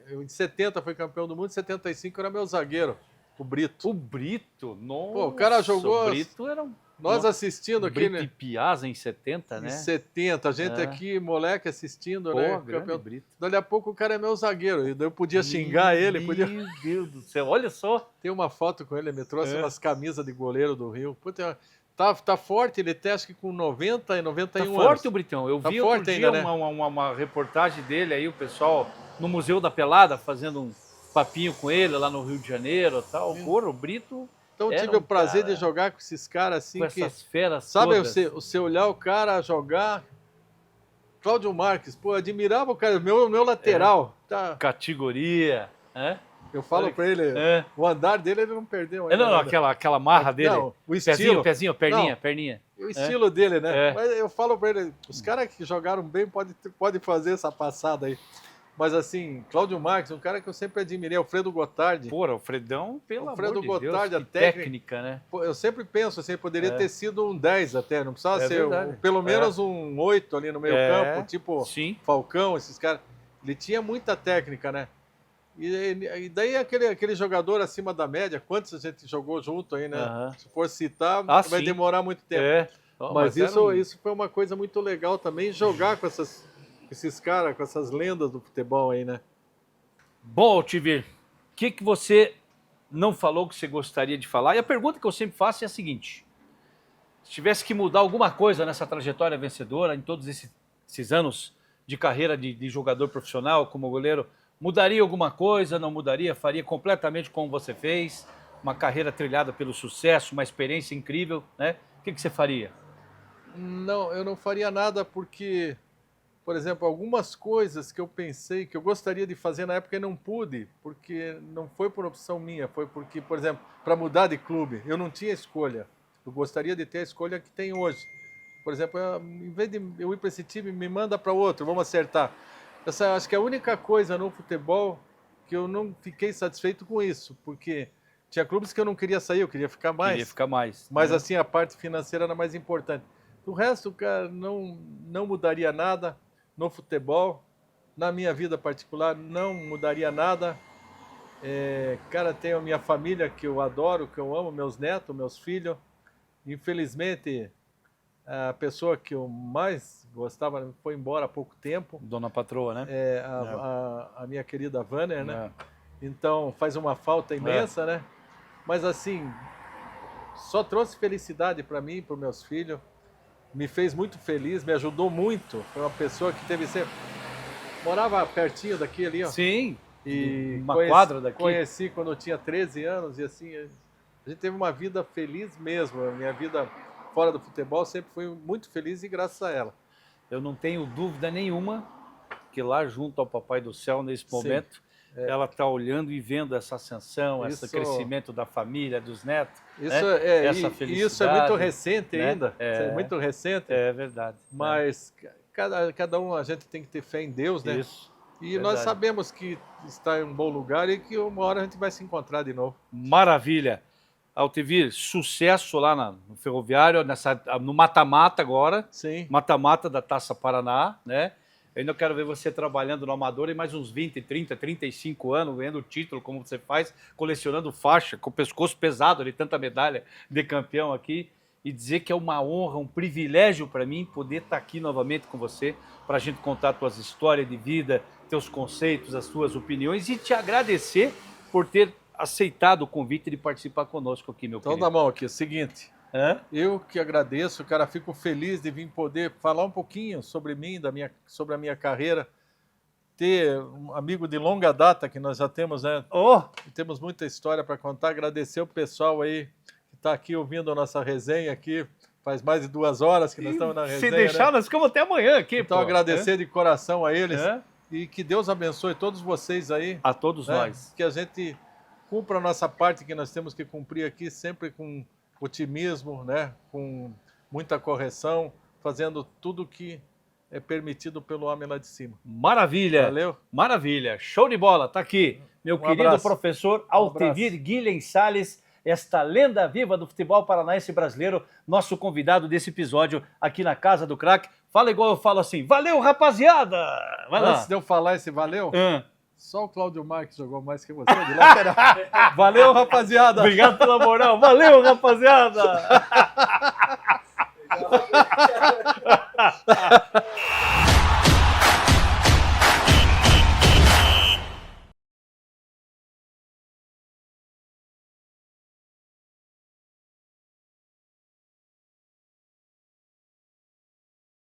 em 70 foi campeão do mundo, em 75 era meu zagueiro, o Brito. O Brito? Nossa, o cara jogou... O Brito era um... Nós assistindo aqui, Brito e Piazza em 70, né? Em 70, a gente aqui, moleque, assistindo, né? Campeão. Brito. Dali a pouco o cara é meu zagueiro, e daí eu podia xingar ele. Meu Deus do céu, olha só. Tem uma foto com ele, ele me trouxe umas camisas de goleiro do Rio. Puta, tá forte, ele tem acho que com 90 e 91 anos. Tá forte o Britão, eu vi outro dia ainda, né? uma reportagem dele aí, o pessoal no Museu da Pelada fazendo um papinho com ele lá no Rio de Janeiro e tal. Porra, o Brito... Então tive o prazer de jogar com esses caras assim com essas feras sabe, todas. você olhar o cara jogar... Cláudio Marques, pô, admirava o cara, meu lateral. Tá. Categoria, Eu falo pra ele, o andar dele ele não perdeu ainda. Não, aquela marra dele. Não, o estilo. Pezinho, perninha. O estilo dele, né? Mas eu falo pra ele, os caras que jogaram bem podem fazer essa passada aí. Mas assim, Cláudio Marques, um cara que eu sempre admirei, Alfredo Gotardi. Porra, o Fredão, pelo Alfredo amor de Gotardi, Deus, a técnica, né? Eu sempre penso assim, poderia ter sido um 10 até, não precisava ser pelo menos um 8 ali no meio campo, tipo Falcão, esses caras. Ele tinha muita técnica, né? E daí aquele jogador acima da média, quantos a gente jogou junto aí, né? Se for citar, vai demorar muito tempo. Mas isso foi uma coisa muito legal também, jogar com esses caras, com essas lendas do futebol aí, né? Bom, Altivir, o que você não falou que você gostaria de falar? E a pergunta que eu sempre faço é a seguinte: se tivesse que mudar alguma coisa nessa trajetória vencedora, em todos esses anos de carreira de jogador profissional como goleiro, mudaria alguma coisa, não mudaria? Faria completamente como você fez? Uma carreira trilhada pelo sucesso, uma experiência incrível, né? O que você faria? Não, eu não faria nada porque... por exemplo, algumas coisas que eu pensei que eu gostaria de fazer na época e não pude, porque não foi por opção minha, foi porque, por exemplo, para mudar de clube, eu não tinha escolha. Eu gostaria de ter a escolha que tem hoje. Por exemplo, em vez de eu ir para esse time, me manda para outro, vamos acertar. Essa, acho que é a única coisa no futebol que eu não fiquei satisfeito com isso, porque tinha clubes que eu não queria sair, eu queria ficar mais. Queria ficar mais. Mas assim, a parte financeira era mais importante. O resto, cara, não mudaria nada no futebol. Na minha vida particular, não mudaria nada. Cara, tenho a minha família que eu adoro, que eu amo, meus netos, meus filhos. Infelizmente, a pessoa que eu mais gostava foi embora há pouco tempo. Dona Patroa, né? A minha querida Vanner, né? Então, faz uma falta imensa, né? Mas assim, só trouxe felicidade para mim e para os meus filhos. Me fez muito feliz, me ajudou muito. Foi uma pessoa que teve sempre... Morava pertinho daqui ali, ó. Sim, E uma quadra daqui. Conheci quando eu tinha 13 anos e assim, a gente teve uma vida feliz mesmo. A minha vida fora do futebol sempre foi muito feliz e graças a ela. Eu não tenho dúvida nenhuma que lá junto ao Papai do Céu, nesse momento, ela está olhando e vendo essa ascensão, esse crescimento da família, dos netos. Essa felicidade. Isso é muito recente ainda. É muito recente. É verdade. Mas cada um, a gente tem que ter fé em Deus, né? Isso. E nós sabemos que está em um bom lugar e que uma hora a gente vai se encontrar de novo. Maravilha. Altemir, sucesso lá no Ferroviário, no mata-mata agora. Sim. Mata-mata da Taça Paraná, né? Eu ainda quero ver você trabalhando no Amador em mais uns 20, 30, 35 anos, ganhando título, como você faz, colecionando faixa, com o pescoço pesado de tanta medalha de campeão aqui. E dizer que é uma honra, um privilégio para mim poder estar aqui novamente com você, para a gente contar tuas histórias de vida, teus conceitos, as tuas opiniões e te agradecer por ter aceitado o convite de participar conosco aqui, meu querido. Então, na mão aqui, é o seguinte, eu que agradeço, cara, fico feliz de vir poder falar um pouquinho sobre mim, sobre a minha carreira, ter um amigo de longa data que nós já temos, né? Temos muita história para contar, agradecer o pessoal aí que está aqui ouvindo a nossa resenha aqui, faz mais de 2 horas que nós estamos na resenha. Se deixar, né? Nós ficamos até amanhã aqui, então, agradecer de coração a eles e que Deus abençoe todos vocês aí. A todos nós. Que a gente cumpra a nossa parte que nós temos que cumprir aqui, sempre com otimismo, né? Com muita correção, fazendo tudo que é permitido pelo homem lá de cima. Maravilha! Valeu! Maravilha! Show de bola! Tá aqui, meu querido abraço. Professor Altemir Guilhem Salles, esta lenda viva do futebol paranaense brasileiro, nosso convidado desse episódio aqui na Casa do Craque. Fala igual eu falo assim, valeu, rapaziada! Vai lá! Antes de eu falar esse valeu... Só o Cláudio Marques jogou mais que você de lateral. Valeu, rapaziada. Obrigado pela moral. Valeu, rapaziada.